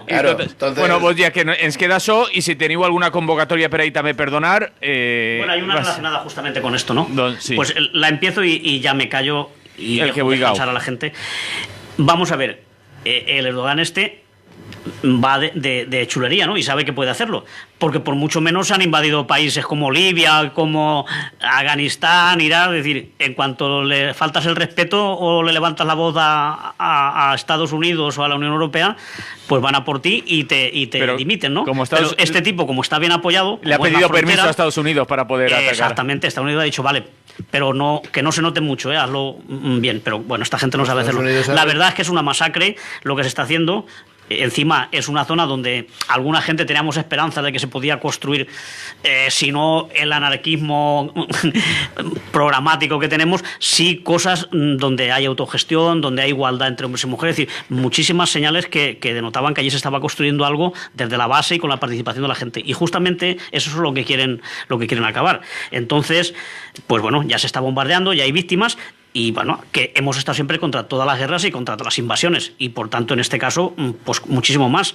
Speaker 2: Claro, entonces... Bueno, pues ja que ens queda això, y si teniu alguna convocatoria per ahí també per donar...
Speaker 3: Bueno, hay una relacionada justamente con esto, ¿no?
Speaker 2: Sí.
Speaker 3: Pues la empiezo y ya me callo y dejo descansar a la gente. Vamos a ver, el Erdogan va de chulería, ¿no? Y sabe que puede hacerlo, porque por mucho menos han invadido países como Libia, como Afganistán, Irak. Es decir, en cuanto le faltas el respeto o le levantas la voz a Estados Unidos o a la Unión Europea, pues van a por ti y te dimiten, ¿no? Pero este tipo, como está bien apoyado,
Speaker 2: le ha pedido permiso a Estados Unidos para poder atacar.
Speaker 3: Exactamente, Estados Unidos ha dicho: vale, pero no, que no se note mucho, hazlo bien. Pero bueno, esta gente no sabe hacerlo. La verdad es que es una masacre lo que se está haciendo. Encima es una zona donde alguna gente teníamos esperanza de que se podía construir, si no el anarquismo programático que tenemos, sí cosas donde hay autogestión, donde hay igualdad entre hombres y mujeres. Es decir, muchísimas señales que denotaban que allí se estaba construyendo algo desde la base y con la participación de la gente. Y justamente eso es lo que quieren acabar. Entonces, pues bueno, ya se está bombardeando, ya hay víctimas. Y bueno, que hemos estado siempre contra todas las guerras y contra todas las invasiones, y por tanto en este caso pues muchísimo más.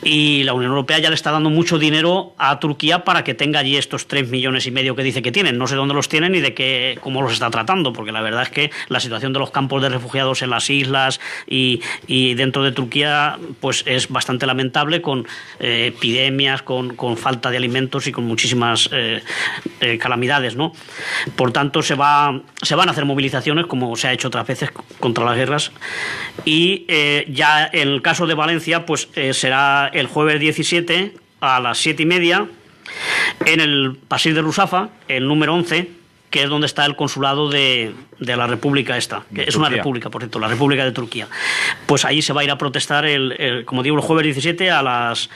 Speaker 3: y la Unión Europea ya le está dando mucho dinero a Turquía para que tenga allí estos 3,5 millones que dice que tienen. No sé dónde los tienen ni de cómo los está tratando, porque la verdad es que la situación de los campos de refugiados en las islas y dentro de Turquía pues es bastante lamentable, con epidemias, con falta de alimentos y con muchísimas calamidades, ¿no? Por tanto, se van a hacer movilizaciones, como se ha hecho otras veces contra las guerras, y ya en el caso de Valencia pues será el jueves 17 a las 7:30 en el Paseo de Rusafa, el número 11, que es donde está el consulado de la República esta, que es una república, por cierto, la República de Turquía. Pues ahí se va a ir a protestar, como digo, el jueves 17 a las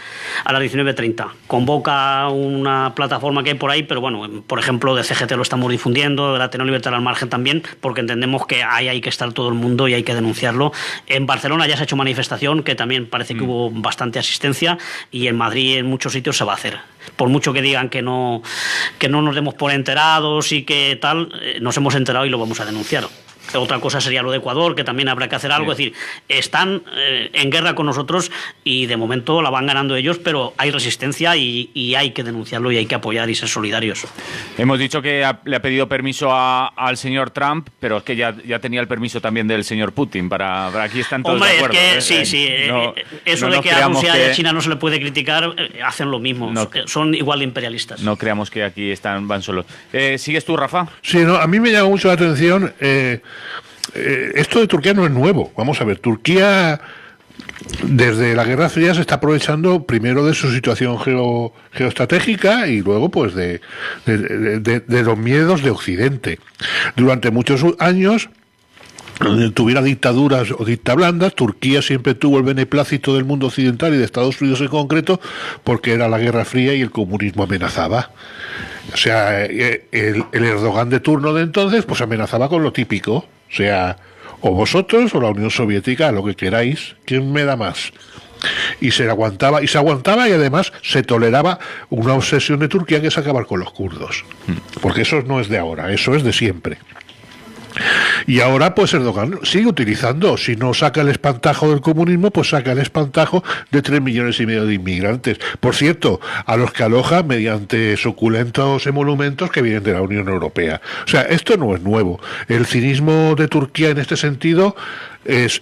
Speaker 3: 19:30. Convoca una plataforma que hay por ahí, pero bueno, por ejemplo, de CGT lo estamos difundiendo, de la Ateneo Libertad al Margen también, porque entendemos que ahí hay que estar todo el mundo y hay que denunciarlo. En Barcelona ya se ha hecho manifestación, que también parece que hubo bastante asistencia, y en Madrid en muchos sitios se va a hacer. Por mucho que digan que no nos demos por enterados y que tal, nos hemos enterado y lo vamos a denunciar. Otra cosa sería lo de Ecuador, que también habrá que hacer algo. Sí. Es decir, están en guerra con nosotros y de momento la van ganando ellos, pero hay resistencia y hay que denunciarlo y hay que apoyar y ser solidarios.
Speaker 2: Hemos dicho que le ha pedido permiso al señor Trump, pero es que ya tenía el permiso también del señor Putin. Para aquí están todos de acuerdo.
Speaker 3: Hombre, es que sí. Eso de que a Rusia y a China no se le puede criticar, hacen lo mismo. Son igual de imperialistas.
Speaker 2: No creamos que aquí van solos. ¿Sigues tú, Rafa?
Speaker 7: Sí, a mí me llama mucho la atención... esto de Turquía no es nuevo. Vamos a ver, Turquía desde la Guerra Fría se está aprovechando primero de su situación geoestratégica y luego pues de los miedos de Occidente. Durante muchos años, donde tuviera dictaduras o dictablandas, Turquía siempre tuvo el beneplácito del mundo occidental y de Estados Unidos en concreto, porque era la Guerra Fría y el comunismo amenazaba. O sea, el Erdogan de turno de entonces pues amenazaba con lo típico. O sea, o vosotros o la Unión Soviética, lo que queráis, ¿quién me da más? Y se aguantaba y además se toleraba una obsesión de Turquía, que es acabar con los kurdos. Porque eso no es de ahora, eso es de siempre. Y ahora pues Erdogan sigue utilizando, si no saca el espantajo del comunismo, pues saca el espantajo de 3,5 millones de inmigrantes. Por cierto, a los que aloja mediante suculentos emolumentos que vienen de la Unión Europea. O sea, esto no es nuevo. El cinismo de Turquía en este sentido es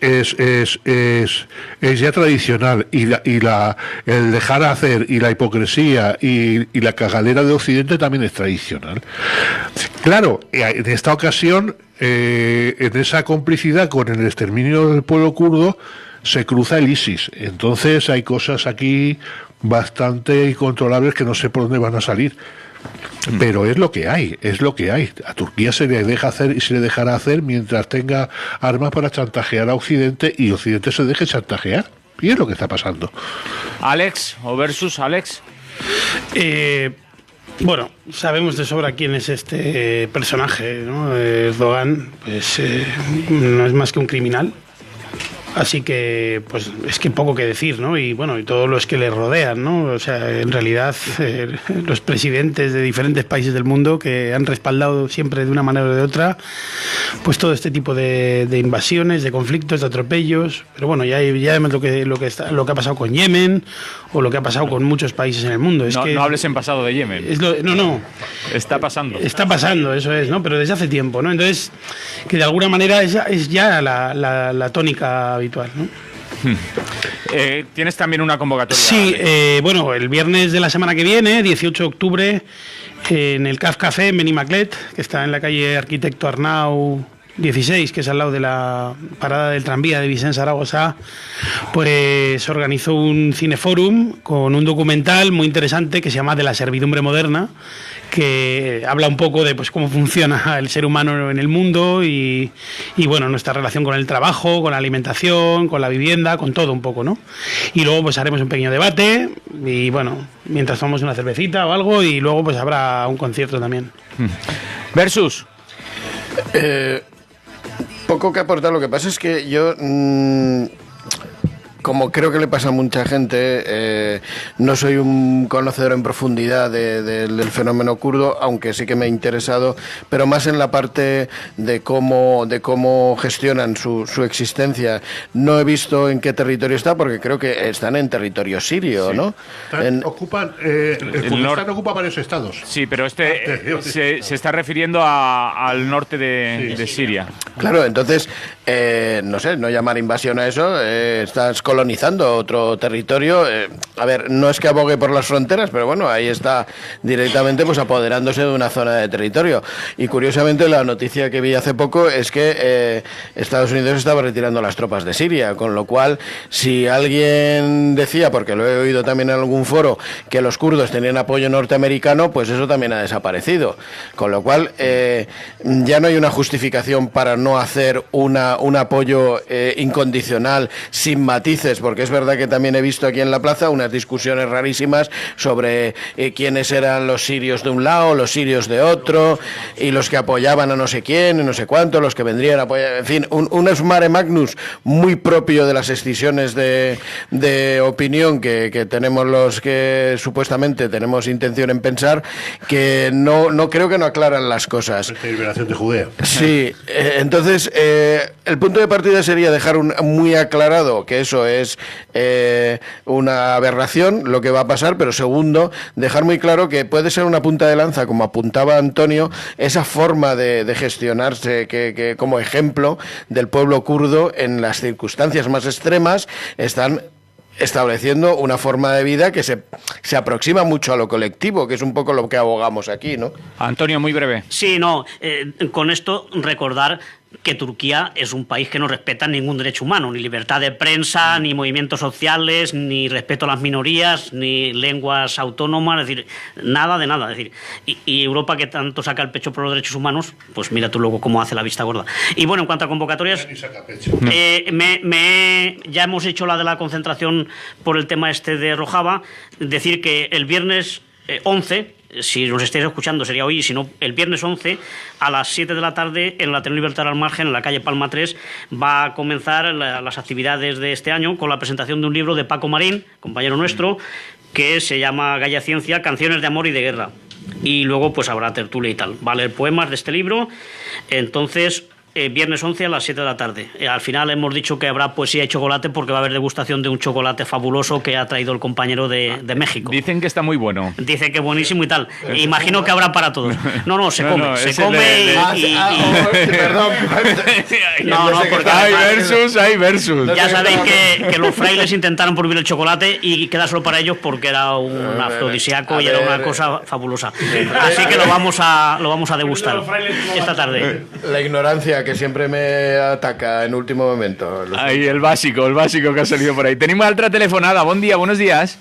Speaker 7: ya tradicional, y el dejar hacer y la hipocresía y la cagadera de Occidente también es tradicional. Claro, en esta ocasión, en esa complicidad con el exterminio del pueblo kurdo, se cruza el ISIS. Entonces hay cosas aquí bastante incontrolables que no sé por dónde van a salir. Pero es lo que hay. A Turquía se le deja hacer y se le dejará hacer mientras tenga armas para chantajear a Occidente y Occidente se deje chantajear. Y es lo que está pasando.
Speaker 2: Alex, o versus Alex.
Speaker 4: Bueno, sabemos de sobra quién es este personaje, ¿no? Erdogan, pues no es más que un criminal. Así que, pues, es que poco que decir, ¿no? Y bueno, y todos los que le rodean, ¿no? O sea, en realidad, los presidentes de diferentes países del mundo que han respaldado siempre de una manera o de otra, pues todo este tipo de invasiones, de conflictos, de atropellos. Pero bueno, ya vemos lo que ha pasado con Yemen, o lo que ha pasado con muchos países en el mundo.
Speaker 2: No hables en pasado de Yemen.
Speaker 4: No.
Speaker 2: Está pasando.
Speaker 4: Está pasando, eso es, ¿no? Pero desde hace tiempo, ¿no? Entonces, que de alguna manera es ya la tónica habitual, ¿no?
Speaker 2: Tienes también una convocatoria.
Speaker 4: Sí, bueno, el viernes de la semana que viene, 18 de octubre, en el CAF Café en Benimaclet, que está en la calle Arquitecto Arnau 16, que es al lado de la parada del tranvía de Vicent Zaragoza, pues organizó un cineforum con un documental muy interesante que se llama De la servidumbre moderna, que habla un poco de pues cómo funciona el ser humano en el mundo y bueno, nuestra relación con el trabajo, con la alimentación, con la vivienda, con todo un poco, ¿no? Y luego pues haremos un pequeño debate y bueno, mientras tomamos una cervecita o algo, y luego pues habrá un concierto también.
Speaker 2: Versus.
Speaker 5: Poco que aportar. Lo que pasa es que yo como creo que le pasa a mucha gente, no soy un conocedor en profundidad del fenómeno kurdo, aunque sí que me ha interesado, pero más en la parte de cómo gestionan su existencia. No he visto en qué territorio está, porque creo que están en territorio sirio, sí. ¿No?
Speaker 7: El Kurdistán ocupa varios estados.
Speaker 2: Sí, pero se está refiriendo al norte de Siria.
Speaker 5: Claro, entonces, no sé, no llamar invasión a eso, estás colonizando otro territorio. A ver, no es que abogue por las fronteras, pero bueno, ahí está directamente pues apoderándose de una zona de territorio. Y curiosamente la noticia que vi hace poco es que Estados Unidos estaba retirando las tropas de Siria, con lo cual, si alguien decía, porque lo he oído también en algún foro, que los kurdos tenían apoyo norteamericano, pues eso también ha desaparecido. Con lo cual, ya no hay una justificación para no hacer un apoyo incondicional, sin matices, porque es verdad que también he visto aquí en la plaza unas discusiones rarísimas sobre quiénes eran los sirios de un lado, los sirios de otro, y los que apoyaban a no sé quién, y no sé cuánto, los que vendrían a apoyar, en fin, un mare magnus muy propio de las excisiones de opinión que tenemos los que supuestamente tenemos intención en pensar, que no creo que no aclaran las cosas.
Speaker 7: La liberación de Judea.
Speaker 5: Sí, entonces el punto de partida sería dejar muy aclarado que eso es una aberración, lo que va a pasar, pero segundo, dejar muy claro que puede ser una punta de lanza, como apuntaba Antonio, esa forma de gestionarse que como ejemplo del pueblo kurdo en las circunstancias más extremas están estableciendo una forma de vida que se aproxima mucho a lo colectivo, que es un poco lo que abogamos aquí, ¿no?
Speaker 2: Antonio, muy breve.
Speaker 3: Sí, no, con esto recordar que Turquía es un país que no respeta ningún derecho humano, ni libertad de prensa, ni movimientos sociales, ni respeto a las minorías, ni lenguas autónomas, es decir, nada de nada. Es decir, y Europa, que tanto saca el pecho por los derechos humanos, pues mira tú luego cómo hace la vista gorda. Y bueno, en cuanto a convocatorias, ya hemos hecho la de la concentración por el tema este de Rojava, decir que el viernes 11... si nos estáis escuchando sería hoy, y si no, el viernes 11 a las 7 de la tarde en el Ateneo Libertad al Margen, en la calle Palma 3, va a comenzar las actividades de este año con la presentación de un libro de Paco Marín, compañero nuestro, que se llama Gaia Ciencia, Canciones de Amor y de Guerra. Y luego pues habrá tertulia y tal. Va a leer poemas de este libro. Entonces, viernes 11 a las 7 de la tarde. Al final hemos dicho que habrá poesía y chocolate, porque va a haber degustación de un chocolate fabuloso que ha traído el compañero de México.
Speaker 2: Dicen que está muy bueno.
Speaker 3: Dice que buenísimo y tal. Imagino que habrá para todos. No, se come. Se come
Speaker 5: Perdón.
Speaker 3: No, porque
Speaker 2: hay versus.
Speaker 3: Ya sabéis que los frailes intentaron prohibir el chocolate y queda solo para ellos porque era un afrodisíaco y era una cosa fabulosa. Así que lo vamos a degustar esta tarde.
Speaker 5: La ignorancia que siempre me ataca en último momento.
Speaker 2: Ahí el básico que ha salido por ahí. Tenemos otra telefonada. Buen día, buenos días.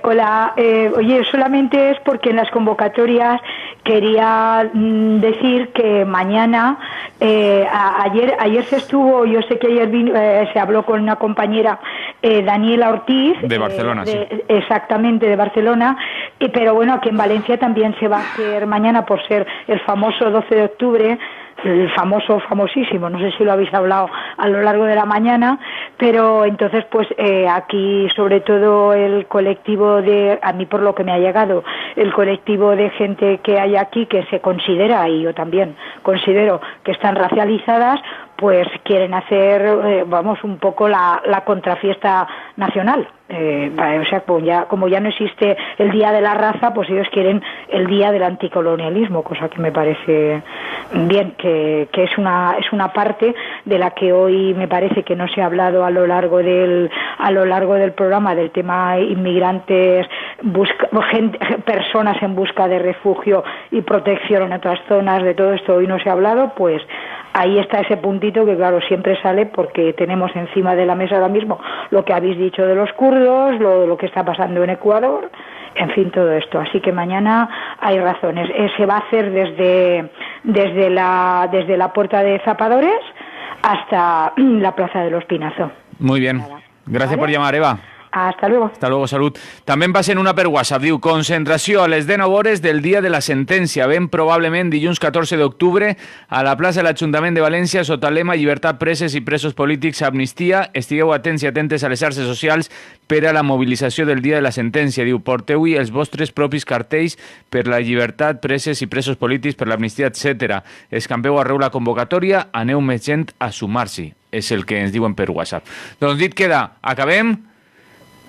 Speaker 9: Hola, oye, solamente es porque en las convocatorias quería decir que mañana, ayer se estuvo, yo sé que ayer se habló con una compañera, Daniela Ortiz.
Speaker 2: De Barcelona, sí.
Speaker 9: Exactamente, de Barcelona, pero bueno, aquí en Valencia también se va a hacer mañana, por ser el famoso 12 de octubre, el famosísimo, no sé si lo habéis hablado a lo largo de la mañana, pero entonces pues aquí sobre todo el colectivo a mí por lo que me ha llegado, el colectivo de gente que hay aquí que se considera, y yo también considero que están racializadas, pues quieren hacer, un poco la contrafiesta nacional. O sea, como ya no existe el Día de la Raza, pues ellos quieren el Día del Anticolonialismo, cosa que me parece bien, que es una parte de la que hoy me parece que no se ha hablado a lo largo del programa, del tema inmigrantes, personas en busca de refugio y protección en otras zonas. De todo esto hoy no se ha hablado, pues ahí está ese puntito que claro siempre sale, porque tenemos encima de la mesa ahora mismo lo que habéis dicho de los kurdos, lo que está pasando en Ecuador, en fin, todo esto. Así que mañana hay razones. Se va a hacer desde la Puerta de Zapadores hasta la Plaza de los Pinazo.
Speaker 2: Muy bien. Gracias por llamar, Eva.
Speaker 9: Hasta luego.
Speaker 2: Hasta luego, salut. També passen una per WhatsApp. Diu, concentració a les 19 hores del dia de la sentència. Ben probablement dilluns 14 d'octubre a la plaça de l'Ajuntament de València sota el lema Llibertat preses i presos polítics, amnistia. Estigueu atents i atentes a les xarxes socials per a la mobilització del dia de la sentència. Diu, porteu-hi els vostres propis cartells per la llibertat, preses i presos polítics, per l'amnistia, etc. Escampeu arreu la convocatòria, aneu més gent a sumar-s'hi. És el que ens diuen per WhatsApp. Doncs dit queda, acabem.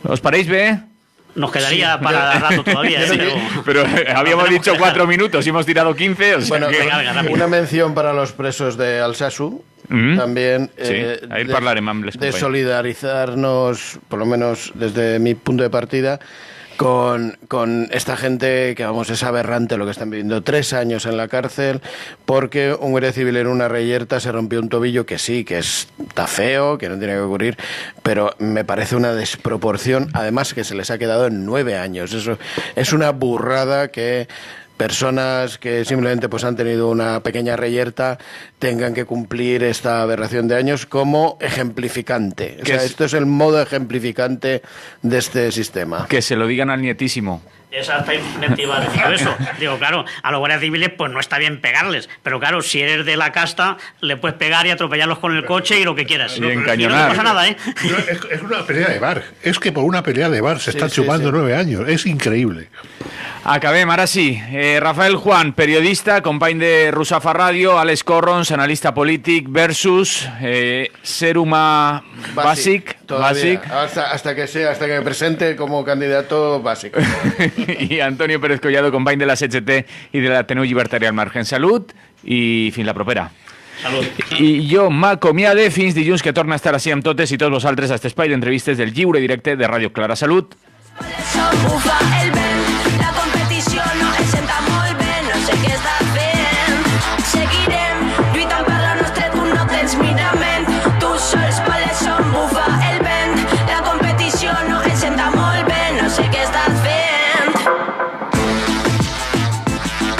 Speaker 2: ¿Os paréis bien?
Speaker 3: Nos quedaría para rato todavía.
Speaker 2: Pero habíamos dicho 4 minutos y hemos tirado 15. O sea
Speaker 5: bueno,
Speaker 2: que...
Speaker 5: una mención para los presos de Alsasu. También
Speaker 2: sí, ahí
Speaker 5: de solidarizarnos, por lo menos desde mi punto de partida, con esta gente que, vamos, es aberrante lo que están viviendo. 3 años en la cárcel porque un guardia civil en una reyerta se rompió un tobillo que sí, que está feo, que no tiene que ocurrir, pero me parece una desproporción, además que se les ha quedado en 9 años. Eso es una burrada que personas que simplemente pues han tenido una pequeña reyerta tengan que cumplir esta aberración de años como ejemplificante. O sea, esto es el modo ejemplificante de este sistema.
Speaker 2: Que se lo digan al nietísimo.
Speaker 3: Exactamente, iba a decir eso. Digo, claro, a los guardias civiles pues no está bien pegarles, pero claro, si eres de la casta, le puedes pegar y atropellarlos con el coche y lo que quieras.
Speaker 2: Y encañonar.
Speaker 3: Y no pasa nada, ¿eh?
Speaker 7: Es una pelea de bar. Es que por una pelea de bar se están chupando 9 años. Es increíble.
Speaker 2: Acabem, ara sí. Rafael Juan, periodista, company de Rusafa Ràdio, Àlex Corrons, analista polític, versus ser humà bàsic.
Speaker 5: Hasta que me presente como candidato básico.
Speaker 2: I Antonio Pérez Collado, company de la CGT i de l'Ateneu Llibertari al Margen. Salut i fins la propera.
Speaker 3: Salut.
Speaker 2: I jo m'acomiade fins dilluns, que torna a estar així amb totes i tots vosaltres a aquest espai d'entrevistes del lliure directe de Ràdio Clara. Salut.